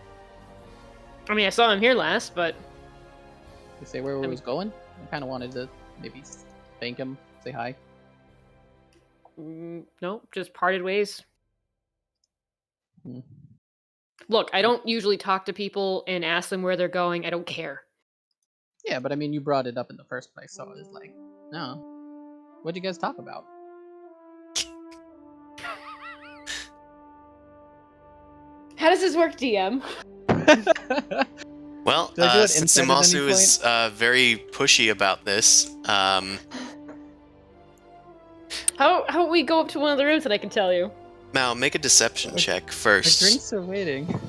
I mean, I saw him here last, but Did he say where he was going? I kind of wanted to Maybe thank him, say hi. No, just parted ways. Hmm. Look, I don't usually talk to people and ask them where they're going. I don't care. Yeah, but I mean, you brought it up in the first place, so I was like, no. What'd you guys talk about? How does this work, DM? Well, Did I do it since inside at any Zumasu is very pushy about this, How about we go up to one of the rooms and I can tell you? Mao, make a deception check My first. drinks are waiting.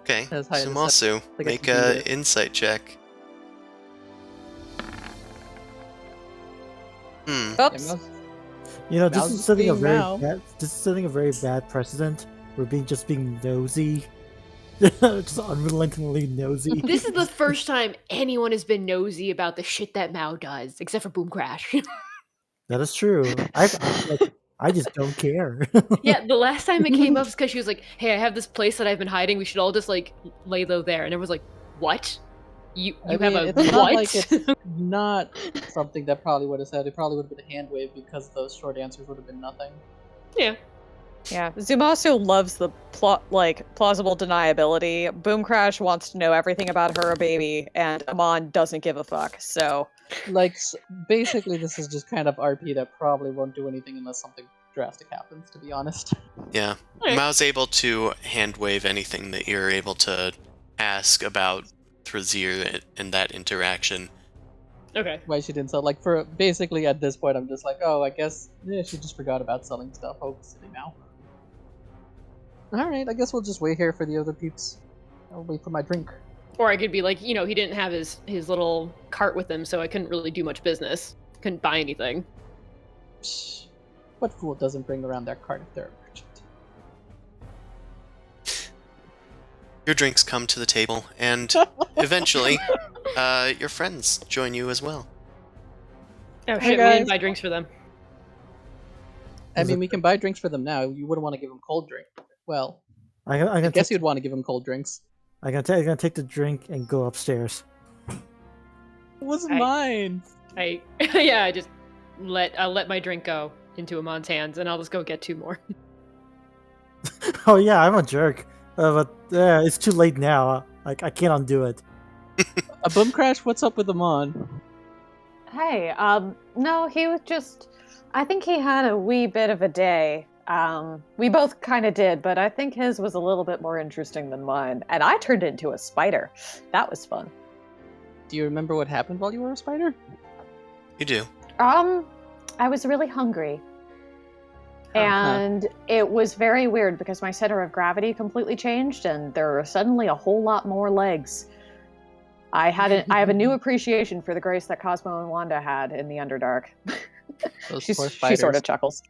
Okay, As high as Zumasu, think I make can beat a it. insight check. Hmm. Oops. This Mal's is just setting a being very Mal. bad. This is setting a very bad precedent. We're just being nosy, just unrelentingly nosy. This is the first time anyone has been nosy about the shit that Mao does, except for Boom Crash. That is true. I just don't care. Yeah, the last time it came up is because she was like, "Hey, I have this place that I've been hiding. We should all just like lay low there." And everyone's like, "What? You I have mean, a it's what?" not like it's not something that probably would have said. It probably would have been a hand wave because those short answers would have been nothing. Yeah. Yeah, Zumasu loves the plausible deniability. Boom Crash wants to know everything about her baby, and Amon doesn't give a fuck. So Like, basically, this is just kind of RP that probably won't do anything unless something drastic happens, to be honest. Yeah. Alright. Mao's able to hand wave anything that you're able to ask about Trazir and that interaction. Okay. Why she didn't sell. Like, for basically at this point, I'm just like, oh, I guess she just forgot about selling stuff. Oh, silly now. Alright, I guess we'll just wait here for the other peeps. I'll wait for my drink. Or I could be like, he didn't have his little cart with him, so I couldn't really do much business. Couldn't buy anything. Psh, what fool doesn't bring around their cart if they're a merchant? Your drinks come to the table, and eventually, your friends join you as well. Oh Hey, shit, we guys. didn't buy drinks for them. I mean, we can buy drinks for them now. You wouldn't want to give them cold drink. Well, I'm I gonna guess take, you'd want to give them cold drinks. I'm gonna take the drink and go upstairs. It wasn't I- mine. I just I'll let my drink go into Amon's hands, and I'll just go get 2 more. Oh yeah, I'm a jerk. But it's too late now. Like I can't undo it. A boom crash. What's up with them on? hey, no, he was just. I think he had a wee bit of a day. We both kind of did, but I think his was a little bit more interesting than mine. And I turned into a spider. That was fun. Do you remember what happened while you were a spider? You do. I was really hungry. And it was very weird because my center of gravity completely changed and there are suddenly a whole lot more legs. I have a new appreciation for the grace that Cosmo and Wanda had in the Underdark. Those she poor sort spiders. of chuckles.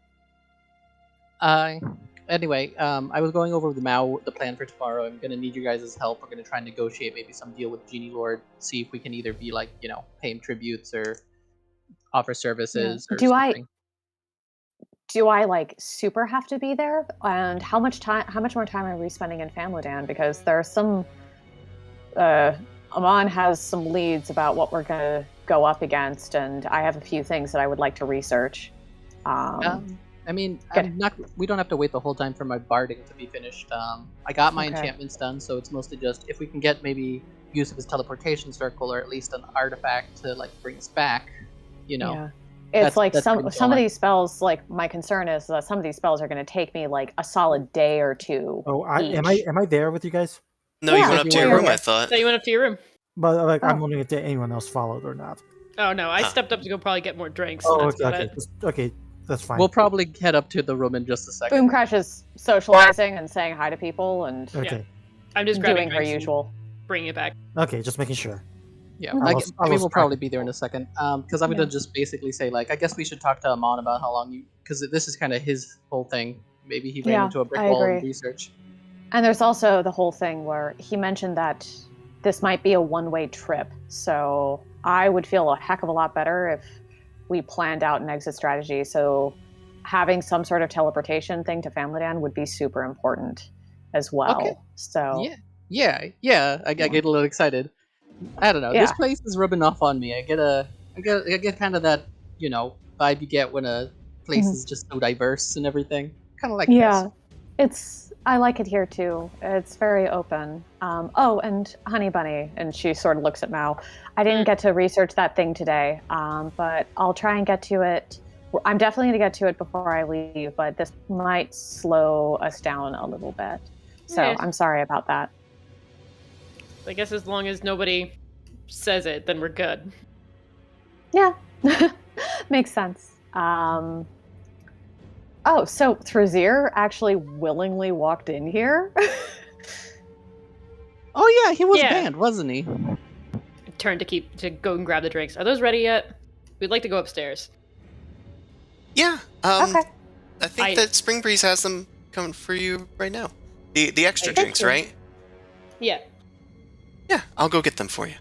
Anyway, I was going over the plan for tomorrow. I'm gonna need you guys' help. We're gonna try and negotiate maybe some deal with Genie Lord. See if we can either be like, pay him tributes or offer services or something. Do I like super have to be there? And how much more time are we spending in Family Because there's some Amon has some leads about what we're gonna go up against, and I have a few things that I would like to research. I mean, Good. we don't have to wait the whole time for my barding to be finished. I got my Okay. enchantments done, so it's mostly just if we can get maybe use of his teleportation circle or at least an artifact to like bring us back. Yeah. That's It's like pretty some much of all I- these spells. Like my concern is that some of these spells are going to take me like a solid day or 2. Oh, am each. I there with you guys? No, you Yeah, went up to you your were. room, I thought. So you went up to your room. But like, I'm Oh. wondering if anyone else followed or not. Oh no, I Huh. stepped up to go probably get more drinks. Oh, and that's about okay, it. okay, that's fine. We'll probably head up to the room in just a second. Boom Crash is socializing and saying hi to people and Okay, I'm just grabbing doing her drinks and usual. bringing it back. okay, just making sure. Yeah, Mhm. I was mean, we'll probably practical. be there in a second. Because I'm Yeah. gonna just basically say like, I guess we should talk to Amon about how long because this is kind of his whole thing. Maybe he ran Yeah, into a brick I wall in agree. research. And there's also the whole thing where he mentioned that this might be a one-way trip. So I would feel a heck of a lot better if we planned out an exit strategy. So having some sort of teleportation thing to Family would be super important as well. Okay. So Yeah. I get a little excited. I don't know. Yeah. This place is rubbing off on me. I get kind of that, vibe you get when a place Mhm. is just so diverse and everything. Kind of like Yeah, this. I like it here too. It's very open. Oh, and Honey Bunny, and she sort of looks at Mao. I didn't get to research that thing today, but I'll try and get to it. I'm definitely going to get to it before I leave, but this might slow us down a little bit. So Yeah. I'm sorry about that. I guess as long as nobody says it, then we're good. Yeah, makes sense. Oh, so Thrazir actually willingly walked in here? Oh yeah, he was Yeah. banned, wasn't he? Turn to go and grab the drinks. Are those ready yet? We'd like to go upstairs. Yeah. Okay. I think that Spring Breeze has them coming for you right now. The extra Thank drinks, you. right? Yeah. Yeah, I'll go get them for you.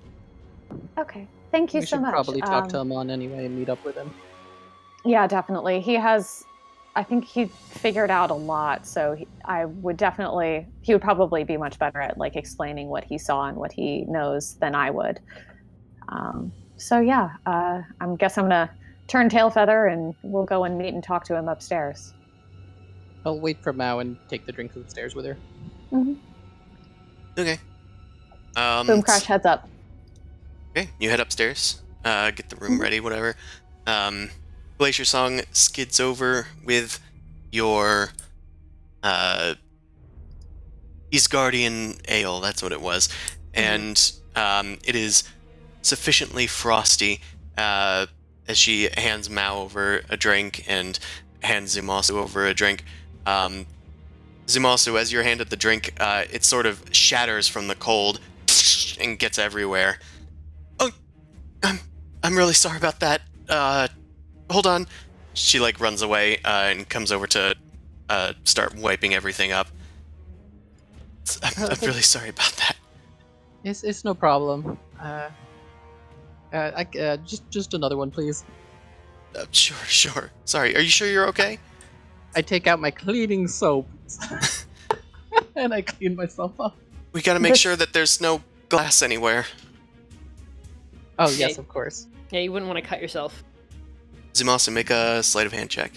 Okay. Thank you We so should much. probably talk to Amon anyway and meet up with him. Yeah, definitely. I think he figured out a lot. So he would probably be much better at like explaining what he saw and what he knows than I would. So yeah, I guess I'm gonna turn tail feather and we'll go and meet and talk to him upstairs. I'll wait for Mao and take the drinks upstairs with her. Mm-hmm. Okay. Boom Crash heads up. Okay, you head upstairs, get the room ready, whatever. Glacier Song skids over with your Guardian Ale, that's what it was. And it is sufficiently frosty as she hands Mao over a drink and hands Zumasu over a drink. Zumasu, as you're handed the drink, it sort of shatters from the cold and gets everywhere. Oh, I'm really sorry about that. Hold on. She like runs away and comes over to start wiping everything up. I'm really sorry about that. It's no problem. Just another one, please. Sure. Sorry. Are you sure you're okay? I take out my cleaning soap and I clean myself up. We gotta make sure that there's no glass anywhere. Oh yes, of course. Yeah, you wouldn't want to cut yourself. Zumasu, make a sleight of hand check.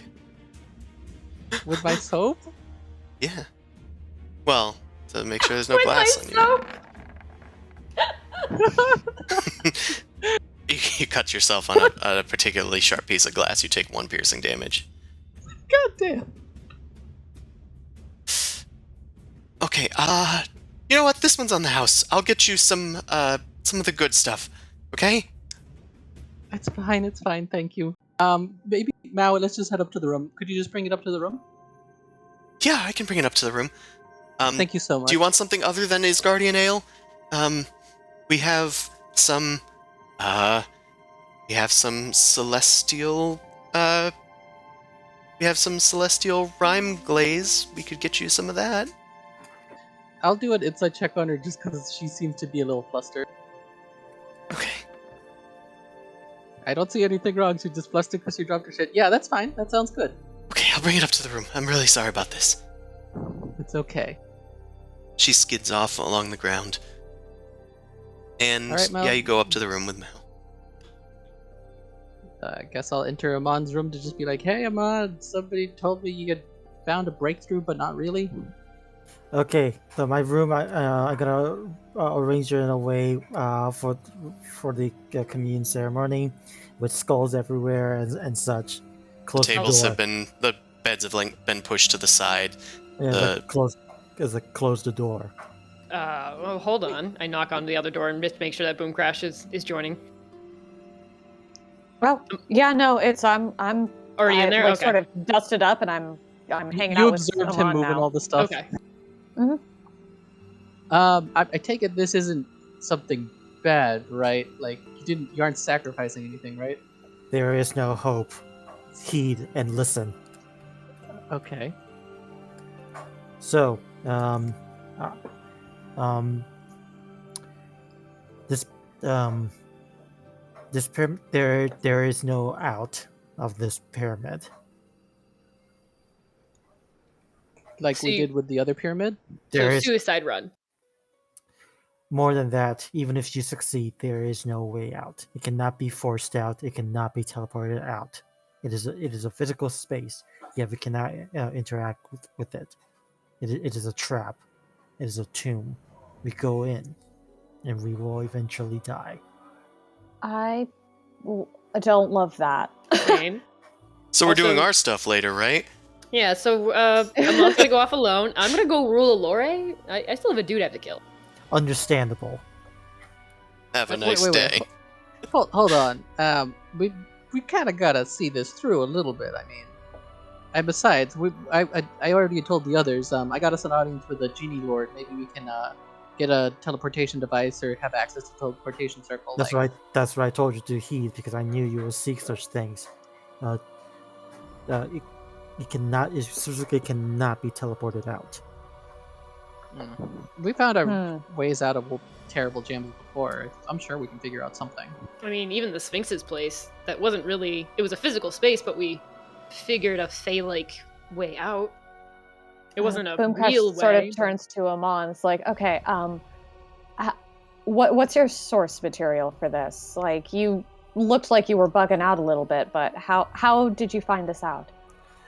With my soap? Yeah. Well, to make sure there's no With glass my on soap! you. You cut yourself on a particularly sharp piece of glass. You take 1 piercing damage. God damn. Okay. You know what? This one's on the house. I'll get you some of the good stuff. Okay? It's fine, thank you. Maybe Mao, let's just head up to the room. Could you just bring it up to the room? Yeah, I can bring it up to the room. Thank you so much. Do you want something other than his Guardian Ale? We have some celestial rime glaze. We could get you some of that. I'll do an insight check on her just because she seems to be a little flustered. Okay. I don't see anything wrong. She's just flustered because she dropped her shit. Yeah, that's fine. That sounds good. Okay, I'll bring it up to the room. I'm really sorry about this. It's okay. She skids off along the ground. And All right, Mel. yeah, you go up to the room with Mel. I guess I'll enter Amon's room to just be like, "Hey, Amon, somebody told me you had found a breakthrough, but not really." Okay, so my room, I'm gonna arrange it in a way for the communion ceremony, with skulls everywhere and such. Close the Tables door. have the beds have been pushed to the side. Close the door. Well, hold on. I knock on the other door and just make sure that Boom Crash is joining. Well, yeah, no, I'm Already in there? like, Okay. sort of dusted up and I'm hanging You out with observed him Amon moving now. all the stuff. Okay. I take it this isn't something bad, right? Like you aren't sacrificing anything, right? There is no hope. Heed and listen. Okay. So, there is no out of this pyramid. Like we did with the other pyramid? So suicide run. More than that, even if you succeed, there is no way out. It cannot be forced out. It cannot be teleported out. It is a physical space, yet we cannot interact with it. It is a trap. It is a tomb. We go in, and we will eventually die. I don't love that. Same. So we're doing Also- our stuff later, right? Yeah, so Amon's gonna go off alone. I'm gonna go rule Alore. I still have a dude I have to kill. Understandable. Have a Wait, nice wait. day. Hold on. We kind of gotta see this through a little bit. I mean, and besides, I already told the others. I got us an audience with a genie lord. Maybe we can get a teleportation device or have access to teleportation circle. That's like, right. That's what I told you to heed because I knew you will seek such things. It cannot. It specifically cannot be teleported out. We found our ways out of terrible jams before. I'm sure we can figure out something. I mean, even the Sphinx's place, that wasn't really... It was a physical space, but we figured a Fey-like way out. It wasn't a Boomcrash real way. sort of turns to Amon. It's like, okay, what's your source material for this? Like, you looked like you were bugging out a little bit, but how did you find this out?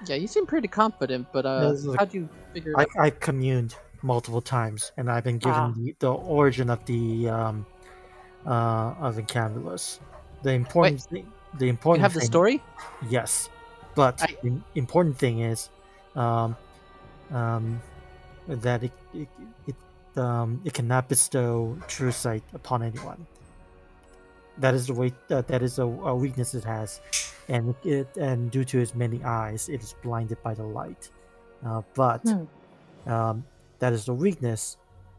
Yeah, you seem pretty confident, but how'd you figure it out? I communed multiple times, and I've been given the origin of the Incabulos. The important thing. The important. You have the thing, story? Yes, but the important thing is, that it cannot bestow true sight upon anyone. That is the way. That is a weakness it has, and due to its many eyes, it is blinded by the light. But that is the weakness,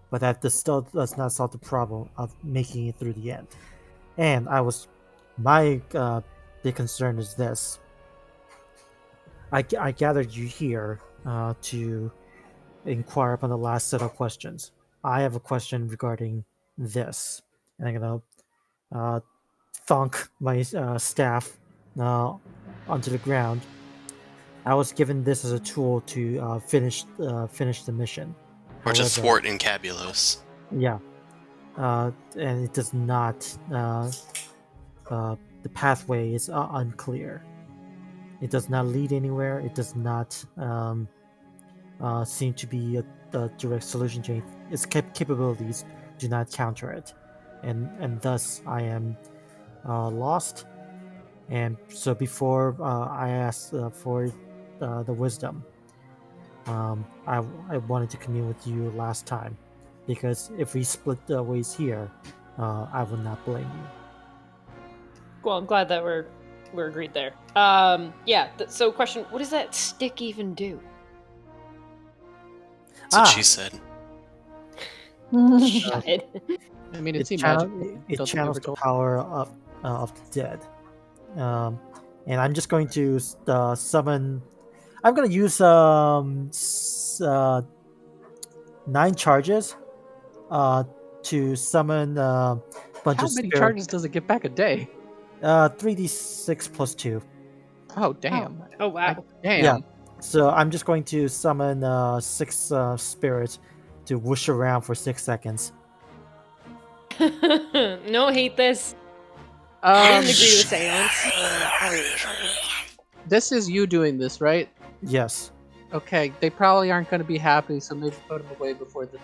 but that still does not solve the problem of making it through the end. And my big concern is this. I gathered you here to inquire upon the last set of questions. I have a question regarding this, and I'm gonna thunk my staff onto the ground. I was given this as a tool to finish the mission. Or to However, thwart Incabulos. Yeah, and it does not. The pathway is unclear. It does not lead anywhere. It does not seem to be a direct solution to it. Its capabilities do not counter it, and thus I am lost. And so before I asked for the wisdom, I wanted to commune with you last time, because if we split ways here, I would not blame you. Well, I'm glad that we're agreed there. Yeah. So, question: what does that stick even do? That's what she said. Shut it. I mean, it seemed channels magical. it Don't think we channels ever the told- power of the dead, and I'm just going to summon. I'm going to use 9 charges to summon a bunch How of many spirit. charges does it get back a day? 3d6 plus 2. Oh, damn. Oh wow. Damn. Yeah. So I'm just going to summon 6 spirits to whoosh around for 6 seconds. No, hate this. I didn't agree to a seance. This is you doing this, right? Yes. Okay, they probably aren't going to be happy, so maybe put them away before the.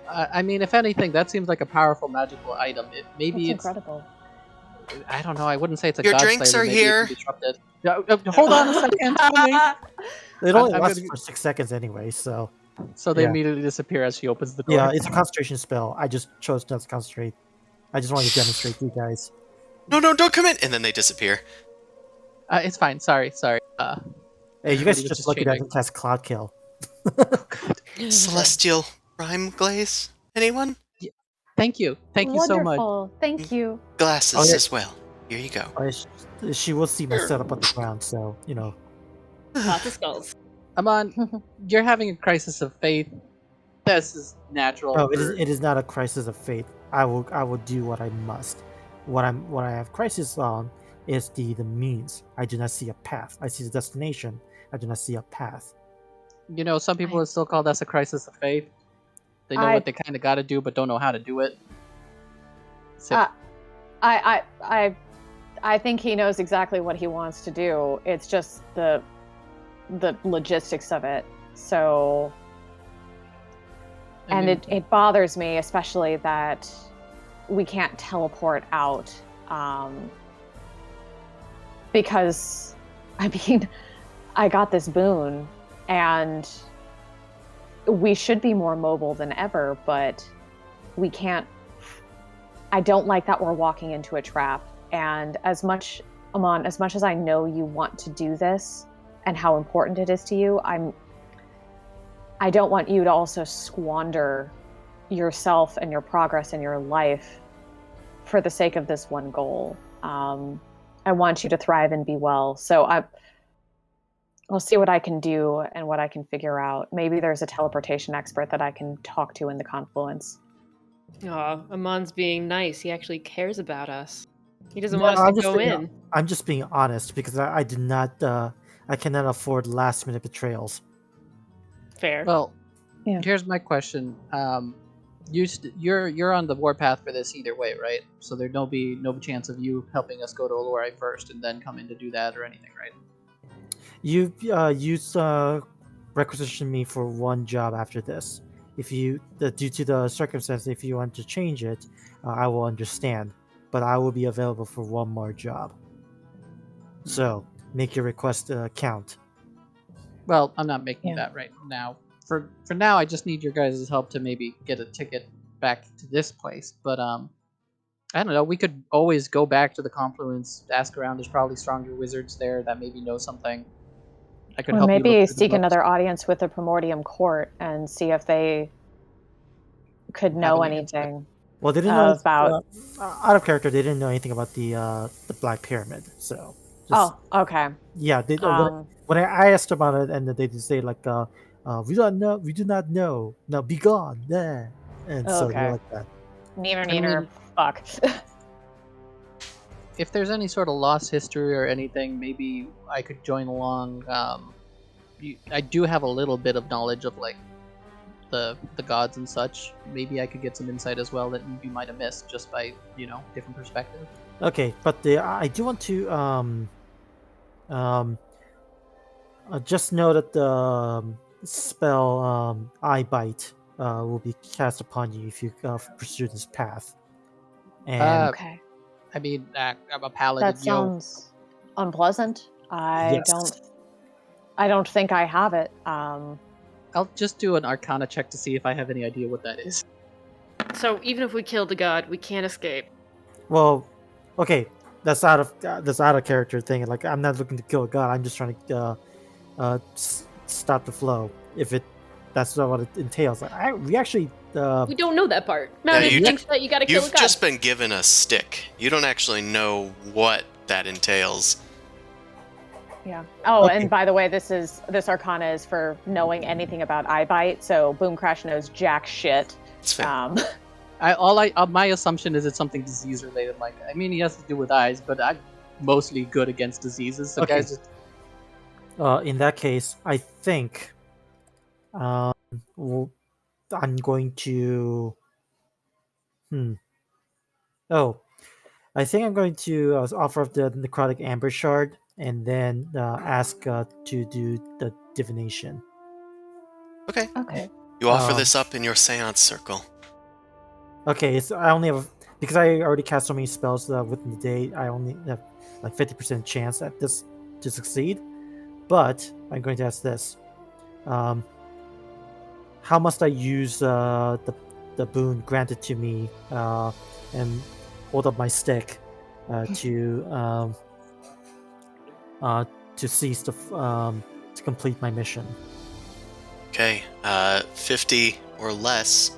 I mean, if anything, that seems like a powerful magical item. Maybe That's it's incredible. I don't know. I wouldn't say it's a Your god drinks slayer, are maybe here. It can disrupt it. Hold on a second. It only I'm lasts gonna- for 6 seconds anyway, so So they Yeah. immediately disappear as she opens the door. yeah, it's a concentration spell. I just chose not to concentrate. I just wanted to demonstrate to you guys. No, don't come in! And then they disappear. It's fine. Sorry. Hey, you guys Everybody was just lucky that I changing. didn't cast Cloud Kill. Celestial Rhyme Glaze? Anyone? Thank you so much. Wonderful. Thank you. Glasses Oh, yeah. as well. Here you go. She will see my setup on the ground, so you know. Lots of skulls. Amon, you're having a crisis of faith. This is natural. Oh, for- it is not a crisis of faith. I will do what I must. What I have crisis on is the means. I do not see a path. I see the destination. I do not see a path. You know, some people would still call this a crisis of faith. They know what they kind of got to do, but don't know how to do it. Sip. I think he knows exactly what he wants to do. It's just the logistics of it. So, I mean, it bothers me, especially that we can't teleport out. Because, I mean, I got this boon, and we should be more mobile than ever, but we can't. I don't like that we're walking into a trap. And as much, Amon, as much as I know you want to do this and how important it is to you, I don't want you to also squander yourself and your progress in your life for the sake of this one goal. I want you to thrive and be well. So I'll see what I can do and what I can figure out. Maybe there's a teleportation expert that I can talk to in the Confluence. Aw, Amon's being nice. He actually cares about us. He doesn't No, want us I'm to just go being- in. I'm just being honest because I did not. I cannot afford last minute betrayals. Fair. well, Yeah. here's my question. You're on the warpath for this either way, right? So there'd be no chance of you helping us go to Olori first and then come in to do that or anything, right? You requisitioned me for one job after this. If you, due to the circumstance, if you want to change it, I will understand. But I will be available for one more job. So make your request count. Well, I'm not making Yeah. that right now. For now, I just need your guys' help to maybe get a ticket back to this place. But I don't know. We could always go back to the Confluence, ask around. There's probably stronger wizards there that maybe know something. I could Or help you maybe look through the seek books. another audience with the Primordium Court and see if they could know any input. anything. Well, they didn't know About- out of character. They didn't know anything about the Black Pyramid. So Oh, okay. yeah, they Um, when I asked about it, and they just say like, we don't know, we do not know. Now be gone, yeah. And so Okay. they're like that. neither, I mean- fuck. If there's any sort of lost history or anything, maybe I could join along. I do have a little bit of knowledge of like the gods and such. Maybe I could get some insight as well that you might have missed just by different perspective. Okay, but I do want to just know that the spell Eye Bite will be cast upon you if you pursue this path. And Okay. I mean, I'm a paladin. That sounds unpleasant. I Yes. don't think I have it. Um, I'll just do an Arcana check to see if I have any idea what that is. So even if we kill the god, we can't escape. well, okay, that's out of character thing. Like I'm not looking to kill a god. I'm just trying to stop the flow. If that's not what it entails. Like, we actually. We don't know that part. Meredith you- thinks that you gotta kill a You've god. just been given a stick. You don't actually know what that entails. yeah. Oh, Okay. and by the way, this Arcana is for knowing anything about Eye Bite. So Boom Crash knows jack shit. It's fair. My assumption is it's something disease related. Like, I mean, he has to do with eyes, but I'm mostly good against diseases. So Okay. guys, just In that case, I think I'm going to. Oh, I think I'm going to offer up the necrotic amber shard and then ask to do the divination. Okay. Okay. You offer um, this up in your seance circle. Okay, I only have because I already cast so many spells within the day. I only have like 50% chance at this to succeed. But I'm going to ask this: how must I use the boon granted to me and hold up my stick to cease to complete my mission? Okay. 50 or less,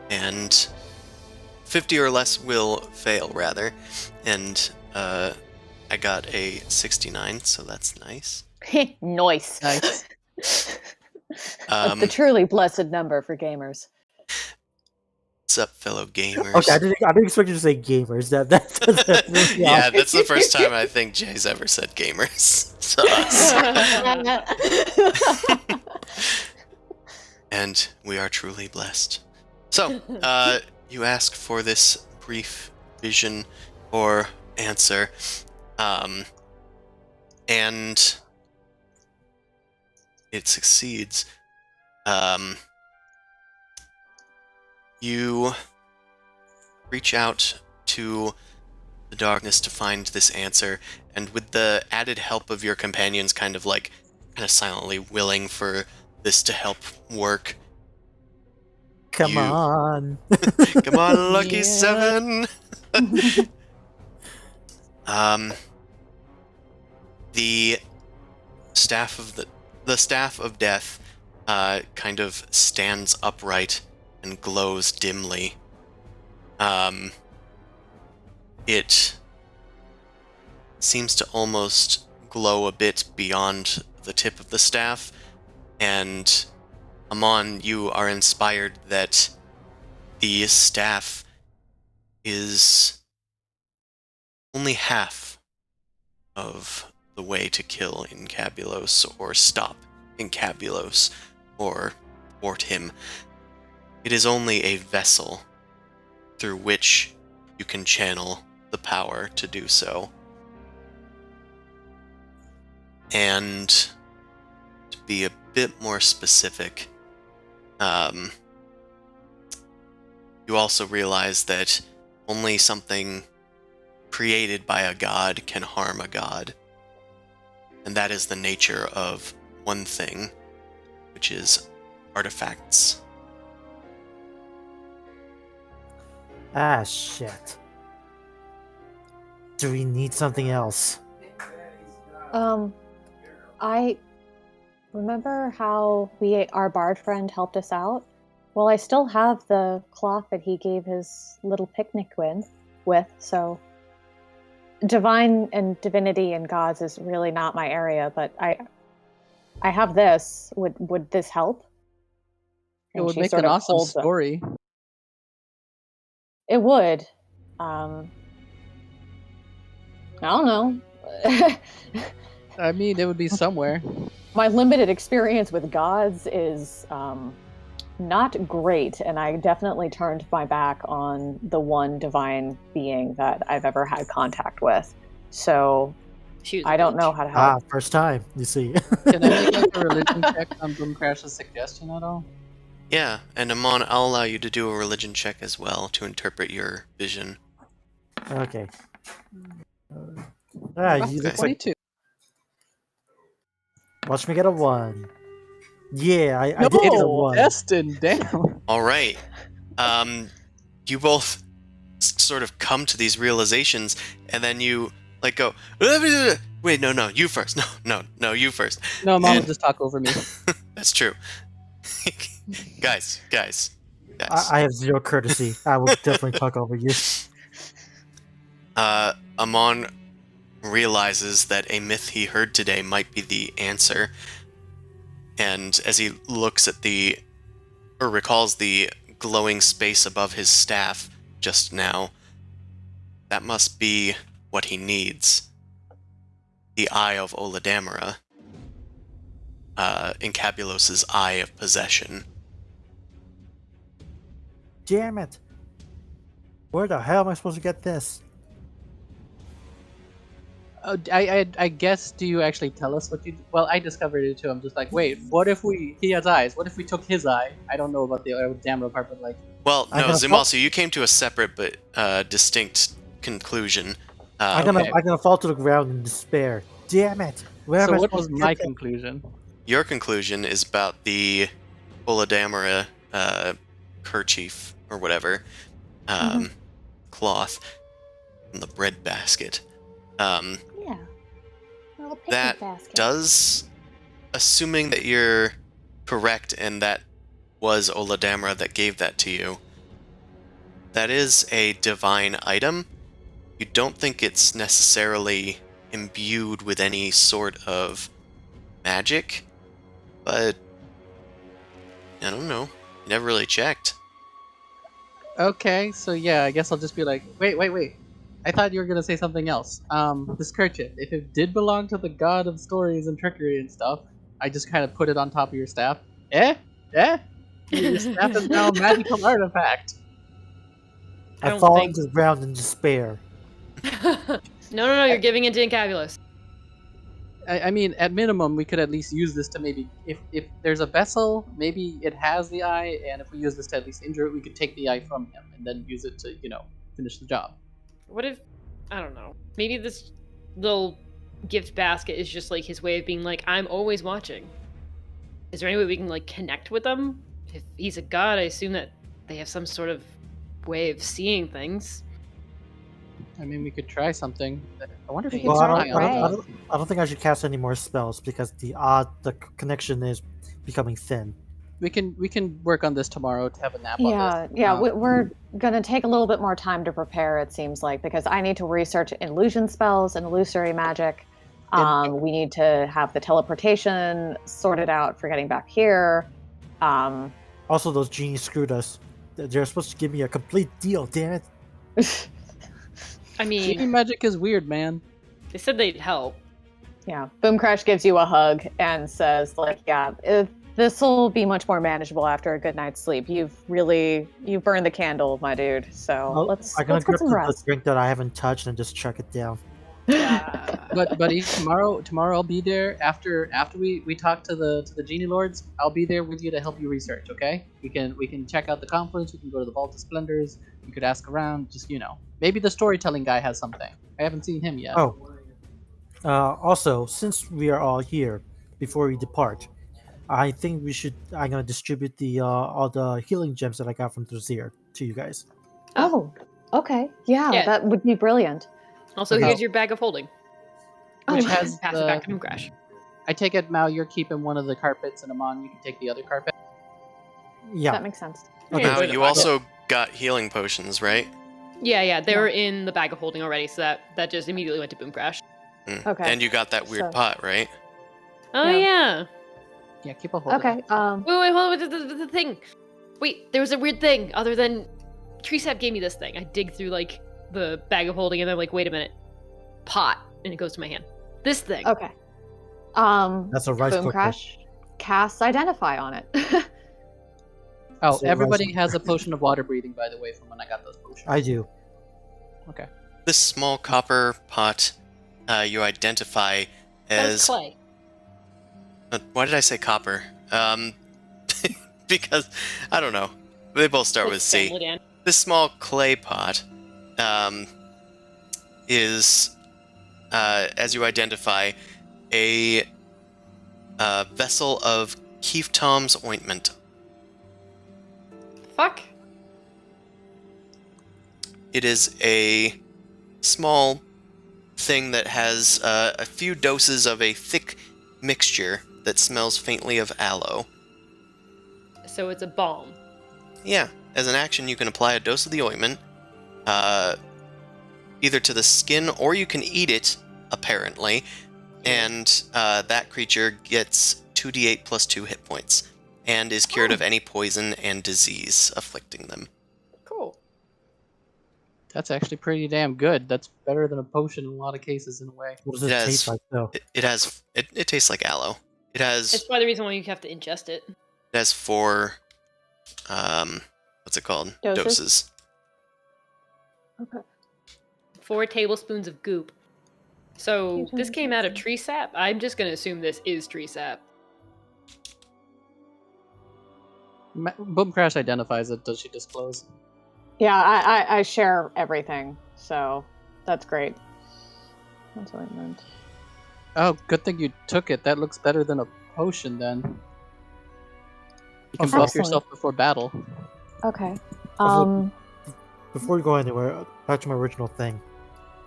and 50 or less will fail, rather. And I got a 69, so that's nice. Nice. nice. The truly blessed number for gamers. What's up, fellow gamers? Okay, I didn't expect you to say gamers. That's really Yeah, off. that's the first time I think Jay's ever said gamers to us. And we are truly blessed. So, you ask for this brief vision or answer. And it succeeds. You reach out to the darkness to find this answer, and with the added help of your companions kind of silently willing for this to help work. Come on. Come on, Lucky Yeah. 7! The staff of death kind of stands upright and glows dimly. It seems to almost glow a bit beyond the tip of the staff, and Amon, you are inspired that the staff is only half of the way to kill Incabulos or stop Incabulos or thwart him. It is only a vessel through which you can channel the power to do so. And to be a bit more specific, you also realize that only something created by a god can harm a god. And that is the nature of one thing, which is artifacts. Ah, shit. Do we need something else? I remember how our bard friend helped us out. Well, I still have the cloth that he gave his little picnic with, so divine and divinity and gods is really not my area, but I have this. Would this help? It And would she make sort an of awesome holds it. story. It would. I don't know. I mean, it would be somewhere. My limited experience with gods is not great, and I definitely turned my back on the one divine being that I've ever had contact with. So She was a I don't know bitch. how to help. First time, you see. Can I make like a religion check on Boomcrash's suggestion at all? Yeah, and Amon, I'll allow you to do a religion check as well to interpret your vision. Okay. You Okay. looks like 22. watch me get a 1. Yeah, I did get a No, 1. Destin, damn. All right. You both sort of come to these realizations, and then you go, wait, no, you first. No, you first. No, Mom will And- just talk over me. That's true. Guys. I have 0 courtesy. I will definitely talk over you. Amon realizes that a myth he heard today might be the answer. And as he looks at recalls the glowing space above his staff just now, that must be what he needs. The Eye of Oladamara. Incabulos' Eye of Possession. Damn it. Where the hell am I supposed to get this? I guess, do you actually tell us what you... Well, I discovered it too. I'm just like, wait, what if he has eyes? What if we took his eye? I don't know about the Damro part, but like... Well, I'm no, gonna Zumasu, you came to a separate but distinct conclusion. I'm okay. gonna fall to the ground in despair. Damn it. Where am So I what supposed was to my get this? conclusion? Your conclusion is about the Oladamara kerchief or whatever, cloth from the bread basket. Yeah. Little picnic That basket. does, assuming that you're correct and that was Oladamara that gave that to you, that is a divine item. You don't think it's necessarily imbued with any sort of magic, but I don't know. You never really checked. Okay, so yeah, I guess I'll just be like, wait. I thought you were gonna say something else. This kerchief, if it did belong to the god of stories and trickery and stuff, I just kind of put it on top of your staff. Your staff is now a magical artifact. I I don't fall think. into the ground in despair. No, you're giving into Incabulos. I mean, at minimum, we could at least use this to maybe, if there's a vessel, maybe it has the eye, and if we use this to at least injure it, we could take the eye from him and then use it to, finish the job. What if, I don't know, maybe this little gift basket is just like his way of being like, I'm always watching. Is there any way we can like connect with them? If he's a god, I assume that they have some sort of way of seeing things. I mean, we could try something. I wonder if We he could can Well, try spy to on pray. the... I don't think I should cast any more spells because the connection is becoming thin. We can work on this tomorrow to have a nap on this. Yeah, we're gonna take a little bit more time to prepare. It seems like because I need to research illusion spells and illusory magic. We need to have the teleportation sorted out for getting back here. Also, those genies screwed us. They're supposed to give me a complete deal, damn it. I Genie mean, magic is weird, man. they said they'd help. Yeah, Boom Crash gives you a hug and says, like, yeah, this will be much more manageable after a good night's sleep. You've burned the candle, my dude. So let's I'm gonna get grip some the rest. drink that I haven't touched and just chuck it down. But buddy, tomorrow I'll be there after we talk to the genie lords. I'll be there with you to help you research. Okay? We can check out the conference. We can go to the Vault of Splendors. You could ask around. Just maybe the storytelling guy has something. I haven't seen him yet. Oh, also, since we are all here, before we depart, I think I'm gonna distribute the all the healing gems that I got from Thrazir to you guys. Oh, okay. Yeah, Yeah. that would be brilliant. Also, Okay. here's your bag of holding. Which Oh, has Pass it back to Boom Crash. I take it, Mao, you're keeping one of the carpets, and Amon, you can take the other carpet. Yeah. that makes sense. Okay. Yeah, Now, there's a you bag. also got healing potions, right? Yeah, they were in the bag of holding already, so that just immediately went to Boom Crash. Okay. And you got that weird So- pot, right? Oh Yeah. yeah. Yeah, keep a hold of Okay. it. Wait, hold on, the thing. Wait, there was a weird thing other than Treesap gave me this thing. I dig through like the bag of holding and I'm like, wait a minute. Pot. And it goes to my hand. This thing. Okay. That's a rice Boom cooker. Crash casts Identify on it. Oh, So everybody Ryzen- has a potion of water breathing, by the way, from when I got those potions. I do. Okay. This small copper pot you identify That is as... clay. Why did I say copper? Because, I don't know. They both start with C. Family Dan. This small clay pot is, as you identify, a vessel of Keef Tom's ointment. Fuck. It is a small thing that has a few doses of a thick mixture that smells faintly of aloe. So it's a balm. Yeah, as an action, you can apply a dose of the ointment, either to the skin or you can eat it, apparently, and that creature gets 2d8 plus 2 hit points, and is cured of any poison and disease afflicting them. Cool. That's actually pretty damn good. That's better than a potion in a lot of cases, in a way. What does It it has- taste like though? It tastes like aloe. It has It's probably the reason why you have to ingest it. 4, what's it called? Doses? Okay. 4 tablespoons of goop. So You this don't came out of think tree sap. I'm just gonna assume this is tree sap. Boom Crash identifies it. Does she disclose? Yeah, I share everything, so that's great. That's ointment. Oh, good thing you took it. That looks better than a potion, then. You can Also- buff yourself before battle. Okay. Also- Before we go anywhere, back to my original thing.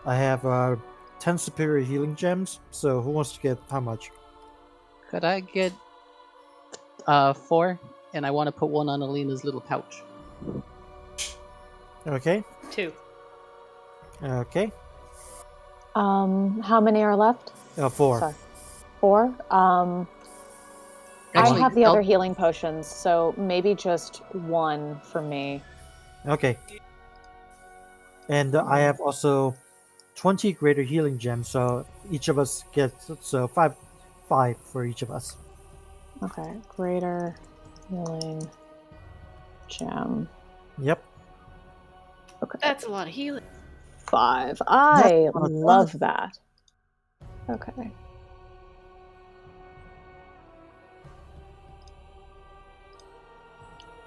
I have 10 superior healing gems, so who wants to get how much? Could I get 4? And I want to put one on Alina's little pouch. Okay. 2. Okay. How many are left? 4. Sorry. 4. Actually, I have the I'll- other healing potions, so maybe just one for me. Okay. And I have also 20 greater healing gems, so each of us gets 5 for each of us. Okay. Greater healing gem. Yep. Okay. That's a lot of healing. 5. I That's not love that. Okay.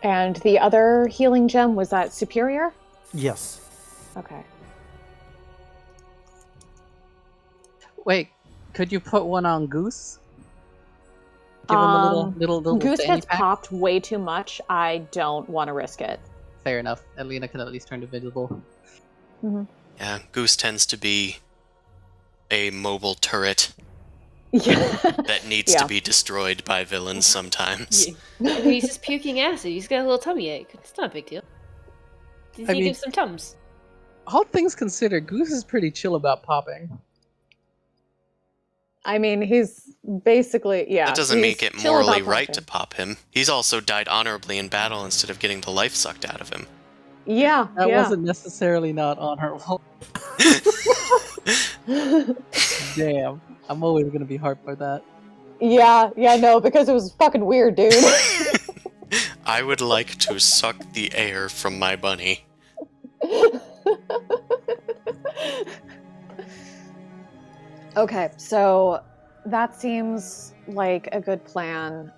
And the other healing gem, was that superior? Yes. Okay. Wait, could you put one on Goose? Give him a little Goose fanny gets pack? popped way too much. I don't want to risk it. Fair enough. Alina can at least turn invisible. Yeah, Goose tends to be a mobile turret Yeah. that needs to be destroyed by villains sometimes. Yeah. And he's just puking acid. He's got a little tummy ache. It's not a big deal. Just I need mean- him some Tums. All things considered, Goose is pretty chill about popping. I mean, he's basically, yeah. That doesn't he's make it chill morally about right popping. to pop him. He's also died honorably in battle instead of getting the life sucked out of him. Yeah, That yeah. wasn't necessarily not honorable. Damn. I'm always gonna be hurt by that. Yeah, no, because it was fucking weird, dude. I would like to suck the air from my bunny. Okay, so that seems like a good plan.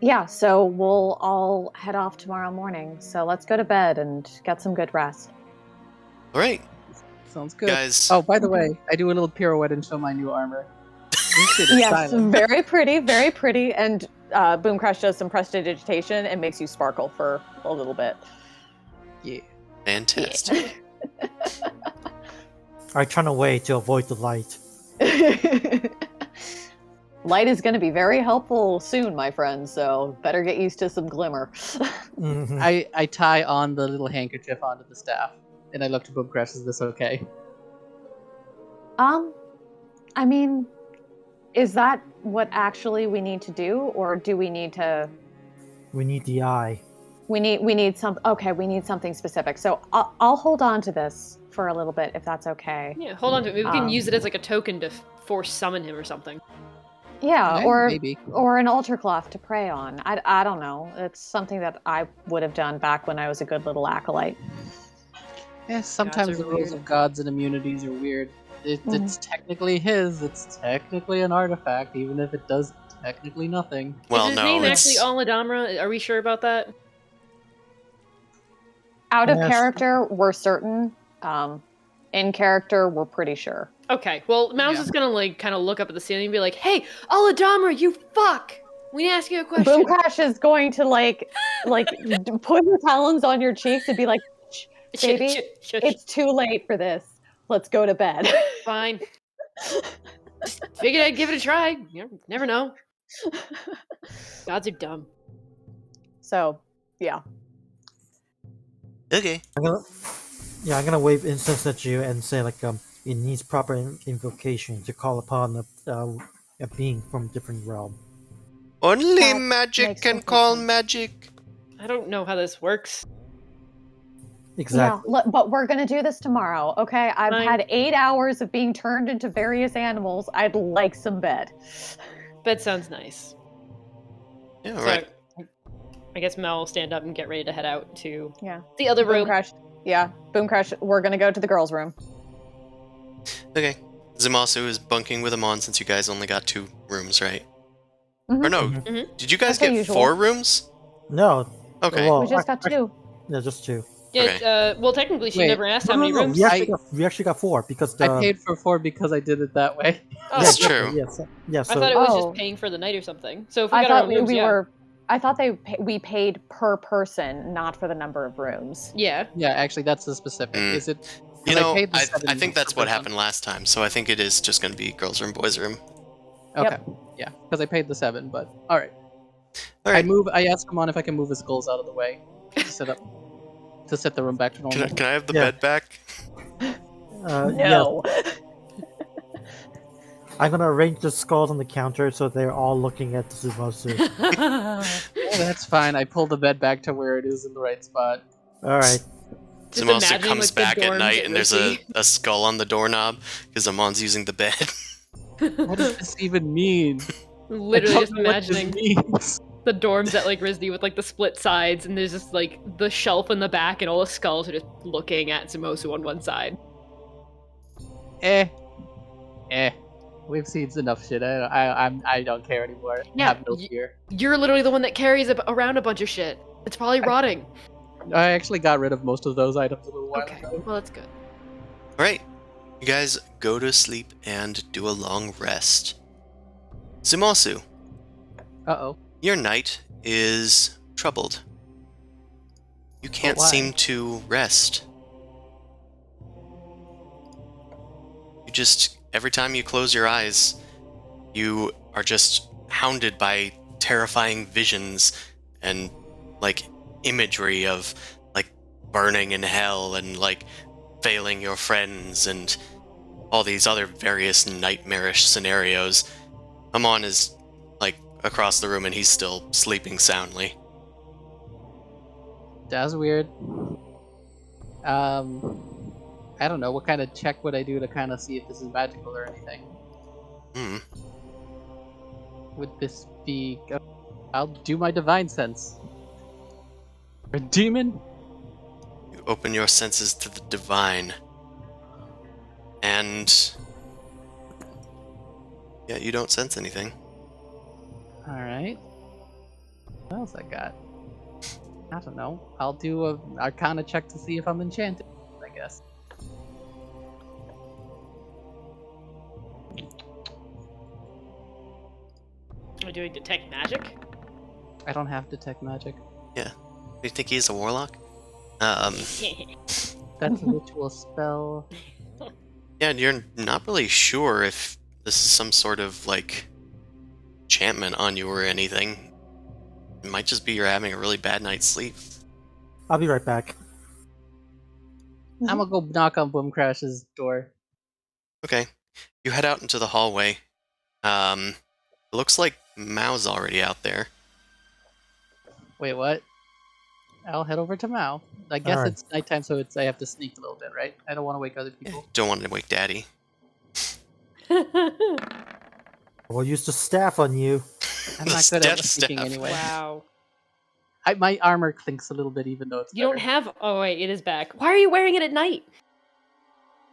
Yeah, so we'll all head off tomorrow morning. So let's go to bed and get some good rest. All right, Sounds good. guys. Oh, by the way, I do a little pirouette and show my new armor. This shit is Yes, silent. very pretty, very pretty. And Boom Crash does some prestidigitation and makes you sparkle for a little bit. Yeah. Fantastic. I turn away to avoid the light. Light is going to be very helpful soon, my friend, so better get used to some glimmer. Mhm. I tie on the little handkerchief onto the staff, and I look to Boom Crash. Is this okay? I mean, is that what actually we need to do, or do we need to? We need the eye. We need some. Okay, we need something specific. So I'll hold on to this for a little bit, if that's okay. Yeah, hold on to it. Maybe we can Um, use it as like a token to force summon him or something. Yeah, Eh, or maybe. or an altar cloth to pray on. I don't know. It's something that I would have done back when I was a good little acolyte. Yeah, sometimes Gods are the rules weird. of gods and immunities are weird. Mm-hmm. It's technically his. It's technically an artifact, even if it does technically nothing. Well, Is his no, name it's actually Aladamra? Are we sure about that? Out of Yes. character, we're certain. In character, we're pretty sure. Okay, well, Mouse Yeah. is gonna like kind of look up at the ceiling and be like, "Hey, Aladamra, you fuck! We need to ask you a question." Boom Crash is going to like put her talons on your cheeks and be like, "Shh, baby, Shush. it's too late for this. Let's go to bed." Fine. Just figured I'd give it a try. You never know. Gods are dumb. So, yeah. okay. I'm gonna wave incense at you and say like it needs proper invocation to call upon a being from a different realm. Only That magic makes can complete call sense. magic. I don't know how this works. Exactly. Yeah, but we're gonna do this tomorrow, okay? I've Fine. had 8 hours of being turned into various animals. I'd like some bed. Bed sounds nice. Yeah, So, right. I guess Mel will stand up and get ready to head out to Yeah. the other Boom room. Crash. Yeah, Boom Crash. We're gonna go to the girls' room. Okay. Zamasu is bunking with Amon since you guys only got 2 rooms, right? Mhm. Or no, Mhm. did you guys That's the get usual. 4 rooms? No. Okay. Well, We just got 2. Yeah, just 2. Yeah, Okay. well, technically, she Wait. never asked how No, many no, no, rooms. we actually got 4 because I paid for 4 because I did it that way. Oh, That's shit. true. Yes. Yeah. I So thought it was Oh. just paying for the night or something. So if we I got our thought own we, rooms, we yeah. were. I thought we paid per person, not for the number of rooms. Yeah. Yeah, actually, that's the specific. Mm. Is it? You 'cause know, paid the I 7 think that's per what person. happened last time, so I think it is just going to be girls' room, boys' room. Okay. Yeah, because I paid the 7, but all right. All right. I asked him on if I can move his skulls out of the way to set the room back to normal. Can I have the Yeah. bed back? No. Yes. I'm gonna arrange the skulls on the counter so they're all looking at the Zumasu. Yeah, that's fine. I pull the bed back to where it is in the right spot. All right. Just Zamasu imagining, comes like, the back at dorms night at and there's a Ritzy. skull on the doorknob because Amon's using the bed. What does this even mean? Literally I just don't know what this imagining. means. the dorms at like RISD with like the split sides, and there's just like the shelf in the back, and all the skulls are just looking at Zumosu on one side. Eh. We've seen enough shit. I don't care anymore. I Yeah, have no fear. You're literally the one that carries around a bunch of shit. It's probably rotting. I actually got rid of most of those items a little while Okay, ago. well that's good. All right, you guys go to sleep and do a long rest. Zumosu, Uh-oh. your night is troubled. You can't why? seem to rest. You just, every time you close your eyes, you are just hounded by terrifying visions and, like, imagery of, like, burning in hell and, like, failing your friends and all these other various nightmarish scenarios. Amon is, like, across the room and he's still sleeping soundly. That's weird. I don't know. What kind of check would I do to kind of see if this is magical or anything? Would this be... I'll do my divine sense. A demon? You open your senses to the divine. And... yeah, you don't sense anything. Alright. What else I got? I don't know. I'll do a Arcana check to see if I'm enchanted, I guess. Are we doing detect magic? I don't have detect magic. Yeah. Do you think he's a warlock? That's a ritual spell. Yeah, and you're not really sure if this is some sort of, like, enchantment on you or anything. It might just be you're having a really bad night's sleep. I'll be right back. I'm gonna go knock on Boom Crash's door. Okay. You head out into the hallway. It looks like Mao's already out there. Wait, what? I'll head over to Mao. I guess Alright. it's nighttime, so I have to sneak a little bit, right? I don't want to wake other people. Don't want to wake Daddy. We'll use the staff on you. I'm The not good at death sneaking staff. anyway. Wow. My armor clinks a little bit, even though it's You don't better. have. Oh wait, it is back. Why are you wearing it at night?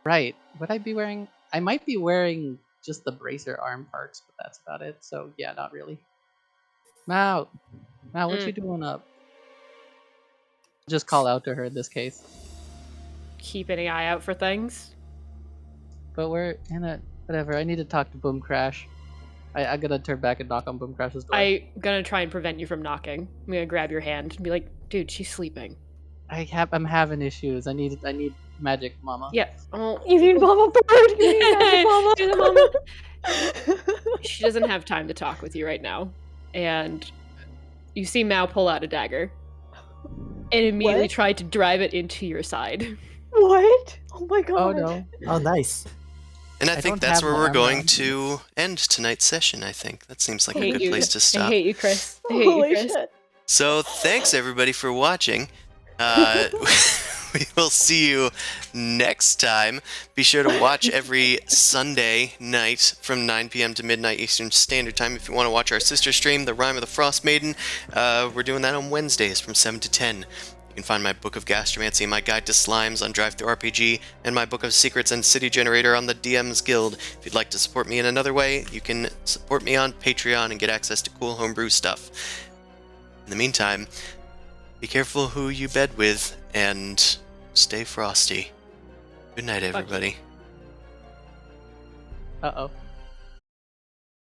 Right. Would I be wearing... I might be wearing just the bracer arm parts, but that's about it. So, yeah, not really. Mao! Mao, what you doing up? Just call out to her in this case. Keep an eye out for things. But we're in a... Whatever, I need to talk to Boom Crash. I'm gonna turn back and knock on Boom Crash's door. I'm gonna try and prevent you from knocking. I'm gonna grab your hand and be like, dude, she's sleeping. I'm having issues. I need magic, Mama. Yeah. Oh, You need Mama Bird. You need Magic Mama. Do the Mama. She doesn't have time to talk with you right now. And you see Mao pull out a dagger and immediately What? try to drive it into your side. What? Oh my god. Oh no. Oh, nice. And I I think don't that's have where my we're armor going on. to end tonight's session, I think. That seems like I a hate good you. place to I stop. hate you, Chris. I hate Holy you, Chris. shit. So, thanks everybody for watching. We will see you next time. Be sure to watch every Sunday night from 9 p.m. to midnight Eastern Standard Time. If you want to watch our sister stream, The Rime of the Frost Maiden, we're doing that on Wednesdays from 7 to 10. You can find my book of Gastromancy and my guide to slimes on Drive-Thru-RPG, and my book of secrets and city generator on the DM's Guild. If you'd like to support me in another way, you can support me on Patreon and get access to cool homebrew stuff. In the meantime, be careful who you bed with, and stay frosty. Good night, everybody. Uh oh.